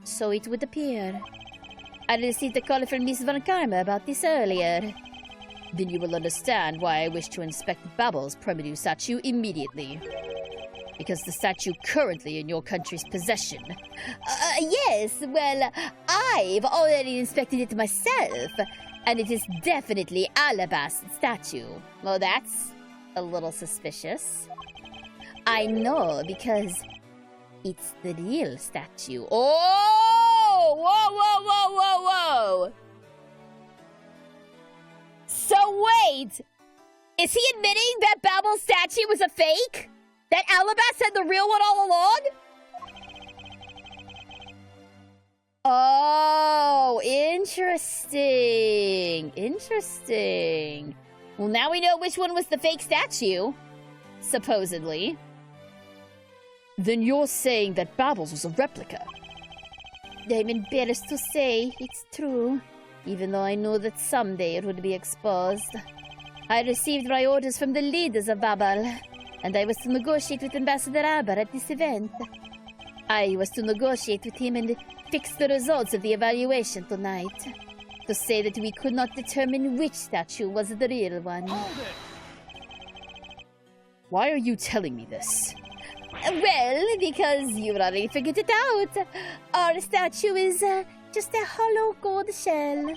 So it would appear. I received a call from Miss Von Karma about this earlier. Then you will understand why I wish to inspect Babel's Primadou statue immediately. Because the statue currently in your country's possession. Yes, well, I've already inspected it myself, and it is definitely Alabast's statue. Well, that's a little suspicious. I know, because it's the real statue. Oh! Whoa, whoa, whoa, whoa, whoa! So wait! Is he admitting that Babel's statue was a fake? That Alabast had the real one all along? Oh, interesting. Interesting. Well, now we know which one was the fake statue. Supposedly. Then you're saying that Babel's was a replica? I'm embarrassed to say it's true, even though I know that someday it would be exposed. I received my orders from the leaders of Babel, and I was to negotiate with Ambassador Aber at this event. I was to negotiate with him and fix the results of the evaluation tonight. To say that we could not determine which statue was the real one. Hold it! Why are you telling me this? Well, because you've already figured it out. Our statue is just a hollow gold shell.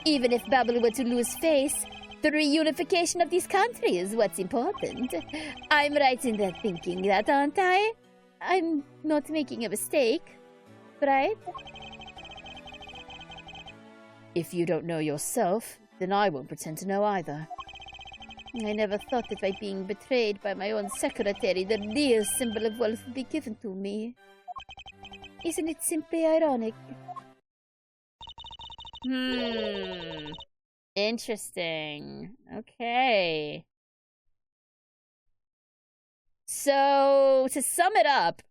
Even if Babel were to lose face, the reunification of these countries is what's important. I'm right in that thinking that, aren't I? I'm not making a mistake, right? If you don't know yourself, then I won't pretend to know either. I never thought that by being betrayed by my own secretary, the real symbol of wealth would be given to me. Isn't it simply ironic? Interesting. Okay. So, to sum it up,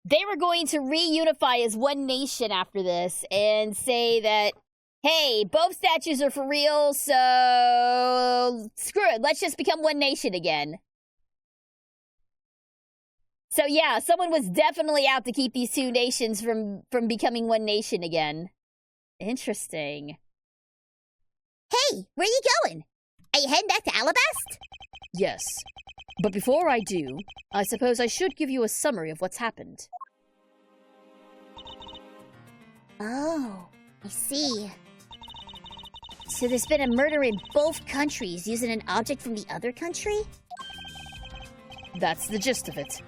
they were going to reunify as one nation after this and say that, hey, both statues are for real, so screw it, let's just become one nation again. So yeah, someone was definitely out to keep these two nations from becoming one nation again. Interesting. Hey, where you going? Are you heading back to Alabast? Yes. But before I do, I suppose I should give you a summary of what's happened. Oh, I see. So there's been a murder in both countries using an object from the other country? That's the gist of it.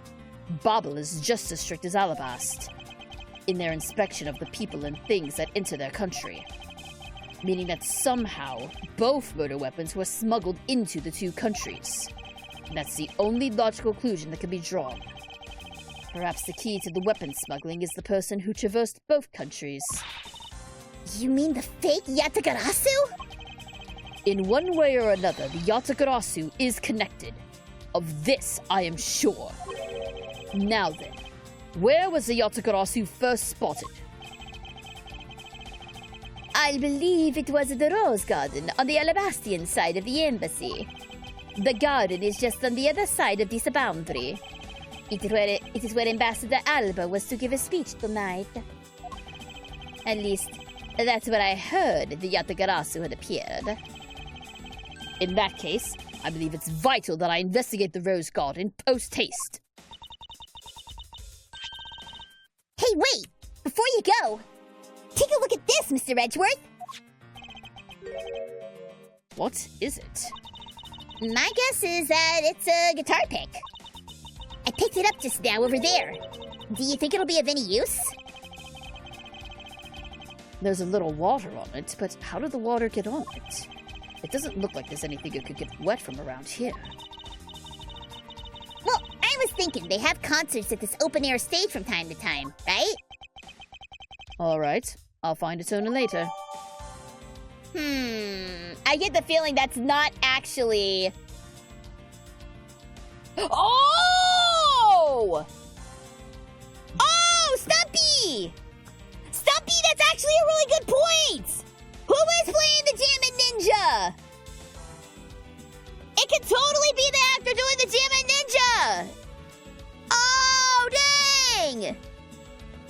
Babel is just as strict as Alabast in their inspection of the people and things that enter their country. meaning that somehow both murder weapons were smuggled into the two countries. And that's the only logical conclusion that can be drawn. Perhaps the key to the weapon smuggling is the person who traversed both countries. You mean the fake Yatagarasu? In one way or another, the Yatagarasu is connected. Of this, I am sure. Now then, where was the Yatagarasu first spotted? I believe it was the Rose Garden on the Alabastian side of the embassy. The garden is just on the other side of this boundary. It is where Ambassador Alba was to give a speech tonight. At least, that's where I heard the Yatagarasu had appeared. In that case, I believe it's vital that I investigate the Rose Garden post-haste. Hey, wait! Before you go, take a look at this, Mr. Edgeworth! What is it? My guess is that it's a guitar pick. I picked it up just now over there. Do you think it'll be of any use? There's a little water on it, but how did the water get on it? It doesn't look like there's anything that could get wet from around here. Well, I was thinking they have concerts at this open-air stage from time to time, right? Alright, I'll find a toner later. I get the feeling that's not actually... Oh! Oh, Stumpy! Stumpy, that's actually a really good point! Who is playing the Jammin' Ninja? It could totally be the actor doing the Jammin' Ninja! Oh, dang!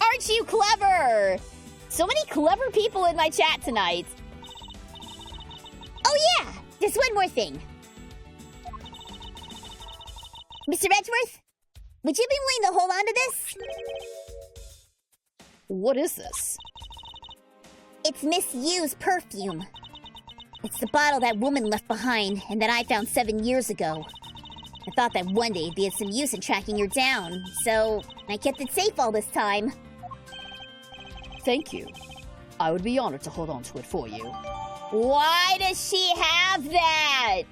Aren't you clever? So many clever people in my chat tonight. Oh yeah! There's one more thing. Mr. Edgeworth, would you be willing to hold on to this? What is this? It's Miss Yu's perfume. It's the bottle that woman left behind and that I found 7 years ago. I thought that one day it'd be of some use in tracking her down, so I kept it safe all this time. Thank you. I would be honored to hold on to it for you. Why does she have that?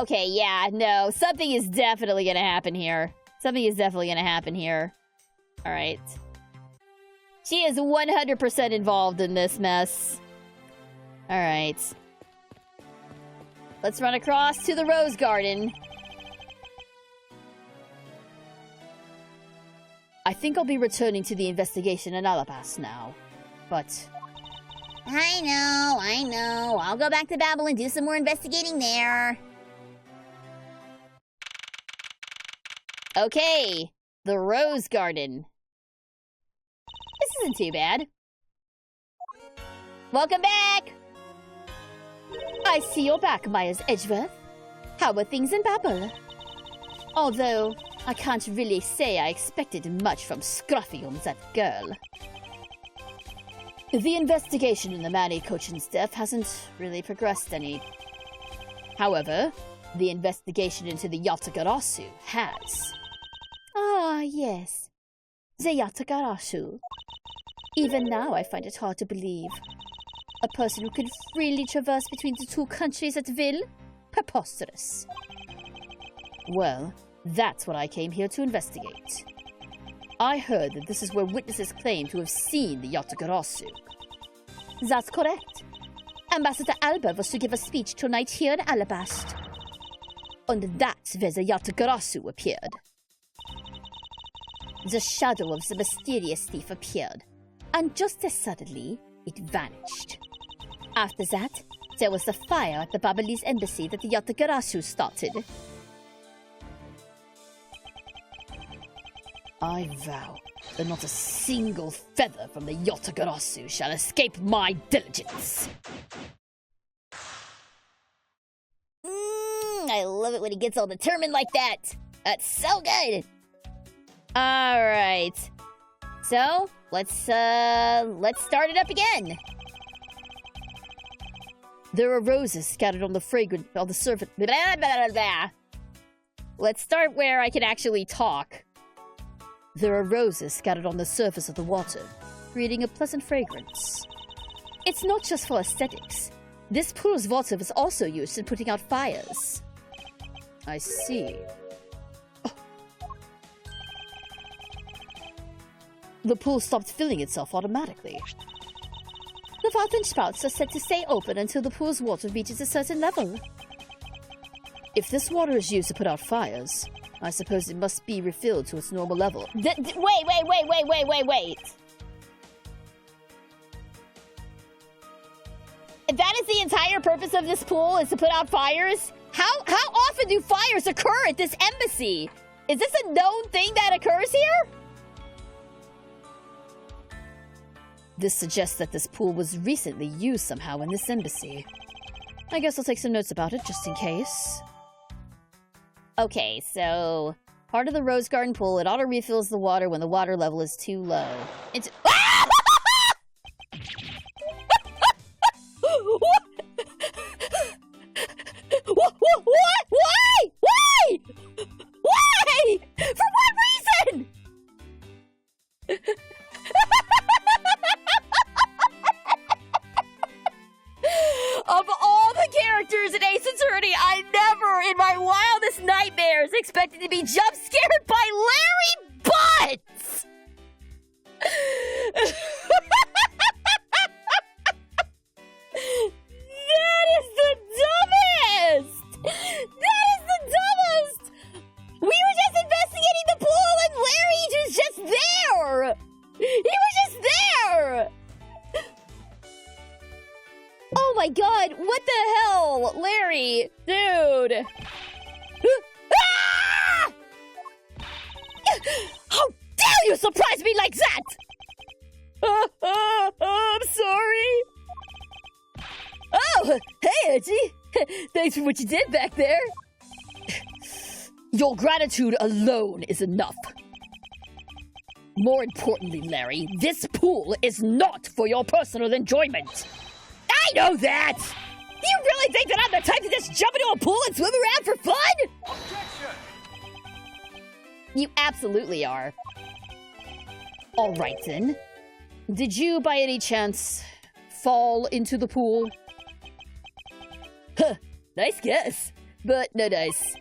Okay, yeah, no. Something is definitely gonna happen here. Something is definitely gonna happen here. Alright. She is 100% involved in this mess. Alright. Let's run across to the Rose Garden. I think I'll be returning to the investigation in Alabas now, but... I know. I'll go back to Babel and do some more investigating there. Okay, the Rose Garden. This isn't too bad. Welcome back! I see you're back, Myers Edgeworth. How are things in Babel? Although, I can't really say I expected much from Scruffium, that girl. The investigation in the Manny Cochin's death hasn't really progressed any. However, the investigation into the Yatagarasu has. Ah, yes. The Yatagarasu. Even now, I find it hard to believe. A person who could freely traverse between the two countries at will? Preposterous. Well, that's what I came here to investigate. I heard that this is where witnesses claim to have seen the Yatagarasu. That's correct. Ambassador Alba was to give a speech tonight here in Alabast. And that's where the Yatagarasu appeared. The shadow of the mysterious thief appeared, and just as suddenly, it vanished. After that, there was the fire at the Babalese embassy that the Yatagarasu started. I vow that not a single feather from the Yatagarasu shall escape my diligence. I love it when he gets all determined like that. That's so good. All right. So let's start it up again. There are roses scattered on the surface. Blah, blah, blah, blah. Let's start where I can actually talk. There are roses scattered on the surface of the water, creating a pleasant fragrance. It's not just for aesthetics. This pool's water was also used in putting out fires. I see. Oh. The pool stopped filling itself automatically. The fountain spouts are set to stay open until the pool's water reaches a certain level. If this water is used to put out fires, I suppose it must be refilled to its normal level. Wait. That is the entire purpose of this pool, is to put out fires? How often do fires occur at this embassy? Is this a known thing that occurs here? This suggests that this pool was recently used somehow in this embassy. I guess I'll take some notes about it just in case. Okay, so part of the rose garden pool, it auto-refills the water when the water level is too low. It's... What? Why? Why? Why? For what reason? Of all the characters in Ace Attorney, I never, in my wildest nightmares, expected to be jump scared by Larry Butts! That is the dumbest! That is the dumbest! We were just investigating the pool and Larry was just there! He was just there! Oh my god, what the hell? Larry, dude. Ah! How dare you surprise me like that? I'm sorry. Oh, hey, Edgy. Thanks for what you did back there. Your gratitude alone is enough. More importantly, Larry, this pool is not for your personal enjoyment. I know that! Do you really think that I'm the type to just jump into a pool and swim around for fun? Objection! You absolutely are. All right, then. Did you, by any chance, fall into the pool? Huh, nice guess, but no dice.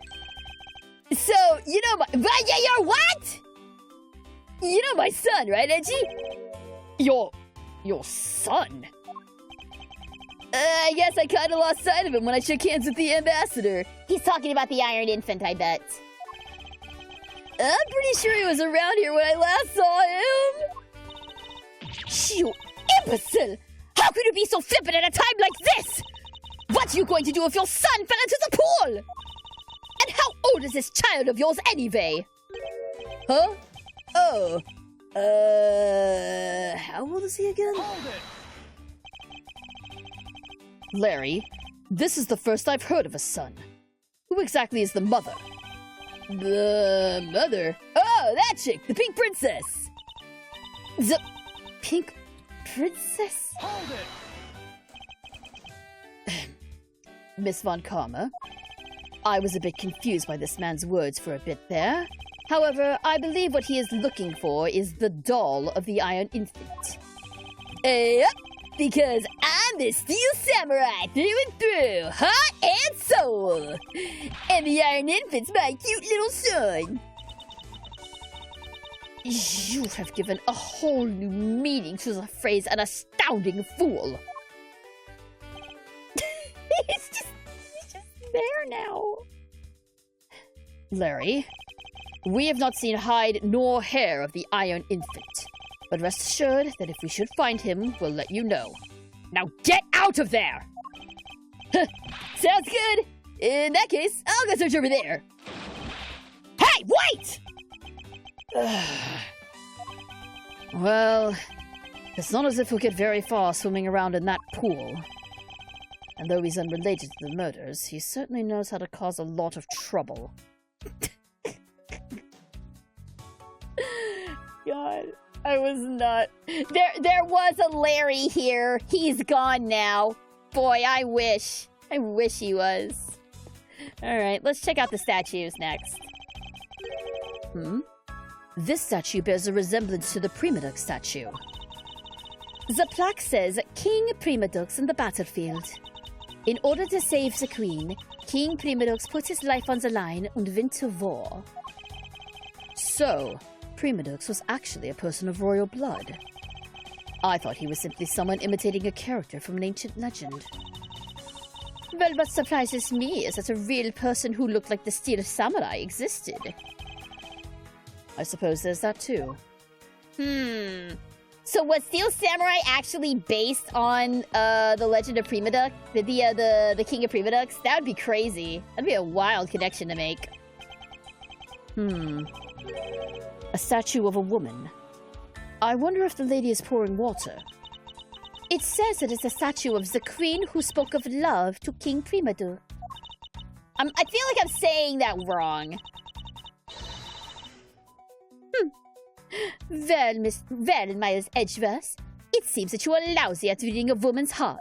So, you know your what? You know my son, right, Edgy? Your son? I guess I kinda lost sight of him when I shook hands with the ambassador. He's talking about the Iron Infant, I bet. I'm pretty sure he was around here when I last saw him. You imbecile! How could you be so flippant at a time like this? What are you going to do if your son fell into the pool? And how old is this child of yours anyway? Huh? Oh. How old is he again? Hold it! Larry, this is the first I've heard of a son. Who exactly is the mother? The mother? Oh, that chick, the Pink Princess. The Pink Princess? Hold it! Miss Von Karma, I was a bit confused by this man's words for a bit there. However, I believe what he is looking for is the doll of the Iron Infant. Yep, because I'm the Steel Samurai through and through, heart and soul. And the Iron Infant's my cute little son. You have given a whole new meaning to the phrase an astounding fool. He's just there now. Larry, we have not seen hide nor hair of the Iron Infant. But rest assured that if we should find him, we'll let you know. Now get out of there! Sounds good. In that case, I'll go search over there. Hey, wait! Well, it's not as if we'll get very far swimming around in that pool. And though he's unrelated to the murders, he certainly knows how to cause a lot of trouble. God, I was not. There was a Larry here. He's gone now. Boy, I wish. I wish he was. All right, let's check out the statues next. This statue bears a resemblance to the Primadux statue. The plaque says King Primadux in the battlefield. In order to save the queen, King Primadux put his life on the line and went to war. So, Primadux was actually a person of royal blood. I thought he was simply someone imitating a character from an ancient legend. Well, what surprises me is that a real person who looked like the Steel Samurai existed. I suppose there's that too. So was Steel Samurai actually based on the Legend of Primadux? The King of Primadux? That would be crazy. That'd be a wild connection to make. A statue of a woman. I wonder if the lady is pouring water. It says it is a statue of the queen who spoke of love to King Primadux. I feel like I'm saying that wrong. Well, Miles Edgeworth, it seems that you are lousy at reading a woman's heart.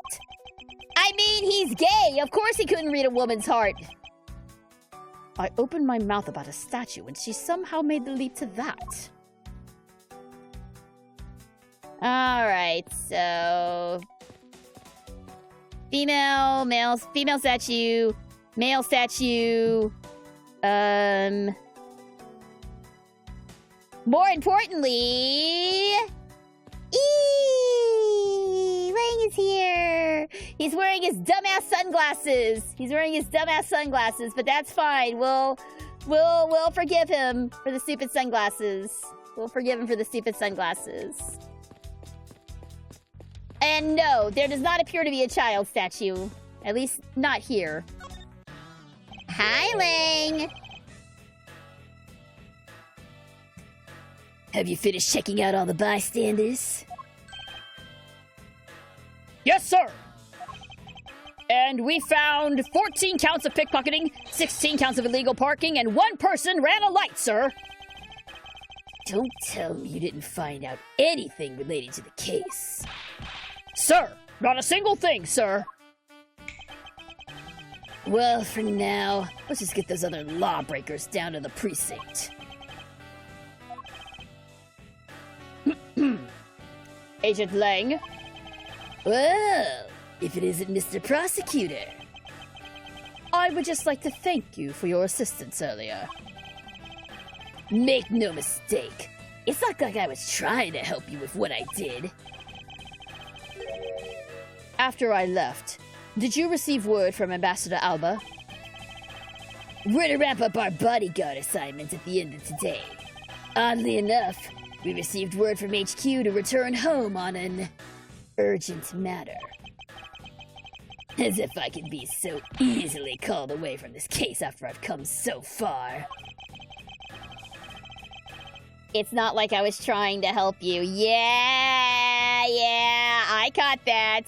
I mean, he's gay. Of course he couldn't read a woman's heart. I opened my mouth about a statue and she somehow made the leap to that. Alright, so... female statue, male statue, more importantly... Lang is here! He's wearing his dumbass sunglasses! But that's fine. We'll forgive him for the stupid sunglasses. And no, there does not appear to be a child statue. At least, not here. Hi, Lang! Have you finished checking out all the bystanders? Yes, sir! And we found 14 counts of pickpocketing, 16 counts of illegal parking, and 1 person ran a light, sir! Don't tell me you didn't find out anything related to the case. Sir, not a single thing, sir. Well, for now, let's just get those other lawbreakers down to the precinct. Agent Lang? Well, if it isn't Mr. Prosecutor. I would just like to thank you for your assistance earlier. Make no mistake, it's not like I was trying to help you with what I did. After I left, did you receive word from Ambassador Alba? We're to wrap up our bodyguard assignments at the end of today. Oddly enough, we received word from HQ to return home on an urgent matter. As if I could be so easily called away from this case after I've come so far. It's not like I was trying to help you. Yeah, I caught that.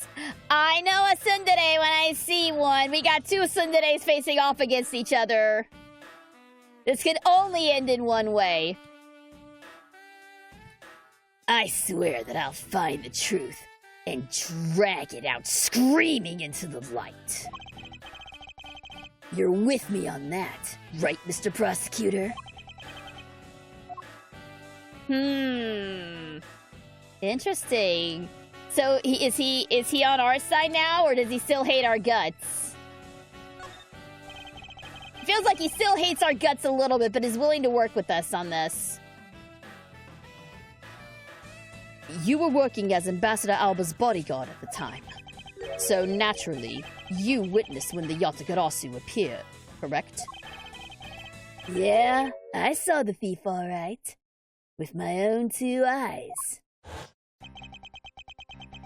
I know a tsundere when I see one. We got 2 tsunderes facing off against each other. This could only end in one way. I swear that I'll find the truth and drag it out screaming into the light. You're with me on that, right, Mr. Prosecutor? Interesting. So is he on our side now, or does he still hate our guts? Feels like he still hates our guts a little bit, but is willing to work with us on this. You were working as Ambassador Alba's bodyguard at the time. So naturally, you witnessed when the Yatagarasu appeared, correct? Yeah, I saw the thief all right. With my own 2 eyes.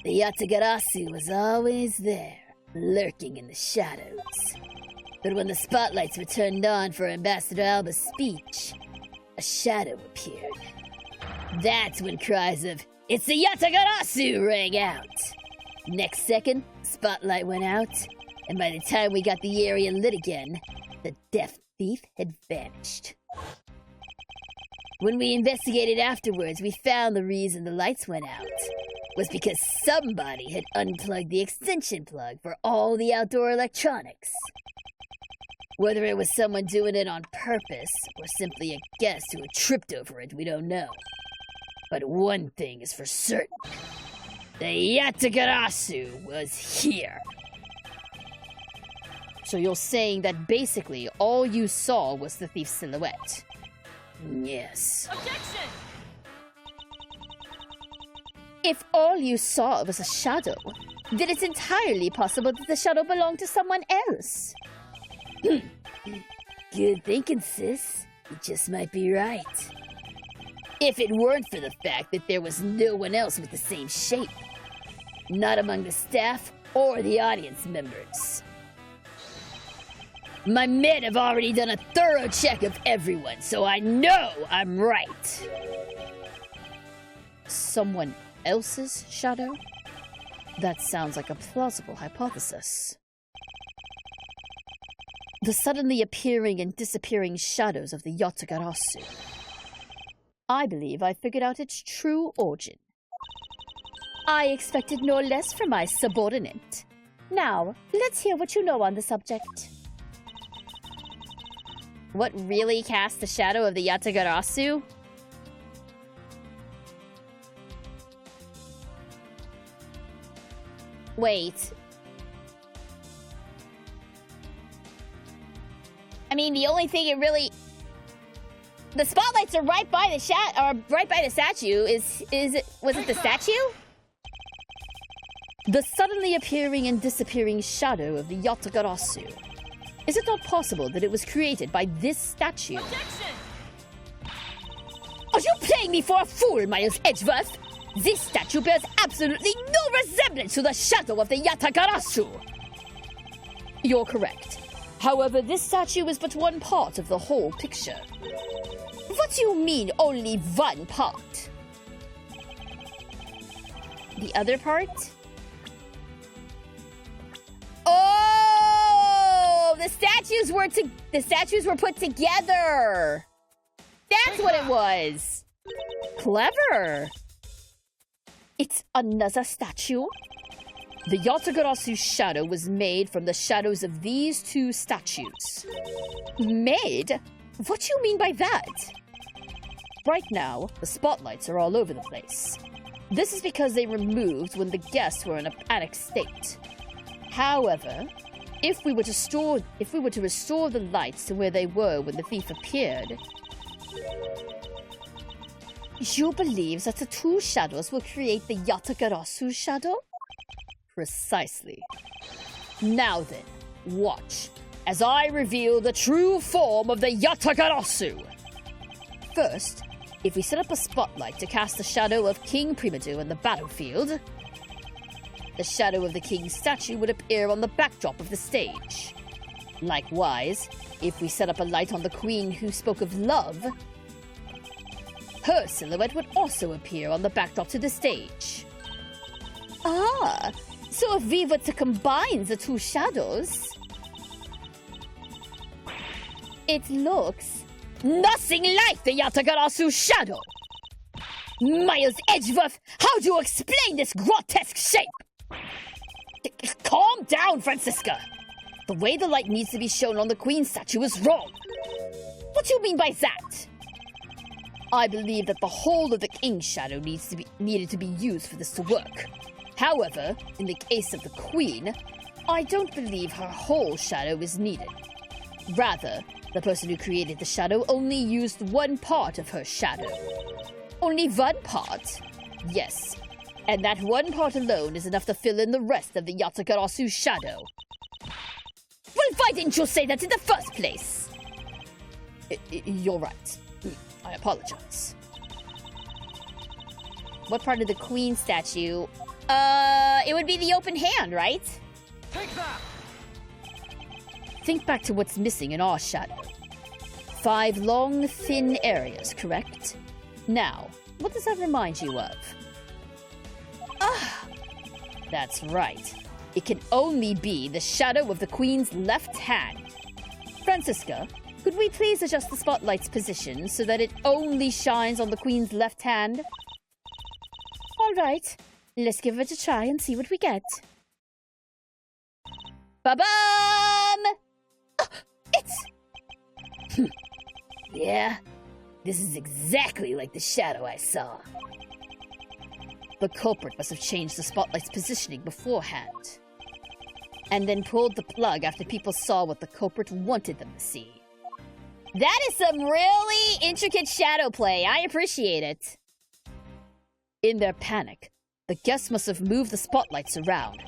The Yatagarasu was always there, lurking in the shadows. But when the spotlights were turned on for Ambassador Alba's speech, a shadow appeared. That's when cries of, "It's the Yatagarasu!" rang out. Next second, the spotlight went out, and by the time we got the area lit again, the deaf thief had vanished. When we investigated afterwards, we found the reason the lights went out was because somebody had unplugged the extension plug for all the outdoor electronics. Whether it was someone doing it on purpose or simply a guest who had tripped over it, we don't know. But one thing is for certain. The Yatagarasu was here. So you're saying that basically all you saw was the thief's silhouette? Yes. Objection! If all you saw was a shadow, then it's entirely possible that the shadow belonged to someone else. Good thinking, sis. You just might be right. If it weren't for the fact that there was no one else with the same shape. Not among the staff or the audience members. My men have already done a thorough check of everyone, so I know I'm right. Someone else's shadow? That sounds like a plausible hypothesis. The suddenly appearing and disappearing shadows of the Yatagarasu. I believe I figured out its true origin. I expected no less from my subordinate. Now, let's hear what you know on the subject. What really cast the shadow of the Yatagarasu? Wait. I mean, the only thing it really... The spotlights are right by the right by the statue. Was it the statue? The suddenly appearing and disappearing shadow of the Yatagarasu. Is it not possible that it was created by this statue? Objection! Are you playing me for a fool, Miles Edgeworth? This statue bears absolutely no resemblance to the shadow of the Yatagarasu. You're correct. However, this statue is but one part of the whole picture. What do you mean, only one part? The other part? Oh! The statues were put together! That's what it was! Clever! It's another statue? The Yatagarasu shadow was made from the shadows of these two statues. Made? What do you mean by that? Right now, the spotlights are all over the place. This is because they were removed when the guests were in a panic state. However, if we were to restore the lights to where they were when the thief appeared, you believe that the two shadows will create the Yatagarasu shadow? Precisely. Now then, watch as I reveal the true form of the Yatagarasu. First, if we set up a spotlight to cast the shadow of King Primadu in the battlefield, the shadow of the king's statue would appear on the backdrop of the stage. Likewise, if we set up a light on the queen who spoke of love, her silhouette would also appear on the backdrop to the stage. Ah, so if we were to combine the two shadows, it looks nothing like the Yatagarasu shadow. Miles Edgeworth, how do you explain this grotesque shape? Calm down, Francisca. The way the light needs to be shown on the queen statue is wrong. What do you mean by that? I believe that the whole of the king's shadow needed to be used for this to work. However, in the case of the queen, I don't believe her whole shadow is needed. Rather, the person who created the shadow only used one part of her shadow. Only one part? Yes. And that one part alone is enough to fill in the rest of the Yatagarasu shadow. Well, why didn't you say that in the first place? You're right. I apologize. What part of the queen statue? It would be the open hand, right? Take that! Think back to what's missing in our shadow. 5 long, thin areas, correct? Now, what does that remind you of? Ah! That's right. It can only be the shadow of the queen's left hand. Francisca, could we please adjust the spotlight's position so that it only shines on the queen's left hand? All right. Let's give it a try and see what we get. Ba-bum! Oh, it's Yeah, this is exactly like the shadow I saw. The culprit must have changed the spotlight's positioning beforehand, and then pulled the plug after people saw what the culprit wanted them to see. That is some really intricate shadow play. I appreciate it. In their panic, the guests must have moved the spotlights around,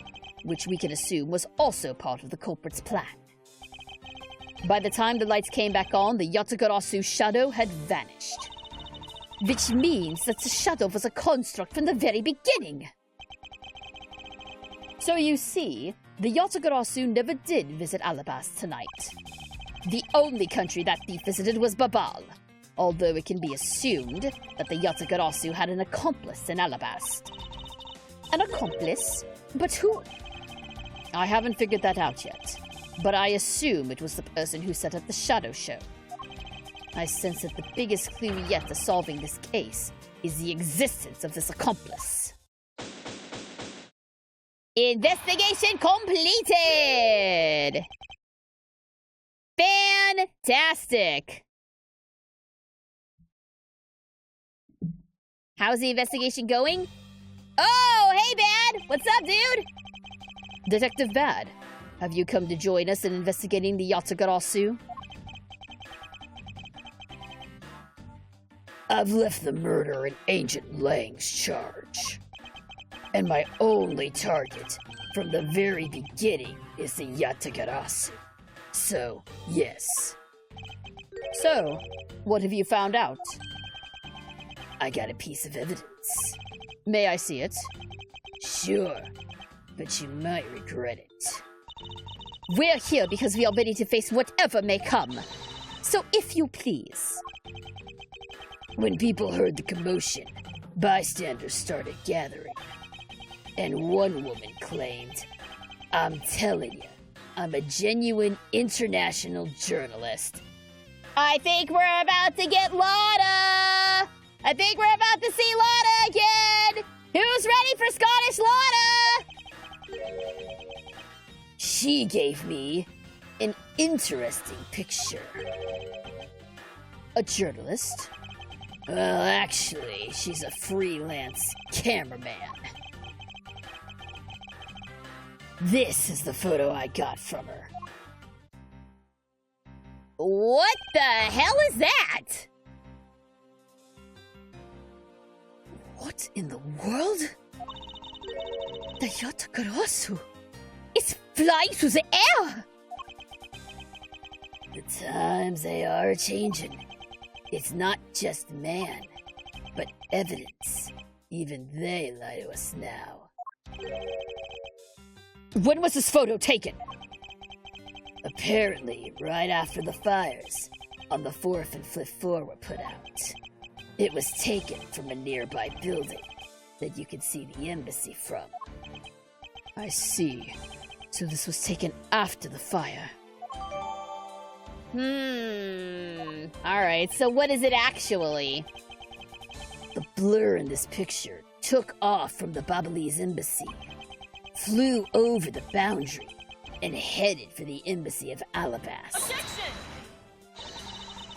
which we can assume was also part of the culprit's plan. By the time the lights came back on, the Yatagarasu shadow had vanished. Which means that the shadow was a construct from the very beginning. So you see, the Yatagarasu never did visit Alabast tonight. The only country that thief visited was Babal, although it can be assumed that the Yatagarasu had an accomplice in Alabast. An accomplice? But who? I haven't figured that out yet, but I assume it was the person who set up the shadow show. I sense that the biggest clue yet to solving this case is the existence of this accomplice. Investigation completed! Fantastic! How's the investigation going? Oh, hey, Bad! What's up, dude? Detective Bad, have you come to join us in investigating the Yatagarasu? I've left the murder in Ancient Lang's charge. And my only target from the very beginning is the Yatagarasu. So, yes. So, what have you found out? I got a piece of evidence. May I see it? Sure, but you might regret it. We're here because we are ready to face whatever may come. So if you please. When people heard the commotion, bystanders started gathering. And one woman claimed, I'm telling you, I'm a genuine international journalist. I think we're about to get Lotta! I think we're about to see Lotta again! Who's ready for Scottish Lotta? She gave me an interesting picture. A journalist? Well, actually, she's a freelance cameraman. This is the photo I got from her. What the hell is that? What in the world? The Yatagarasu. It's flying through the air! The times they are changing. It's not just man, but evidence. Even they lie to us now. When was this photo taken? Apparently, right after the fires, on the 4th and 5th floor were put out. It was taken from a nearby building that you could see the embassy from. I see. So this was taken after the fire. Alright, so what is it actually? The blur in this picture took off from the Babalese embassy, flew over the boundary, and headed for the embassy of Alabast. Objection!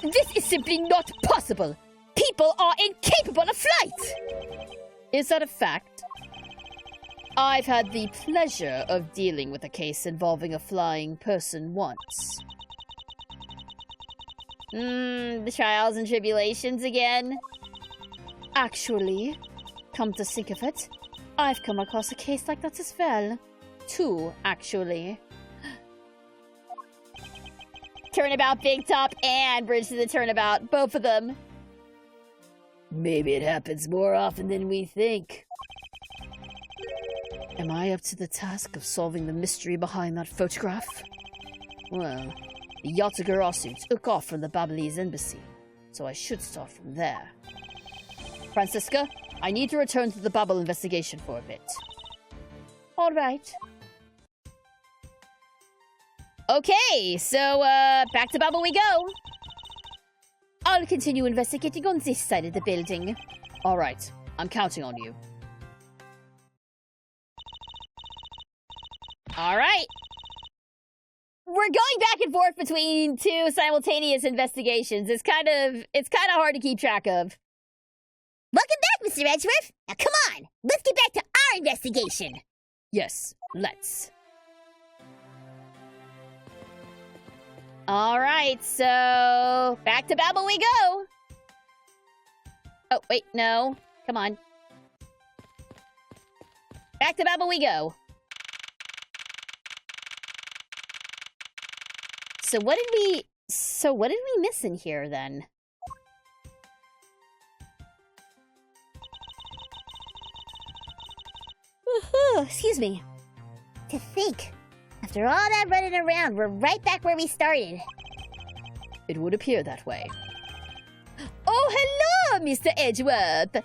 This is simply not possible! People are incapable of flight! Is that a fact? I've had the pleasure of dealing with a case involving a flying person once. The trials and tribulations again? Actually, come to think of it, I've come across a case like that as well. 2, actually. Turnabout Big Top and Bridge to the Turnabout, both of them. Maybe it happens more often than we think. Am I up to the task of solving the mystery behind that photograph? Well, the Yatagarasu took off from the Babalese embassy, so I should start from there. Francisca, I need to return to the Babel investigation for a bit. All right. Okay, so, back to Babel we go. I'll continue investigating on this side of the building. All right, I'm counting on you. All right. going back and forth between two simultaneous investigations. It's kind of hard to keep track of. Welcome back, Mr. Edgeworth. Now come on, let's get back to our investigation. Yes, let's. All right, so back to Babel we go. Oh, wait, no. Come on. Back to Babel we go. So what did we miss in here then? Woohoo, excuse me. To think, after all that running around, we're right back where we started. It would appear that way. Oh, hello, Mr. Edgeworth.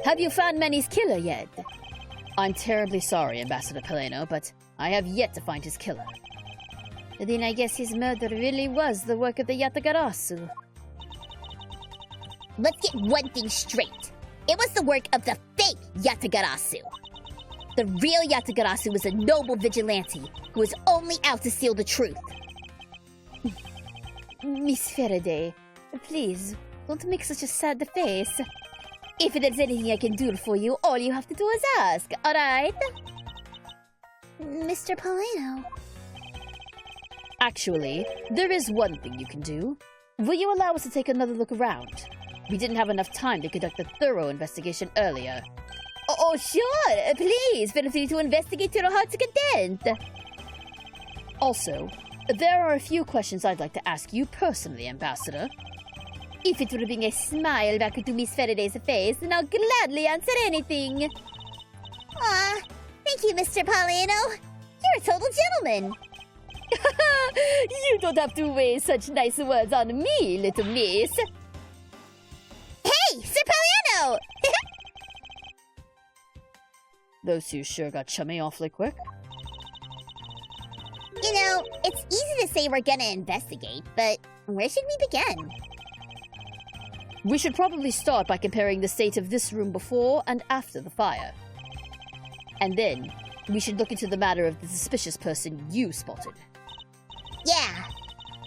Have you found Manny's killer yet? I'm terribly sorry, Ambassador Paleno, but I have yet to find his killer. Then I guess his murder really was the work of the Yatagarasu. Let's get one thing straight. It was the work of the fake Yatagarasu. The real Yatagarasu was a noble vigilante who was only out to steal the truth. Miss Faraday, please, don't make such a sad face. If there's anything I can do for you, all you have to do is ask, alright? Mr. Paleno. Actually, there is one thing you can do. Will you allow us to take another look around? We didn't have enough time to conduct a thorough investigation earlier. Oh, sure, please, feel free to investigate to your heart's content. Also, there are a few questions I'd like to ask you personally, Ambassador. If it will bring a smile back into Miss Faraday's face, then I'll gladly answer anything. Aw, thank you, Mr. Paleno. You're a total gentleman. You don't have to waste such nice words on me, little miss. Hey, Sir Paleno! Those two sure got chummy awfully quick. You know, it's easy to say we're gonna investigate, but where should we begin? We should probably start by comparing the state of this room before and after the fire. And then, we should look into the matter of the suspicious person you spotted. Yeah,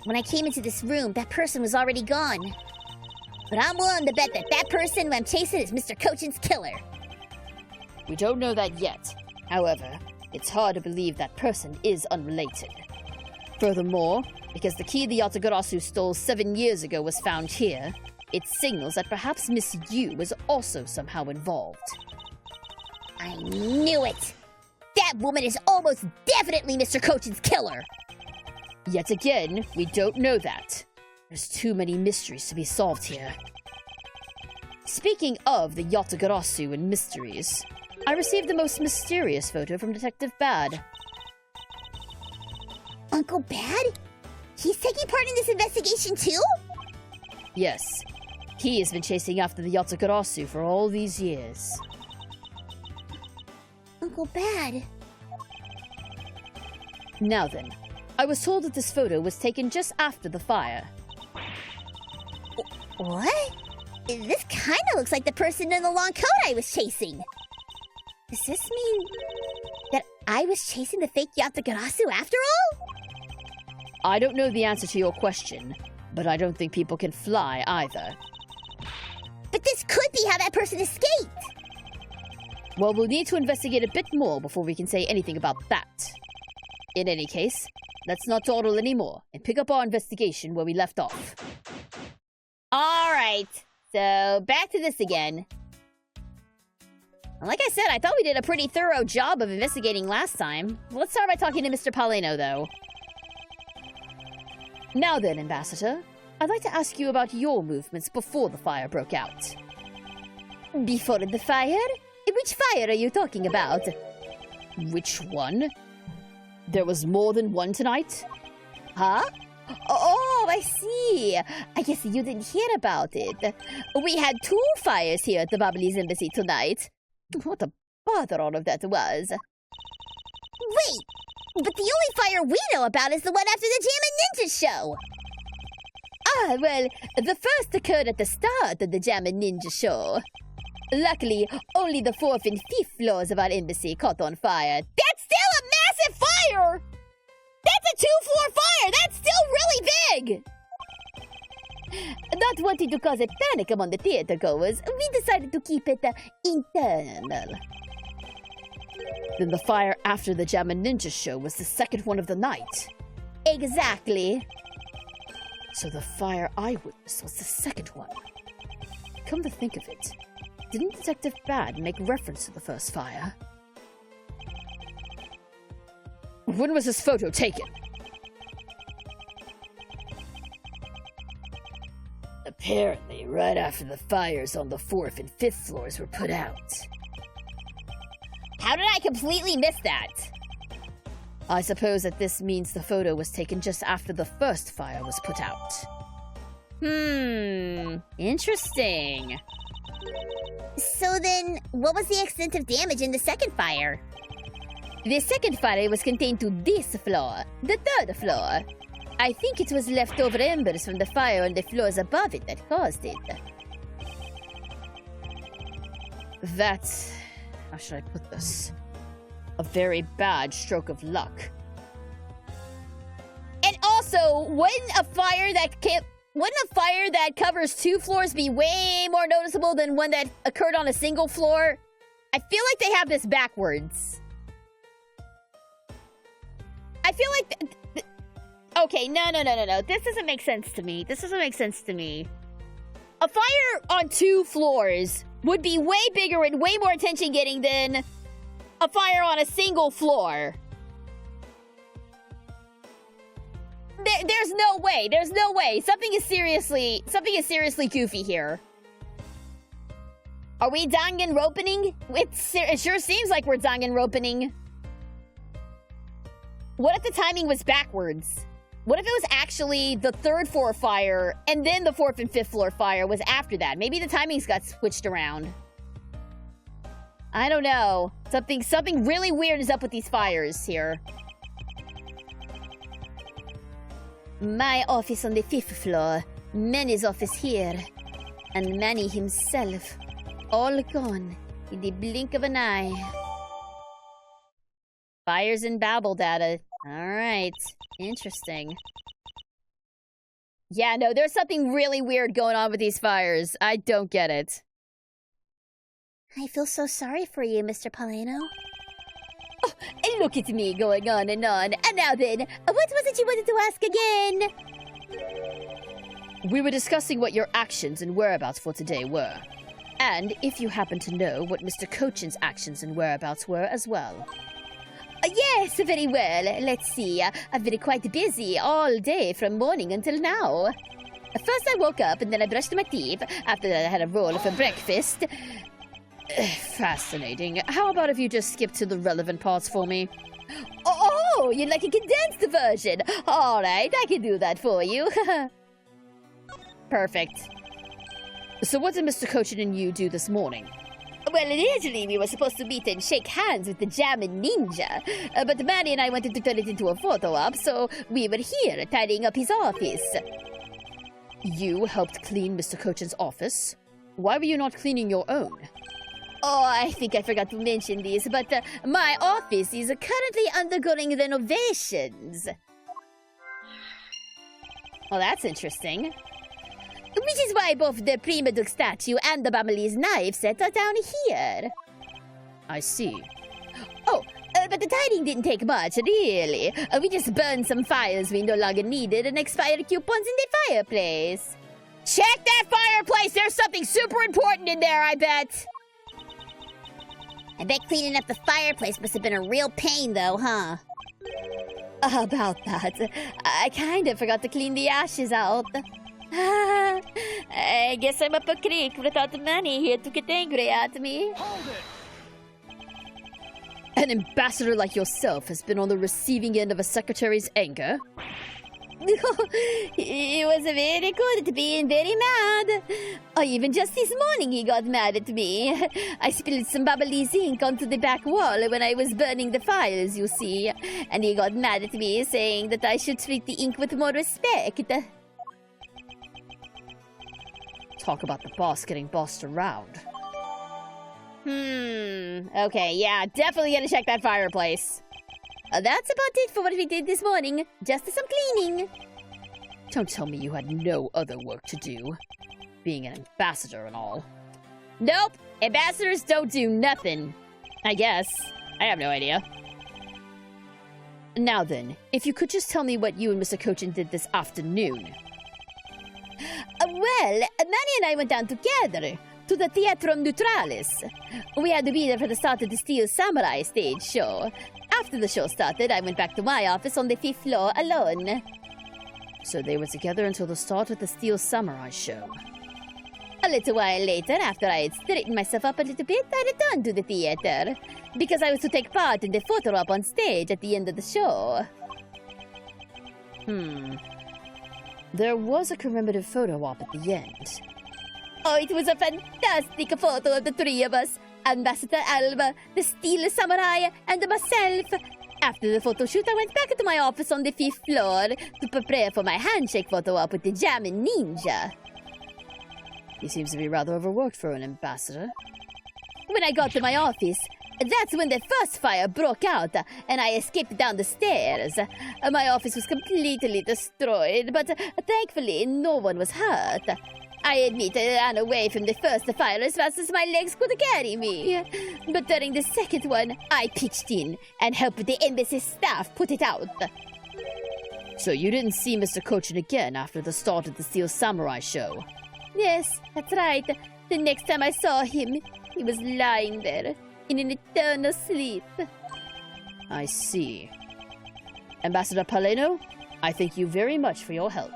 when I came into this room, that person was already gone. But I'm willing to bet that that person who I'm chasing is Mr. Cochin's killer. We don't know that yet. However, it's hard to believe that person is unrelated. Furthermore, because the key the Yatagarasu stole 7 years ago was found here, it signals that perhaps Miss Yu was also somehow involved. I knew it! That woman is almost definitely Mr. Cochin's killer! Yet again, we don't know that. There's too many mysteries to be solved here. Speaking of the Yatagarasu and mysteries, I received the most mysterious photo from Detective Bad. Uncle Bad? He's taking part in this investigation too? Yes, he has been chasing after the Yatagarasu for all these years. Uncle Bad? Now then, I was told that this photo was taken just after the fire. What? This kinda looks like the person in the long coat I was chasing. Does this mean that I was chasing the fake Yatagarasu after all? I don't know the answer to your question, but I don't think people can fly either. But this could be how that person escaped! Well, we'll need to investigate a bit more before we can say anything about that. In any case, let's not dawdle anymore and pick up our investigation where we left off. All right, so back to this again. Like I said, I thought we did a pretty thorough job of investigating last time. Let's start by talking to Mr. Paleno, though. Now then, Ambassador, I'd like to ask you about your movements before the fire broke out. Before the fire? Which fire are you talking about? Which one? There was more than one tonight? Huh? Oh, I see. I guess you didn't hear about it. We had 2 fires here at the Babbly's Embassy tonight. What a bother all of that was. Wait, but the only fire we know about is the one after the Jammin' Ninja show. Ah, well, the first occurred at the start of the Jammin' Ninja show. Luckily, only the 4th and 5th floors of our embassy caught on fire. That's still a massive fire! That's a 2-floor fire! That's still really big! Not wanting to cause a panic among the theater goers, we decided to keep it internal. Then the fire after the Jammin' Ninja show was the second one of the night. Exactly. So the fire I witnessed was the second one. Come to think of it, didn't Detective Bad make reference to the first fire? When was this photo taken? Apparently, right after the fires on the 4th and 5th floors were put out. How did I completely miss that? I suppose that this means the photo was taken just after the first fire was put out. Interesting. So then, what was the extent of damage in the second fire? The second fire was contained to this floor, the 3rd floor. I think it was leftover embers from the fire on the floors above it that caused it. That's... how should I put this? A very bad stroke of luck. And also, wouldn't a fire that covers 2 floors be way more noticeable than one that occurred on a single floor? I feel like they have this backwards. I feel like... Okay, no. This doesn't make sense to me. A fire on 2 floors would be way bigger and way more attention-getting than a fire on a single floor. There's no way. Something is seriously goofy here. Are we Danganronpaning? It sure seems like we're Danganronpaning. What if the timing was backwards? What if it was actually the 3rd floor fire and then the 4th and 5th floor fire was after that? Maybe the timings got switched around. I don't know. Something really weird is up with these fires here. My office on the 5th floor, Manny's office here, and Manny himself, all gone in the blink of an eye. Fires and babble data. Alright. Interesting. Yeah, no, there's something really weird going on with these fires. I don't get it. I feel so sorry for you, Mr. Paulino. Oh, and look at me going on and on. And now then, what was it you wanted to ask again? We were discussing what your actions and whereabouts for today were. And if you happen to know what Mr. Cochin's actions and whereabouts were as well. Yes, very well. Let's see. I've been quite busy all day from morning until now. First I woke up and then I brushed my teeth. After that I had a roll for breakfast. Fascinating. How about if you just skip to the relevant parts for me? Oh, you'd like a condensed version? All right, I can do that for you. Perfect. So what did Mr. Cochin and you do this morning? Well, initially we were supposed to meet and shake hands with the Jammin' Ninja, but Manny and I wanted to turn it into a photo op, so we were here tidying up his office. You helped clean Mr. Cochin's office? Why were you not cleaning your own? Oh, I think I forgot to mention this, but my office is currently undergoing renovations. Well, that's interesting. Which is why both the Prima Duke statue and the Bamali's knife set are down here. I see. Oh, but the tidying didn't take much, really. We just burned some files we no longer needed and expired coupons in the fireplace. Check that fireplace! There's something super important in there, I bet! I bet cleaning up the fireplace must have been a real pain, though, huh? About that, I kind of forgot to clean the ashes out. I guess I'm up a creek without Manny here to get angry at me. Hold it! An ambassador like yourself has been on the receiving end of a secretary's anger? He was very good at being very mad. Even just this morning he got mad at me. I spilled some Bubblie's ink onto the back wall when I was burning the files, you see. And he got mad at me, saying that I should treat the ink with more respect. Talk about the boss getting bossed around. Okay, yeah, definitely gonna check that fireplace. That's about it for what we did this morning. Just some cleaning. Don't tell me you had no other work to do. Being an ambassador and all. Nope. Ambassadors don't do nothing. I guess. I have no idea. Now then, if you could just tell me what you and Mr. Cochin did this afternoon. Well, Manny and I went down together to the Theatrum Neutralis. We had to be there for the start of the Steel Samurai stage show. After the show started, I went back to my office on the 5th floor alone. So they were together until the start of the Steel Samurai show. A little while later, after I had straightened myself up a little bit, I returned to the theater, because I was to take part in the photo op on stage at the end of the show. There was a commemorative photo op at the end. Oh, it was a fantastic photo of the three of us. Ambassador Alba, the Steel Samurai, and myself. After the photo shoot, I went back to my office on the 5th floor to prepare for my handshake photo op with the Jammin' Ninja. He seems to be rather overworked for an ambassador. When I got to my office, that's when the first fire broke out, and I escaped down the stairs. My office was completely destroyed, but thankfully no one was hurt. I admit I ran away from the first fire as fast as my legs could carry me. But during the second one, I pitched in and helped the embassy staff put it out. So you didn't see Mr. Cochin again after the start of the Steel Samurai show? Yes, that's right. The next time I saw him, he was lying there in an eternal sleep. I see. Ambassador Paleno, I thank you very much for your help.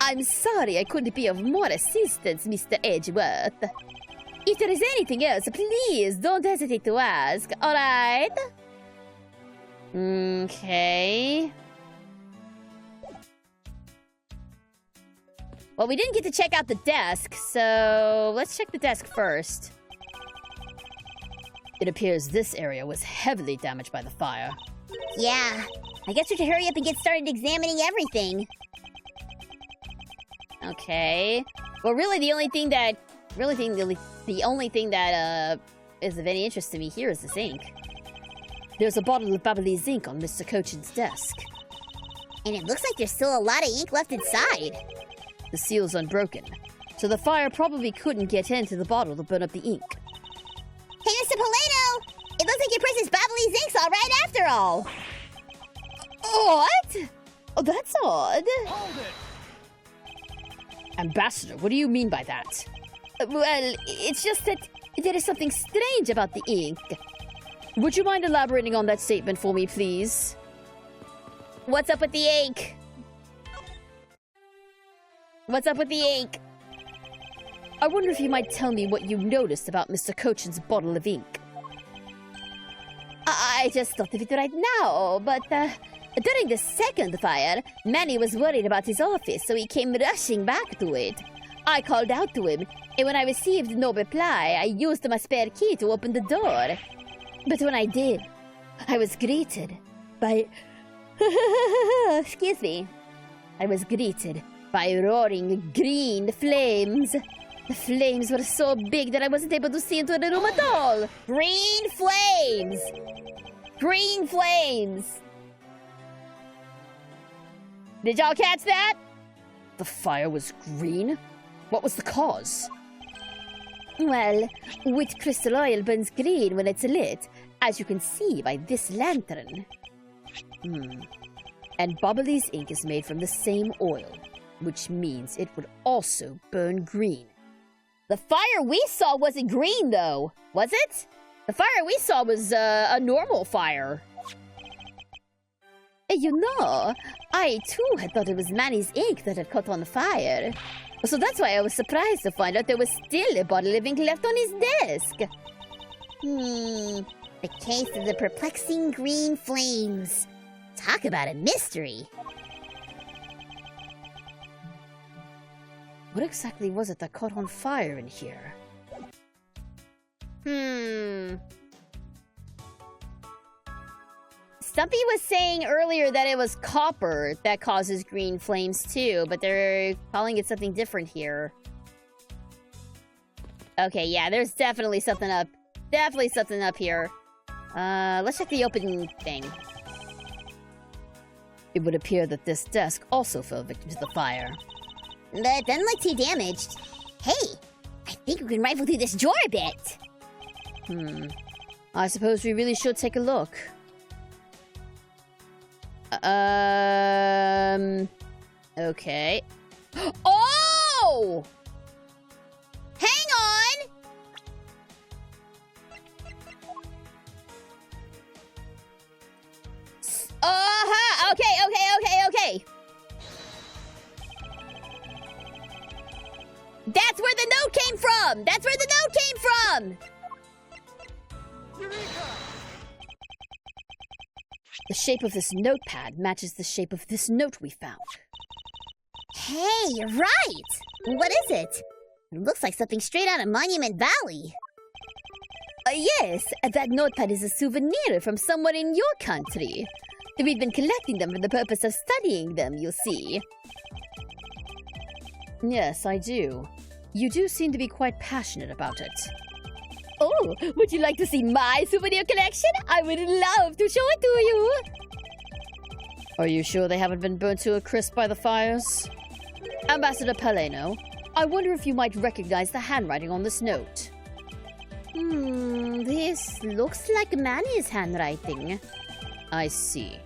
I'm sorry I couldn't be of more assistance, Mr. Edgeworth. If there is anything else, please don't hesitate to ask, alright? Okay. Well, we didn't get to check out the desk, so let's check the desk first. It appears this area was heavily damaged by the fire. Yeah, I guess we should hurry up and get started examining everything. Okay. Well, really, the only thing that is of any interest to me here is the zinc. There's a bottle of bubbly zinc on Mr. Cochin's desk. And it looks like there's still a lot of ink left inside. The seal's unbroken, so the fire probably couldn't get into the bottle to burn up the ink. Hey, Mr. Polino! It looks like your precious bubbly zinc's all right after all. What? Oh, that's odd. Hold it! Ambassador, what do you mean by that? Well, it's just that there is something strange about the ink. Would you mind elaborating on that statement for me, please? What's up with the ink? What's up with the ink? I wonder if you might tell me what you noticed about Mr. Cochin's bottle of ink. I just thought of it right now, but during the second fire, Manny was worried about his office, so he came rushing back to it. I called out to him, and when I received no reply, I used my spare key to open the door. But when I did, I was greeted by... Excuse me. I was greeted by roaring green flames. The flames were so big that I wasn't able to see into the room at all. Green flames! Green flames! Did y'all catch that? The fire was green? What was the cause? Well, wheat crystal oil burns green when it's lit, as you can see by this lantern. And Bubbly's ink is made from the same oil, which means it would also burn green. The fire we saw wasn't green, though, was it? The fire we saw was a normal fire. You know, I too had thought it was Manny's ink that had caught on fire. So that's why I was surprised to find out there was still a bottle of ink left on his desk. The case of the perplexing green flames. Talk about a mystery. What exactly was it that caught on fire in here? Stumpy was saying earlier that it was copper that causes green flames too, but they're calling it something different here. Okay, yeah, there's definitely something up. Definitely something up here. Let's check the open thing. It would appear that this desk also fell victim to the fire. But doesn't look too damaged. Hey, I think we can rifle through this drawer a bit. I suppose we really should take a look. Okay. Oh! Hang on! Okay. That's where the note came from! The shape of this notepad matches the shape of this note we found. Hey, you're right! What is it? It looks like something straight out of Monument Valley. Yes, that notepad is a souvenir from somewhere in your country. We've been collecting them for the purpose of studying them, you see. Yes, I do. You do seem to be quite passionate about it. Oh, would you like to see my souvenir collection? I would love to show it to you. Are you sure they haven't been burnt to a crisp by the fires? Ambassador Paleno, I wonder if you might recognize the handwriting on this note. This looks like Manny's handwriting. I see.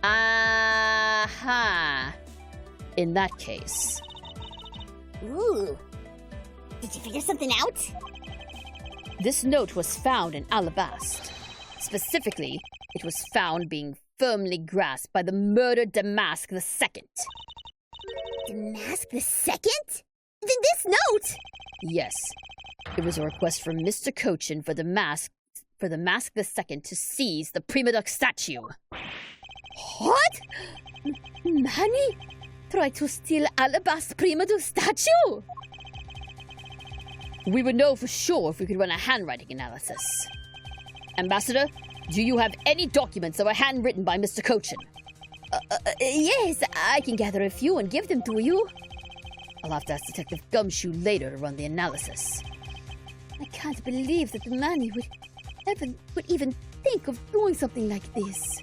Aha! In that case... Ooh. Did you figure something out? This note was found in Alabast. Specifically, it was found being firmly grasped by the murdered Damask II. Damask II? Then this note? Yes. It was a request from Mr. Cochin for the Mask II to seize the Primaduck statue. What? Manny tried to steal Alabast's Primaduck statue? We would know for sure if we could run a handwriting analysis. Ambassador, do you have any documents that were handwritten by Mr. Cochin? Yes, I can gather a few and give them to you. I'll have to ask Detective Gumshoe later to run the analysis. I can't believe that Manny would even think of doing something like this.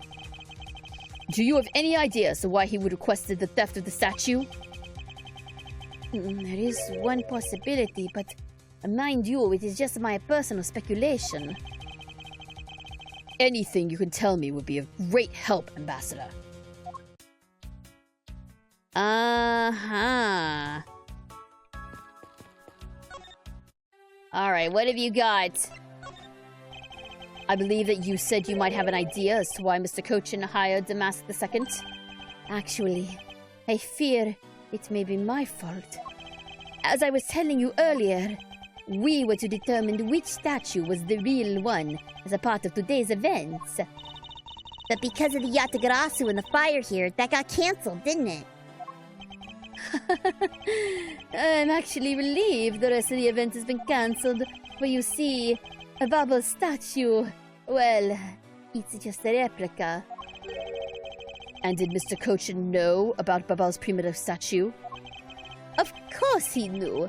Do you have any idea as to why he would have requested the theft of the statue? There is one possibility, but mind you, it is just my personal speculation. Anything you can tell me would be of great help, Ambassador. Uh-huh. Alright, what have you got? I believe that you said you might have an idea as to why Mr. Cochin hired Damask II. Actually, I fear it may be my fault. As I was telling you earlier, we were to determine which statue was the real one as a part of today's events. But because of the Yatagarasu and the fire here, that got cancelled, didn't it? I'm actually relieved the rest of the event has been cancelled. For you see, a Baba's statue, well, it's just a replica. And did Mr. Cochin know about Babal's Primaduck statue? Of course he knew.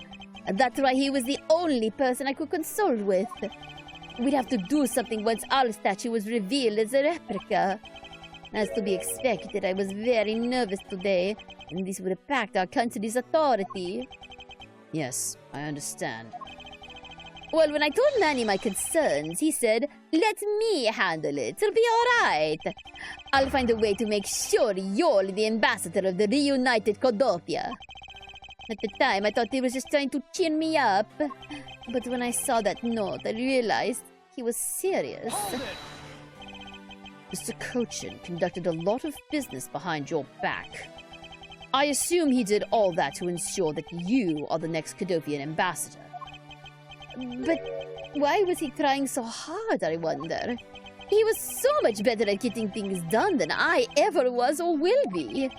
That's why he was the only person I could consult with. We'd have to do something once our statue was revealed as a replica. As to be expected, I was very nervous today, and this would impact our country's authority. Yes, I understand. Well, when I told Manny my concerns, he said, "Let me handle it. It'll be all right. I'll find a way to make sure you're the ambassador of the reunited Codopia." At the time, I thought he was just trying to cheer me up. But when I saw that note, I realized he was serious. Mr. Cochin conducted a lot of business behind your back. I assume he did all that to ensure that you are the next Codopian ambassador. But why was he trying so hard, I wonder? He was so much better at getting things done than I ever was or will be.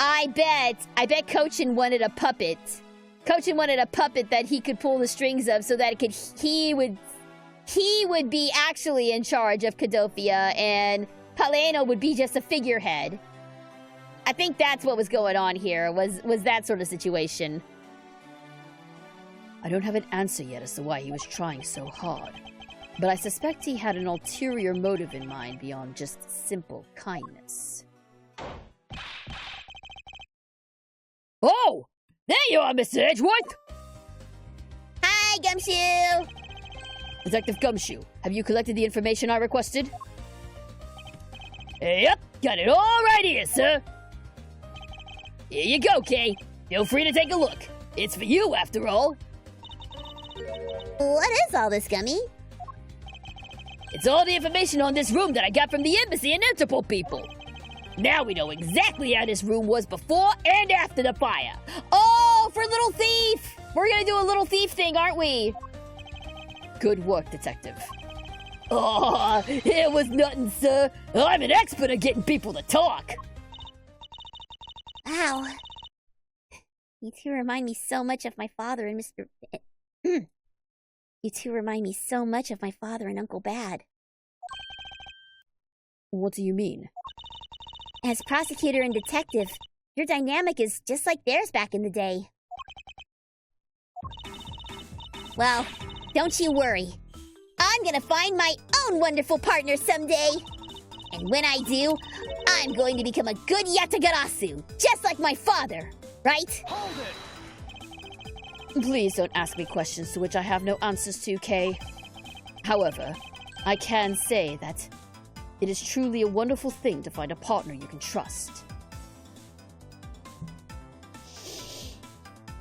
I bet Cochin wanted a puppet. Cochin wanted a puppet that he could pull the strings of so that he would be actually in charge of Codopia and Paleno would be just a figurehead. I think that's what was going on here, was that sort of situation. I don't have an answer yet as to why he was trying so hard. But I suspect he had an ulterior motive in mind beyond just simple kindness. Oh! There you are, Mr. Edgeworth! Hi, Gumshoe! Detective Gumshoe, have you collected the information I requested? Yep, got it all right here, sir. Here you go, Kay. Feel free to take a look. It's for you, after all. What is all this, Gummy? It's all the information on this room that I got from the embassy and Interpol people. Now we know exactly how this room was before and after the fire. Oh, for Little Thief! We're gonna do a Little Thief thing, aren't we? Good work, Detective. Oh, it was nothing, sir. I'm an expert at getting people to talk. Wow. You two remind me so much of my father and Mr. You two remind me so much of my father and Uncle Bad. What do you mean? As prosecutor and detective, your dynamic is just like theirs back in the day. Well, don't you worry. I'm gonna find my own wonderful partner someday. And when I do, I'm going to become a good Yatagarasu, just like my father, right? Hold it! Please don't ask me questions to which I have no answers to, Kay. However, I can say that it is truly a wonderful thing to find a partner you can trust.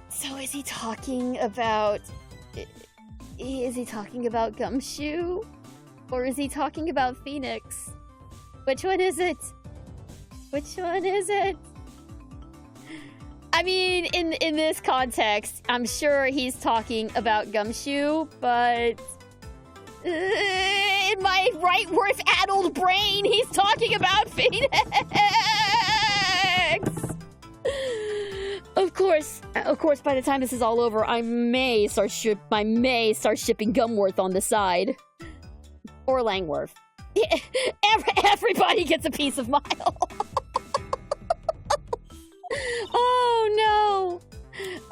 So is he talking about... Is he talking about Gumshoe? Or is he talking about Phoenix? Which one is it? Which one is it? I mean, in this context, I'm sure he's talking about Gumshoe, but... in my right-worth-addled brain, he's talking about Phoenix! Of course, by the time this is all over, I may start shipping Gumworth on the side. Or Langworth. Everybody gets a piece of Mile.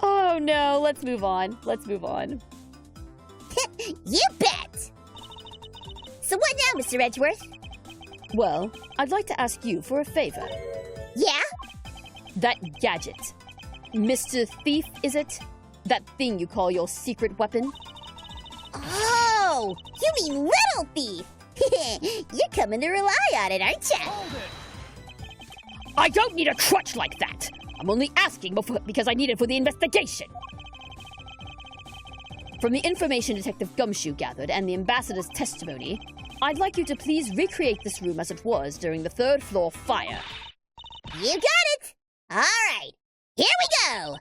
Oh no, let's move on. You bet! So what now, Mr. Edgeworth? Well, I'd like to ask you for a favor. Yeah? That gadget. Mr. Thief, is it? That thing you call your secret weapon? Oh, you mean Little Thief! You're coming to rely on it, aren't ya? Hold it! I don't need a crutch like that. I'm only asking because I need it for the investigation. From the information Detective Gumshoe gathered and the ambassador's testimony, I'd like you to please recreate this room as it was during the third floor fire. You got it! Alright, here we go!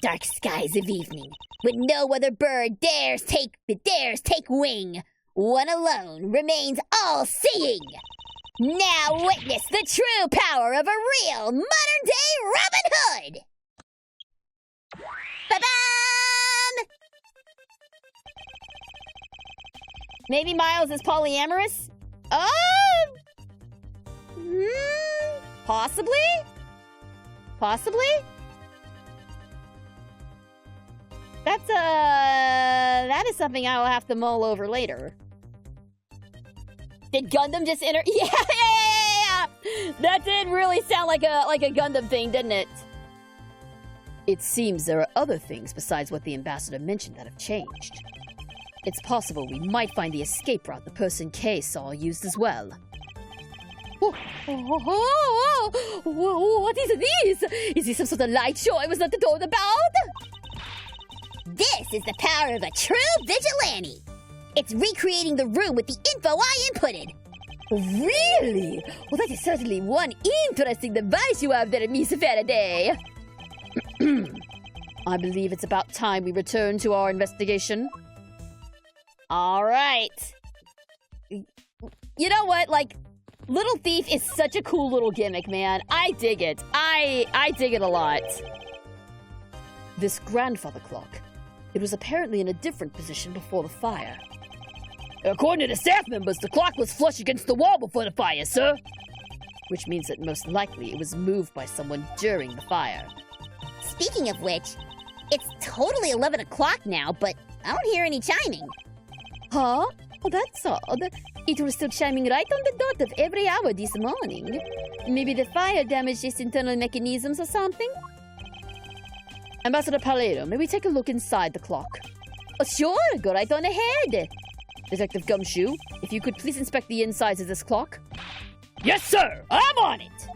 Dark skies of evening, when no other bird dares take wing. One alone remains all-seeing. Now witness the true power of a real modern-day Robin Hood! Ba-bam! Maybe Miles is polyamorous? Possibly? That is something I will have to mull over later. Did Gundam just enter? Yeah! That did really sound like a Gundam thing, didn't it? It seems there are other things besides what the ambassador mentioned that have changed. It's possible we might find the escape route the person Kay saw used as well. What is this? Is this some sort of light show I was not told about? This is the power of a true vigilante. It's recreating the room with the info I inputted. Really? Well, that is certainly one interesting device you have there, Miss Faraday. I believe it's about time we return to our investigation. All right. You know what? Like, Little Thief is such a cool little gimmick, man. I dig it. I dig it a lot. This grandfather clock. It was apparently in a different position before the fire. According to the staff members, the clock was flush against the wall before the fire, sir. Which means that most likely it was moved by someone during the fire. Speaking of which, it's totally 11 o'clock now, but I don't hear any chiming. Huh? Oh, that's odd. It was still chiming right on the dot of every hour this morning. Maybe the fire damaged its internal mechanisms or something? Ambassador Palado, may we take a look inside the clock? Oh, sure, go right on ahead. Detective Gumshoe, if you could please inspect the insides of this clock. Yes, sir! I'm on it!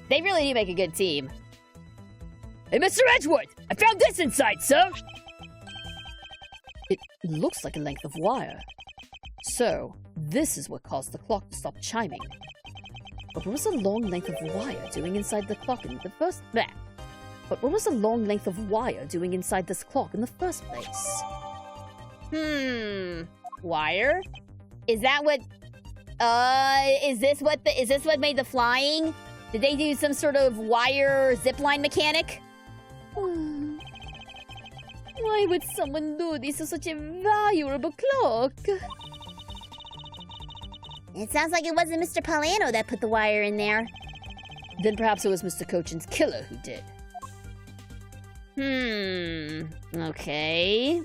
They really do make a good team. Hey, Mr. Edgeworth! I found this inside, sir! It looks like a length of wire. So, this is what caused the clock to stop chiming. But what was a long length of wire doing inside the clock in the first... Bleh. But what was a long length of wire doing inside this clock in the first place? Wire? Is that what... is this what made the flying? Did they do some sort of wire zipline mechanic? Why would someone do this to such a valuable clock? It sounds like it wasn't Mr. Polano that put the wire in there. Then perhaps it was Mr. Cochin's killer who did. Okay.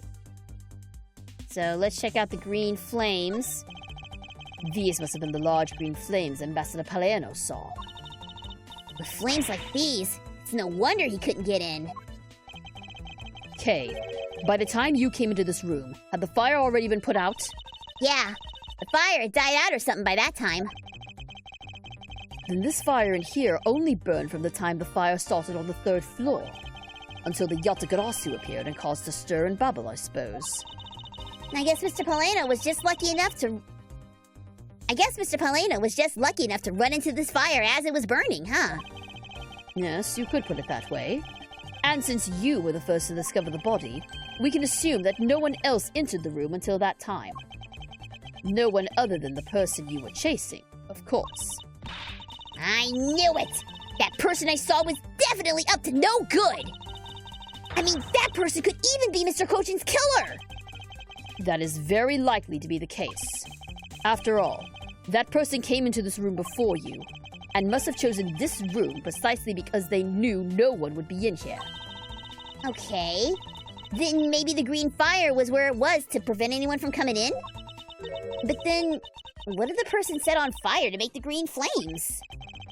So let's check out the green flames. These must have been the large green flames Ambassador Palano saw. With flames like these, it's no wonder he couldn't get in. Kay, by the time you came into this room, had the fire already been put out? Yeah, the fire had died out or something by that time. Then this fire in here only burned from the time the fire started on the 3rd floor. Until the Yatagarasu appeared and caused a stir and babble, I suppose. I guess Mr. Polano was just lucky enough to run into this fire as it was burning, huh? Yes, you could put it that way. And since you were the first to discover the body, we can assume that no one else entered the room until that time. No one other than the person you were chasing, of course. I knew it! That person I saw was definitely up to no good! I mean, that person could even be Mr. Cochin's killer! That is very likely to be the case. After all, that person came into this room before you, and must have chosen this room precisely because they knew no one would be in here. Okay. Then maybe the green fire was where it was to prevent anyone from coming in? But then, what did the person set on fire to make the green flames?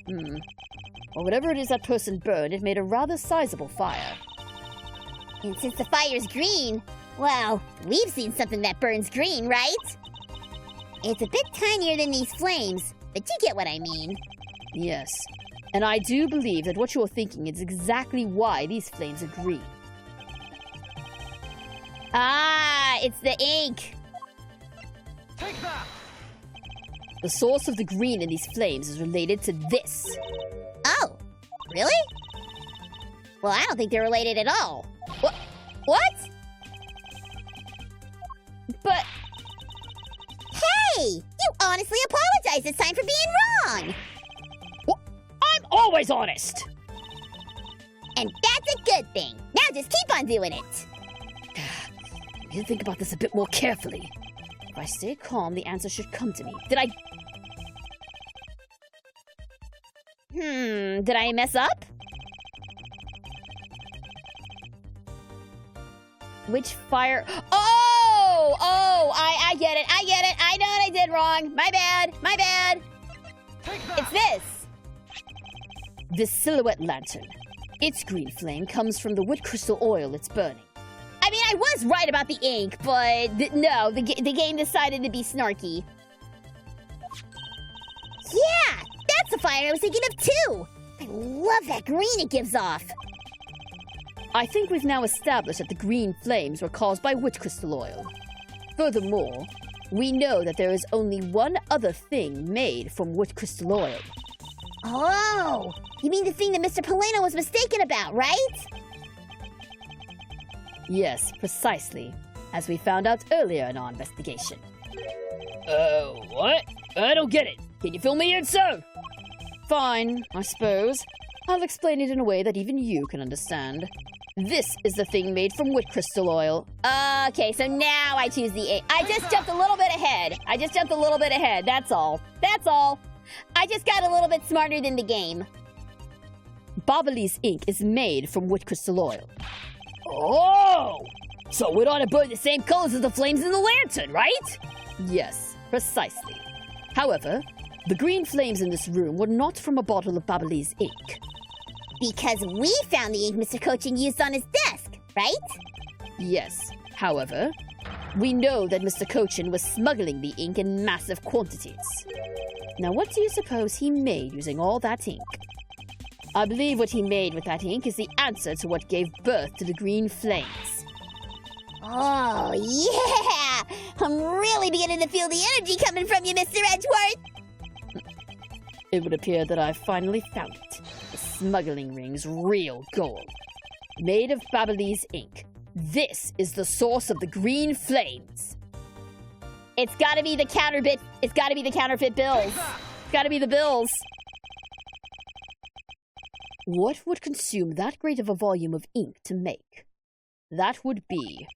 Well, whatever it is that person burned, it made a rather sizable fire. And since the fire's green, well, we've seen something that burns green, right? It's a bit tinier than these flames, but you get what I mean. Yes, and I do believe that what you're thinking is exactly why these flames are green. Ah, it's the ink. Take that! The source of the green in these flames is related to this. Oh, really? Well, I don't think they're related at all. What? But... Hey! You honestly apologize this time for being wrong! I'm always honest! And that's a good thing. Now just keep on doing it. I need to think about this a bit more carefully. If I stay calm, the answer should come to me. Did I mess up? Which fire? Oh, I get it. I know what I did wrong. My bad. It's this. This silhouette lantern. Its green flame comes from the wood crystal oil it's burning. I mean, I was right about the ink, but no, the game decided to be snarky. Yeah, that's the fire I was thinking of too. I love that green it gives off. I think we've now established that the green flames were caused by wood crystal oil. Furthermore, we know that there is only one other thing made from wood crystal oil. Oh, you mean the thing that Mr. Polano was mistaken about, right? Yes, precisely, as we found out earlier in our investigation. What? I don't get it. Can you fill me in, sir? Fine, I suppose. I'll explain it in a way that even you can understand. This is the thing made from wood crystal oil. Okay, so now I choose the ink. I just jumped a little bit ahead. That's all. I just got a little bit smarter than the game. Boboli's ink is made from wood crystal oil. Oh! So it ought to burn the same colors as the flames in the lantern, right? Yes, precisely. However, the green flames in this room were not from a bottle of Babbly's ink. Because we found the ink Mr. Cochin used on his desk, right? Yes, however, we know that Mr. Cochin was smuggling the ink in massive quantities. Now, what do you suppose he made using all that ink? I believe what he made with that ink is the answer to what gave birth to the green flames. Oh, yeah! I'm really beginning to feel the energy coming from you, Mr. Edgeworth! It would appear that I finally found it. The smuggling ring's real goal. Made of Babbly's ink. This is the source of the green flames. It's gotta be the counterfeit. It's gotta be the counterfeit bills. It's gotta be the bills. What would consume that great of a volume of ink to make? That would be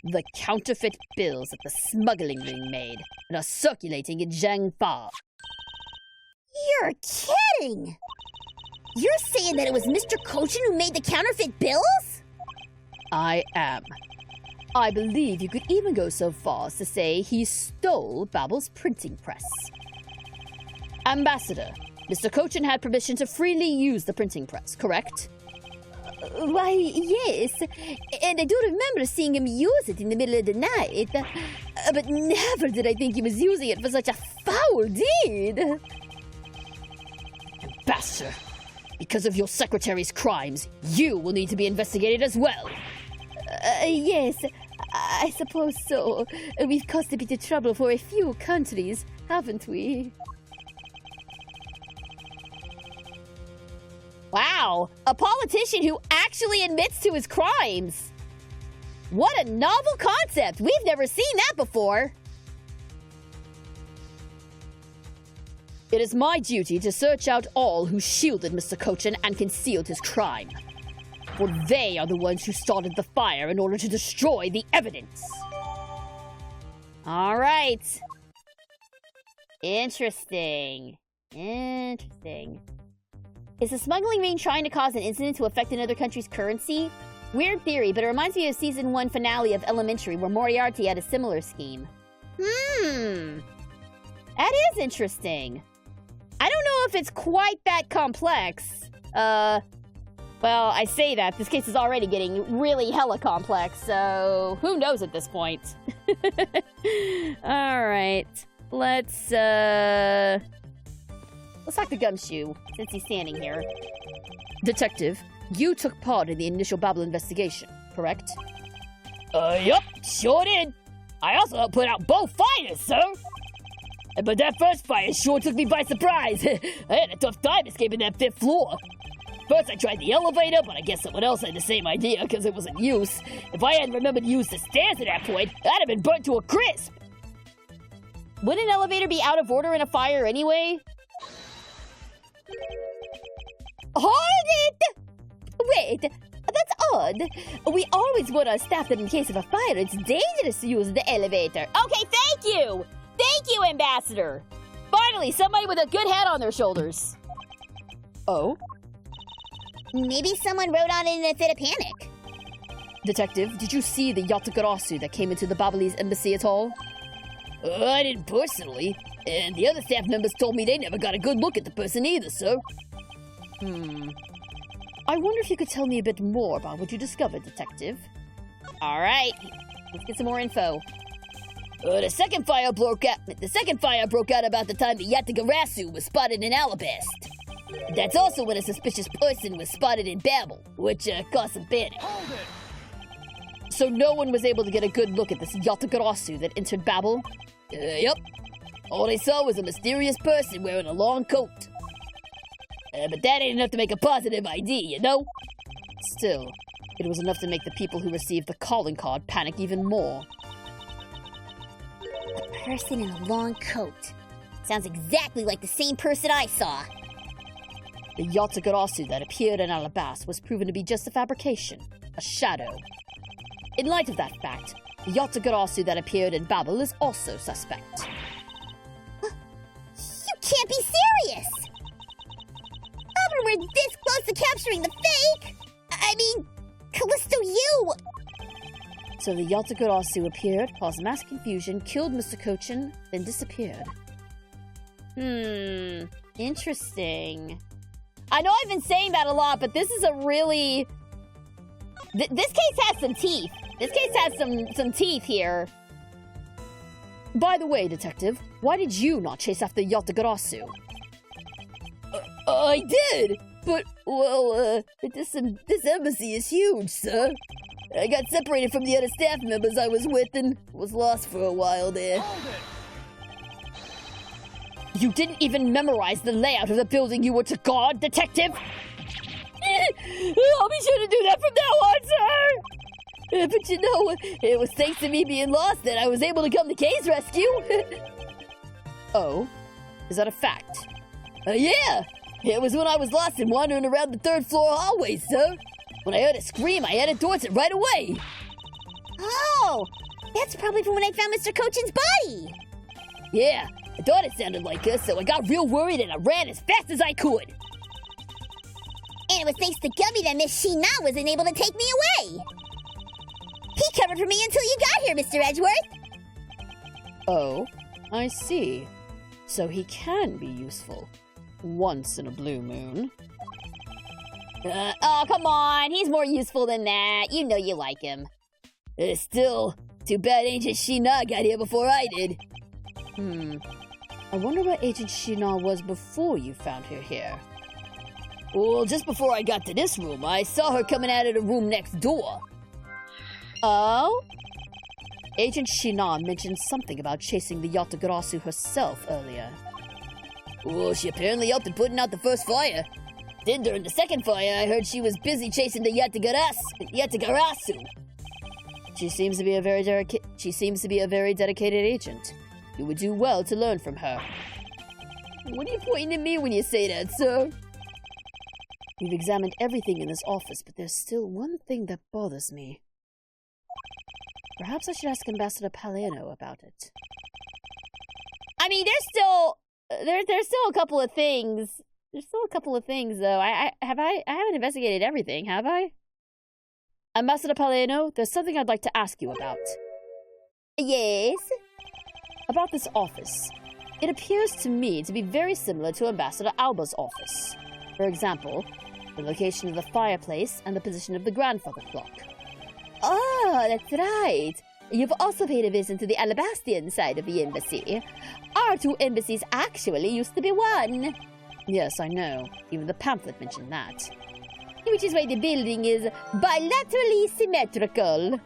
the counterfeit bills that the smuggling ring made and are circulating in Jiangfa. You're kidding! You're saying that it was Mr. Cochin who made the counterfeit bills? I am. I believe you could even go so far as to say he stole Babble's printing press. Ambassador, Mr. Cochin had permission to freely use the printing press, correct? Why, yes. And I do remember seeing him use it in the middle of the night. But never did I think he was using it for such a foul deed. Ambassador, because of your secretary's crimes, you will need to be investigated as well. Yes, I suppose so. We've caused a bit of trouble for a few countries, haven't we? Wow, a politician who actually admits to his crimes. What a novel concept. We've never seen that before. It is my duty to search out all who shielded Mr. Cochin and concealed his crime. For they are the ones who started the fire in order to destroy the evidence. All right. Interesting. Is the smuggling ring trying to cause an incident to affect another country's currency? Weird theory, but it reminds me of season 1 finale of Elementary, where Moriarty had a similar scheme. That is interesting. I don't know if it's quite that complex. Well, I say that. This case is already getting really hella complex, so who knows at this point? Alright. Let's talk to Gumshoe, since he's standing here. Detective, you took part in the initial Babble investigation, correct? Yup, sure did. I also helped put out both fires, sir. But that first fire sure took me by surprise. I had a tough time escaping that 5th floor. First I tried the elevator, but I guess someone else had the same idea because it was in use. If I hadn't remembered to use the stairs at that point, I'd have been burnt to a crisp. Would an elevator be out of order in a fire anyway? Hold it! Wait, that's odd. We always warn our staff that in case of a fire, it's dangerous to use the elevator. Okay, thank you! Thank you, Ambassador! Finally, somebody with a good head on their shoulders. Oh? Maybe someone rode on it in a fit of panic. Detective, did you see the Yatagarasu that came into the Babbly's embassy at all? I didn't personally, and the other staff members told me they never got a good look at the person either, sir. I wonder if you could tell me a bit more about what you discovered, Detective. Alright, let's get some more info. The second fire broke out about the time the Yatagarasu was spotted in Alabast. That's also when a suspicious person was spotted in Babel, which caused some panic. So no one was able to get a good look at this Yatagarasu that entered Babel? Yep. All they saw was a mysterious person wearing a long coat. But that ain't enough to make a positive ID, you know? Still, it was enough to make the people who received the calling card panic even more. A person in a long coat. Sounds exactly like the same person I saw. The Yatagarasu that appeared in Alabast was proven to be just a fabrication, a shadow. In light of that fact, the Yatagarasu that appeared in Babel is also suspect. You can't be serious! After we're this close to capturing the fake! I mean, Callisto, you! So the Yatagarasu appeared, caused mass confusion, killed Mr. Kochin, then disappeared. Interesting. I know I've been saying that a lot, but this is a really... this case has some teeth. This case has some teeth here. By the way, Detective, why did you not chase after Yatagarasu? I did! But, well, this embassy is huge, sir. I got separated from the other staff members I was with and was lost for a while there. You didn't even memorize the layout of the building you were to guard, Detective? I'll be sure to do that from now on, sir! But you know, it was thanks to me being lost that I was able to come to Kay's rescue. Oh? Is that a fact? Yeah! It was when I was lost and wandering around the third floor hallway, sir. When I heard a scream, I headed towards it right away. Oh, that's probably from when I found Mr. Kochin's body. Yeah, I thought it sounded like us, so I got real worried and I ran as fast as I could. And it was thanks to Gummy that Miss Sheena wasn't able to take me away. He covered for me until you got here, Mr. Edgeworth. Oh, I see. So he can be useful. Once in a blue moon. Oh, come on. He's more useful than that. You know you like him. Still, too bad Agent Sheena got here before I did. I wonder where Agent Sheena was before you found her here. Well, just before I got to this room, I saw her coming out of the room next door. Oh? Agent Sheena mentioned something about chasing the Yatagarasu herself earlier. Well, she apparently helped in putting out the first fire. Then during the second fire, I heard she was busy chasing the Yatagarasu. She seems to be a very dedicated agent. You would do well to learn from her. What are you pointing at me when you say that, sir? We've examined everything in this office, but there's still one thing that bothers me. Perhaps I should ask Ambassador Paleno about it. I mean, there's still a couple of things. There's still a couple of things, though. I haven't investigated everything, have I? Ambassador Paleno, there's something I'd like to ask you about. Yes? About this office. It appears to me to be very similar to Ambassador Alba's office. For example, the location of the fireplace and the position of the grandfather clock. Oh, that's right. You've also paid a visit to the Alabastian side of the embassy. Our two embassies actually used to be one. Yes, I know. Even the pamphlet mentioned that. Which is why the building is bilaterally symmetrical.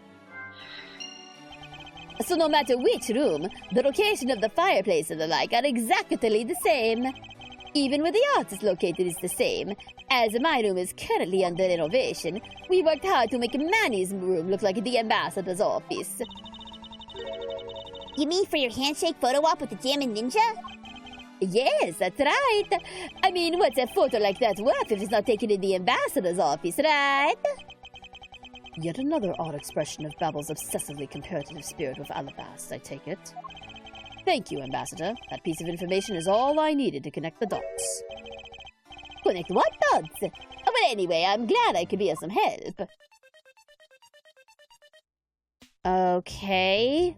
So no matter which room, the location of the fireplace and the like are exactly the same. Even where the art is located is the same. As my room is currently under renovation, we worked hard to make Manny's room look like the ambassador's office. You mean for your handshake photo op with the Jammin' Ninja? Yes, that's right. I mean, what's a photo like that worth if it's not taken in the ambassador's office, right? Yet another odd expression of Babel's obsessively comparative spirit with Alabast, I take it. Thank you, Ambassador. That piece of information is all I needed to connect the dots. Connect what dots? Oh, but anyway, I'm glad I could be of some help. Okay.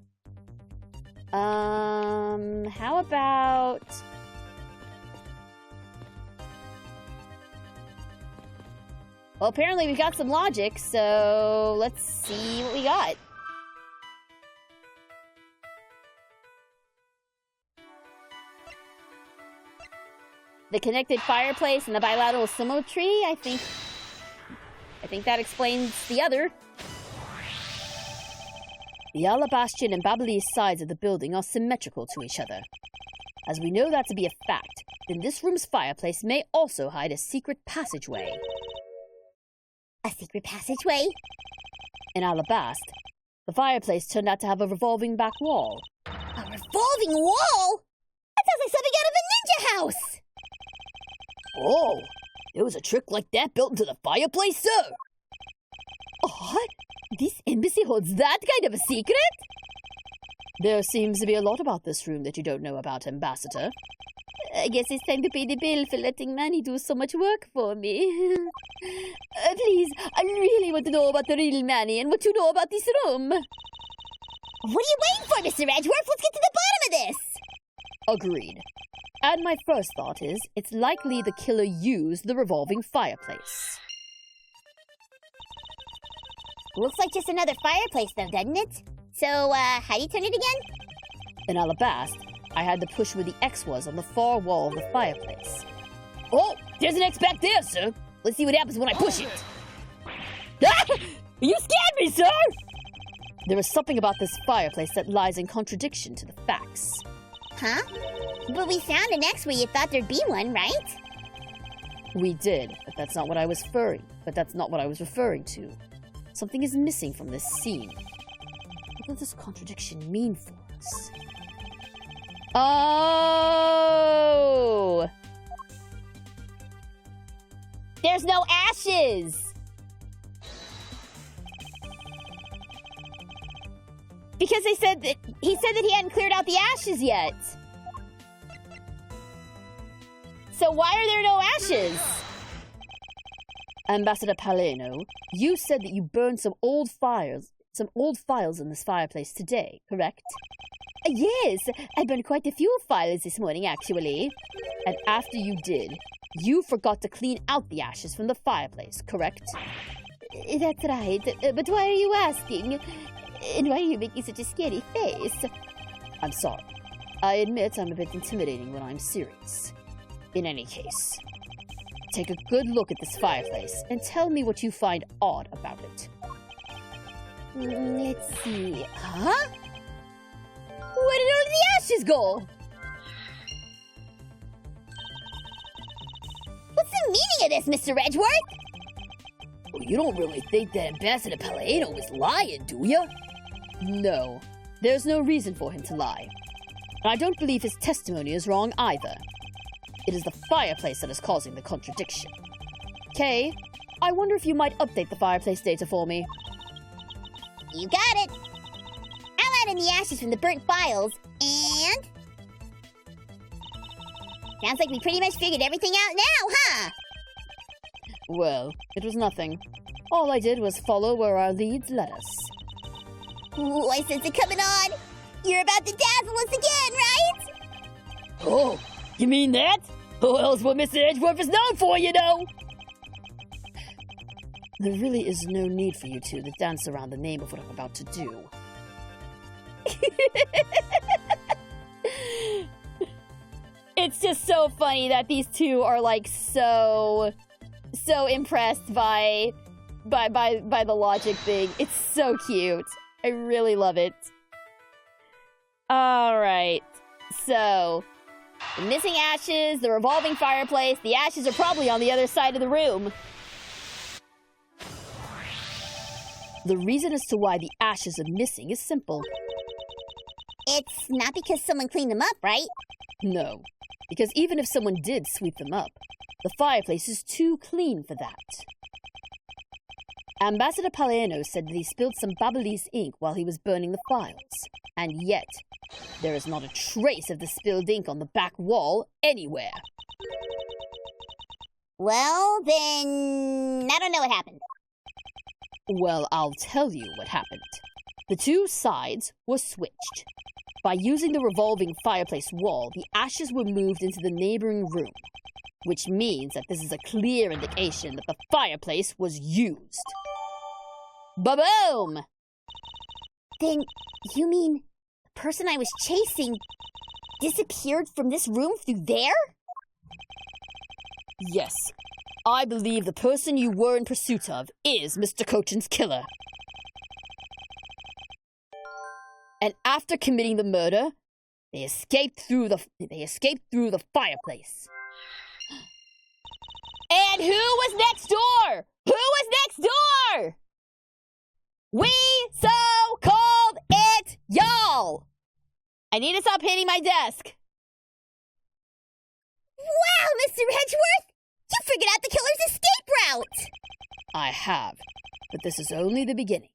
How about... Well, apparently we've got some logic, so let's see what we got. The connected fireplace and the bilateral symmetry, I think that explains the other. The Alabastian and Babalese sides of the building are symmetrical to each other. As we know that to be a fact, then this room's fireplace may also hide a secret passageway. A secret passageway? In Alabast, the fireplace turned out to have a revolving back wall. A revolving wall? That sounds like something out of a ninja house! Oh, there was a trick like that built into the fireplace, sir? Oh, this embassy holds that kind of a secret? There seems to be a lot about this room that you don't know about, Ambassador. I guess it's time to pay the bill for letting Manny do so much work for me. Please, I really want to know about the real Manny and what you know about this room. What are you waiting for, Mr. Edgeworth? Let's get to the bottom of this! Agreed. And my first thought is, it's likely the killer used the revolving fireplace. Looks like just another fireplace, though, doesn't it? So, how do you turn it again? In Alabast, I had to push where the X was on the far wall of the fireplace. Oh, there's an X back there, sir. Let's see what happens when I push it. Ah! You scared me, sir! There is something about this fireplace that lies in contradiction to the facts. Huh? But we found an X where you thought there'd be one, right? We did, but that's not what I was referring to. Something is missing from this scene. What does this contradiction mean for us? Oh! There's no ashes! Because he said that he hadn't cleared out the ashes yet. So why are there no ashes? Ambassador Paleno, you said that you burned some old files in this fireplace today, correct? Yes, I burned quite a few files this morning, actually. And after you did, you forgot to clean out the ashes from the fireplace, correct? That's right, but why are you asking? And why are you making such a scary face? I'm sorry. I admit I'm a bit intimidating when I'm serious. In any case, take a good look at this fireplace and tell me what you find odd about it. Let's see. Huh? Where did all the ashes go? What's the meaning of this, Mr. Edgeworth? Well, you don't really think that Ambassador Paleno was lying, do you? No, there's no reason for him to lie. And I don't believe his testimony is wrong either. It is the fireplace that is causing the contradiction. Kay, I wonder if you might update the fireplace data for me. You got it. I'll add in the ashes from the burnt files, and... Sounds like we pretty much figured everything out now, huh? Well, it was nothing. All I did was follow where our leads led us. Ooh, I sense it coming on. You're about to dazzle us again, right? Oh, you mean that? Well, it's what Mr. Edgeworth is known for, you know. There really is no need for you two to dance around the name of what I'm about to do. It's just so funny that these two are like so impressed by the logic thing. It's so cute. I really love it. All right. So, the missing ashes, the revolving fireplace. The ashes are probably on the other side of the room. The reason as to why the ashes are missing is simple. It's not because someone cleaned them up, right? No, because even if someone did sweep them up, the fireplace is too clean for that. Ambassador Paleno said that he spilled some Babalese ink while he was burning the files, and yet there is not a trace of the spilled ink on the back wall anywhere. Well, then... I don't know what happened. Well, I'll tell you what happened. The two sides were switched. By using the revolving fireplace wall, the ashes were moved into the neighboring room, which means that this is a clear indication that the fireplace was used. Ba-boom! Then, you mean the person I was chasing disappeared from this room through there? Yes, I believe the person you were in pursuit of is Mr. Cochin's killer. And after committing the murder, they escaped through the fireplace. And who was next door? Who was next door? We so-called it y'all. I need to stop hitting my desk. Wow, Mr. Edgeworth! You figured out the killer's escape route! I have, but this is only the beginning.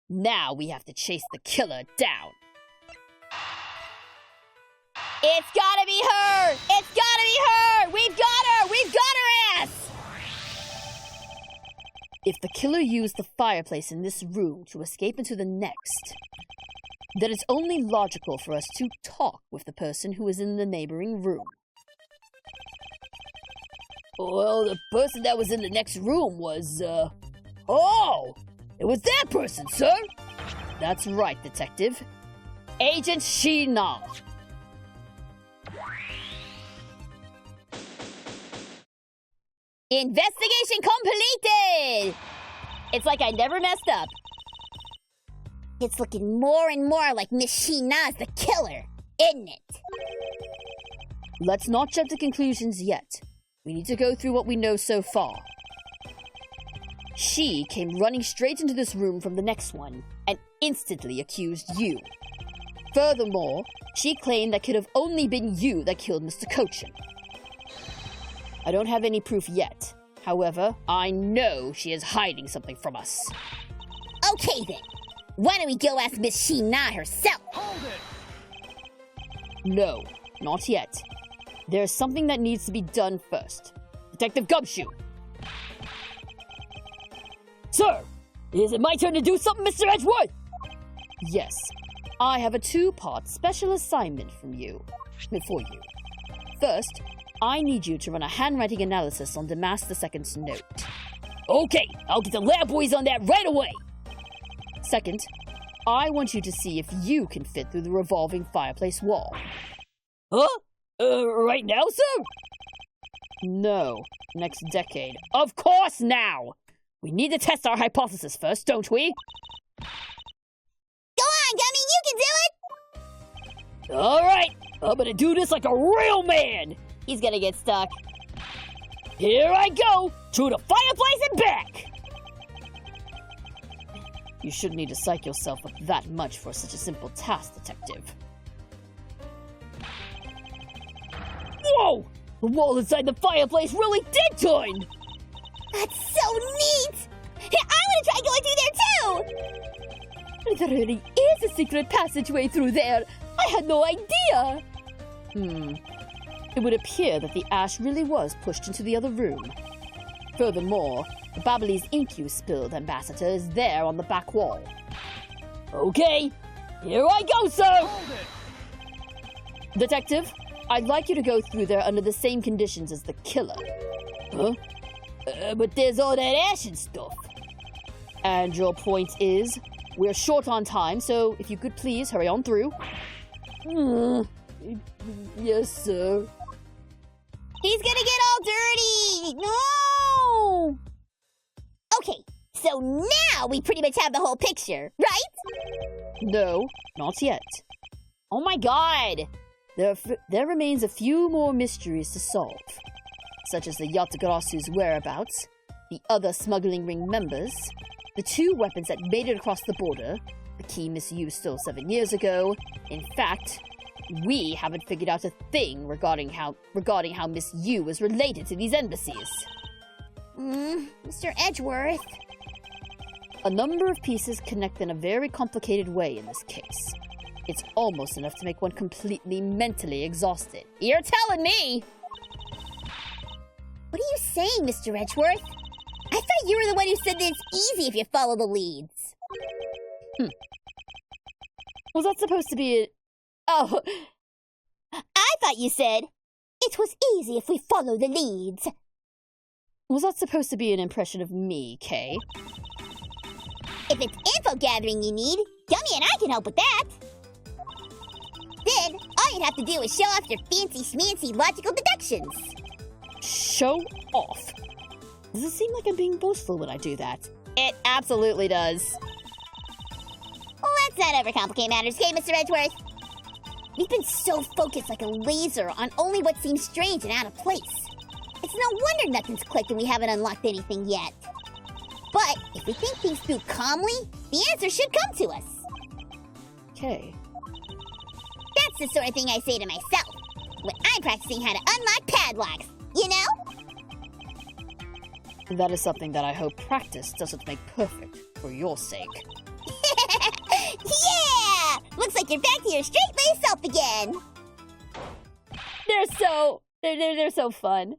Now we have to chase the killer down. It's gotta be her! It's gotta be her! We've got her! We've got her ass! If the killer used the fireplace in this room to escape into the next, then it's only logical for us to talk with the person who is in the neighboring room. Well, the person that was in the next room was, Oh! It was that person, sir! That's right, Detective. Agent Sheena. Investigation completed! It's like I never messed up. It's looking more and more like Miss Sheena's the killer, isn't it? Let's not jump to conclusions yet. We need to go through what we know so far. She came running straight into this room from the next one and instantly accused you. Furthermore, she claimed that could have only been you that killed Mr. Cochin. I don't have any proof yet. However, I know she is hiding something from us. Okay then. Why don't we go ask Miss Sheena herself? No, not yet. There's something that needs to be done first. Detective Gumshoe! Sir, is it my turn to do something, Mr. Edgeworth? Yes, I have a two-part special assignment for you. First, I need you to run a handwriting analysis on Damas II's note. Okay, I'll get the lab boys on that right away. Second, I want you to see if you can fit through the revolving fireplace wall. Huh? Right now, sir? No, next decade. Of course now! We need to test our hypothesis first, don't we? Go on, Gummy, you can do it! Alright, I'm gonna do this like a real man! He's gonna get stuck. Here I go! Through the fireplace and back! You shouldn't need to psych yourself up that much for such a simple task, Detective. Whoa! The wall inside the fireplace really did turn! That's so neat! I want to try going through there too! There really is a secret passageway through there. I had no idea. It would appear that the ash really was pushed into the other room. Furthermore, the Babbly's ink you spilled, Ambassador, is there on the back wall. Okay, here I go, sir! Detective, I'd like you to go through there under the same conditions as the killer. Huh? But there's all that ash and stuff. And your point is, we're short on time, so if you could please hurry on through. Yes, sir. He's gonna get all dirty! No! Okay, so now we pretty much have the whole picture, right? No, not yet. Oh my god! There remains a few more mysteries to solve, such as the Yatagrasu's whereabouts, the other smuggling ring members, the two weapons that made it across the border, the key Miss Yu stole 7 years ago. In fact, we haven't figured out a thing regarding how Miss Yu is related to these embassies. Mr. Edgeworth. A number of pieces connect in a very complicated way in this case. It's almost enough to make one completely mentally exhausted. You're telling me! What are you saying, Mr. Edgeworth? I thought you were the one who said that it's easy if you follow the leads. Was that supposed to be Oh, I thought you said it was easy if we follow the leads. Was that supposed to be an impression of me, Kay? If it's info gathering you need, Gummy and I can help with that. Then, all you'd have to do is show off your fancy-schmancy logical deductions. Show off? Does it seem like I'm being boastful when I do that? It absolutely does. Let's not overcomplicate matters, okay, Mr. Edgeworth? We've been so focused like a laser on only what seems strange and out of place. It's no wonder nothing's clicked and we haven't unlocked anything yet. But if we think things through calmly, the answer should come to us. Okay. That's the sort of thing I say to myself when I'm practicing how to unlock padlocks, you know? That is something that I hope practice doesn't make perfect for your sake. Yeah! Looks like you're back to your straight-laced self again. they're so fun.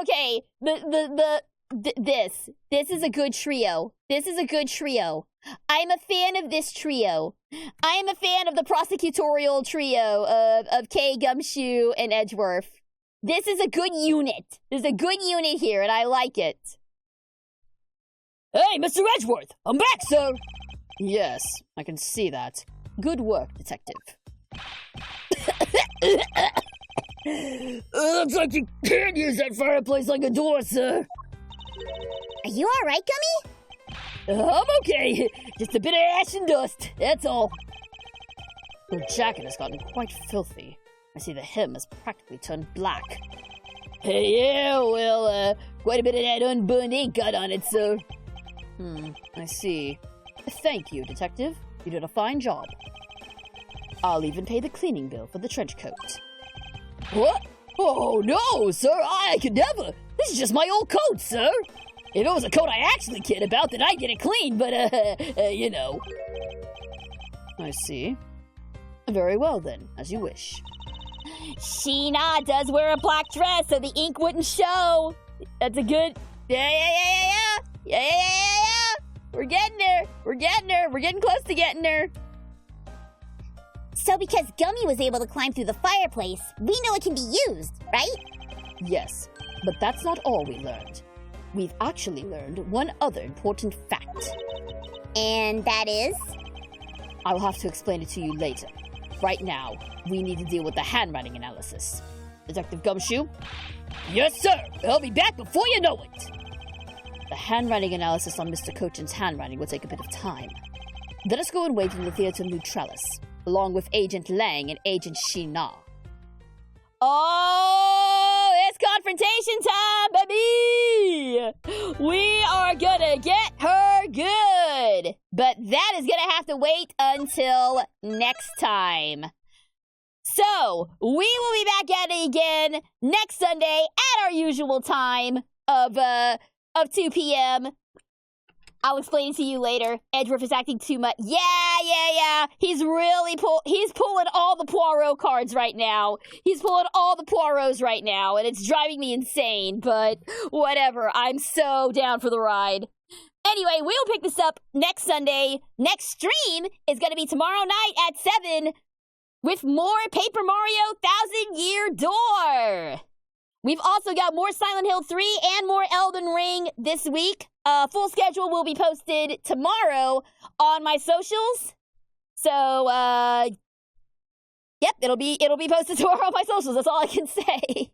Okay, this is a good trio. This is a good trio. I'm a fan of this trio. I am a fan of the prosecutorial trio of Kay, Gumshoe, and Edgeworth. This is a good unit. There's a good unit here, and I like it. Hey, Mr. Edgeworth, I'm back, sir. Yes, I can see that. Good work, detective. Looks like you can't use that fireplace like a door, sir. Are you alright, Gummy? I'm okay. Just a bit of ash and dust, that's all. Your jacket has gotten quite filthy. I see the hem has practically turned black. Yeah, well, quite a bit of that unburned ink got on it, sir. I see. Thank you, detective. You did a fine job. I'll even pay the cleaning bill for the trench coat. What? Oh, no, sir, I could never. This is just my old coat, sir. If it was a coat I actually cared about, then I'd get it clean, but, you know. I see. Very well, then, as you wish. Sheena does wear a black dress so the ink wouldn't show. That's a good... Yeah. We're getting there. We're getting close to getting there. So because Gummy was able to climb through the fireplace, we know it can be used, right? Yes, but that's not all we learned. We've actually learned one other important fact. And that is? I'll have to explain it to you later. Right now, we need to deal with the handwriting analysis. Detective Gumshoe? Yes, sir. I'll be back before you know it. The handwriting analysis on Mr. Cochin's handwriting will take a bit of time. Let us go and wait in the Theatre Neutralis, along with Agent Lang and Agent Sheena. Oh, it's confrontation time, baby! We are gonna get her good! But that is gonna have to wait until next time. So, we will be back at it again next Sunday at our usual time of 2 p.m. I'll explain it to you later. Edgeworth is acting too much. Yeah. He's pulling all the Poirot cards right now. He's pulling all the Poirots right now, and it's driving me insane, but whatever. I'm so down for the ride. Anyway, we'll pick this up next Sunday. Next stream is going to be tomorrow night at 7 with more Paper Mario 1000-Year Door. We've also got more Silent Hill 3 and more Elden Ring this week. Full schedule will be posted tomorrow on my socials. So, yep, it'll be posted tomorrow on my socials. That's all I can say.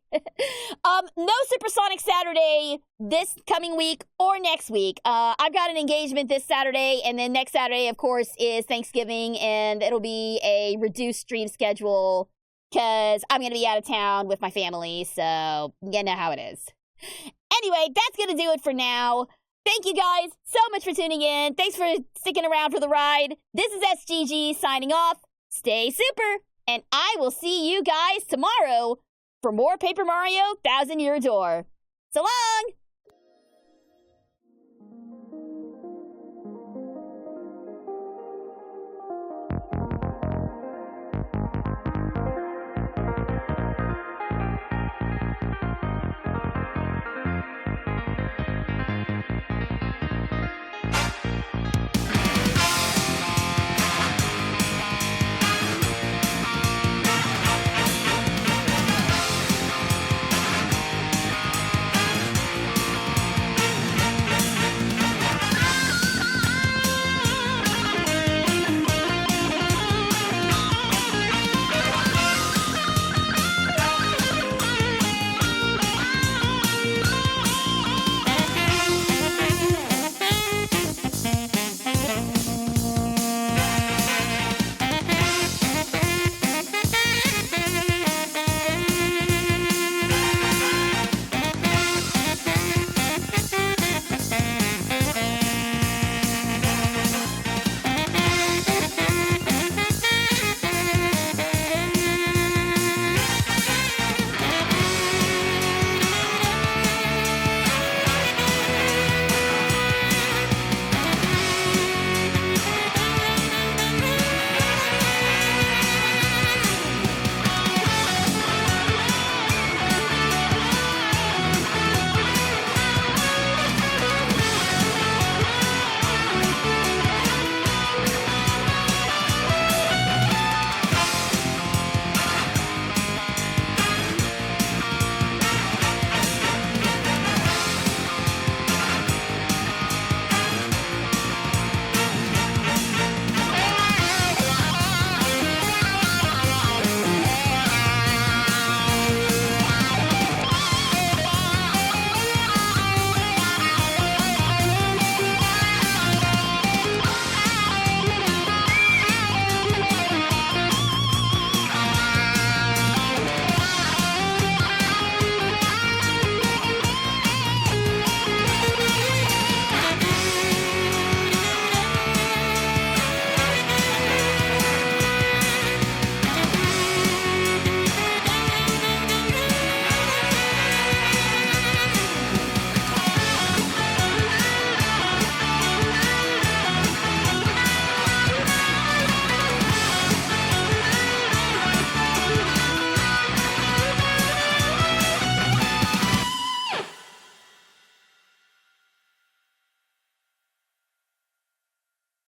No Supersonic Saturday this coming week or next week. I've got an engagement this Saturday, and then next Saturday, of course, is Thanksgiving, and it'll be a reduced stream schedule because I'm going to be out of town with my family, so you know how it is. Anyway, that's going to do it for now. Thank you guys so much for tuning in. Thanks for sticking around for the ride. This is SGG signing off. Stay super, and I will see you guys tomorrow for more Paper Mario 1000-Year Door. So long!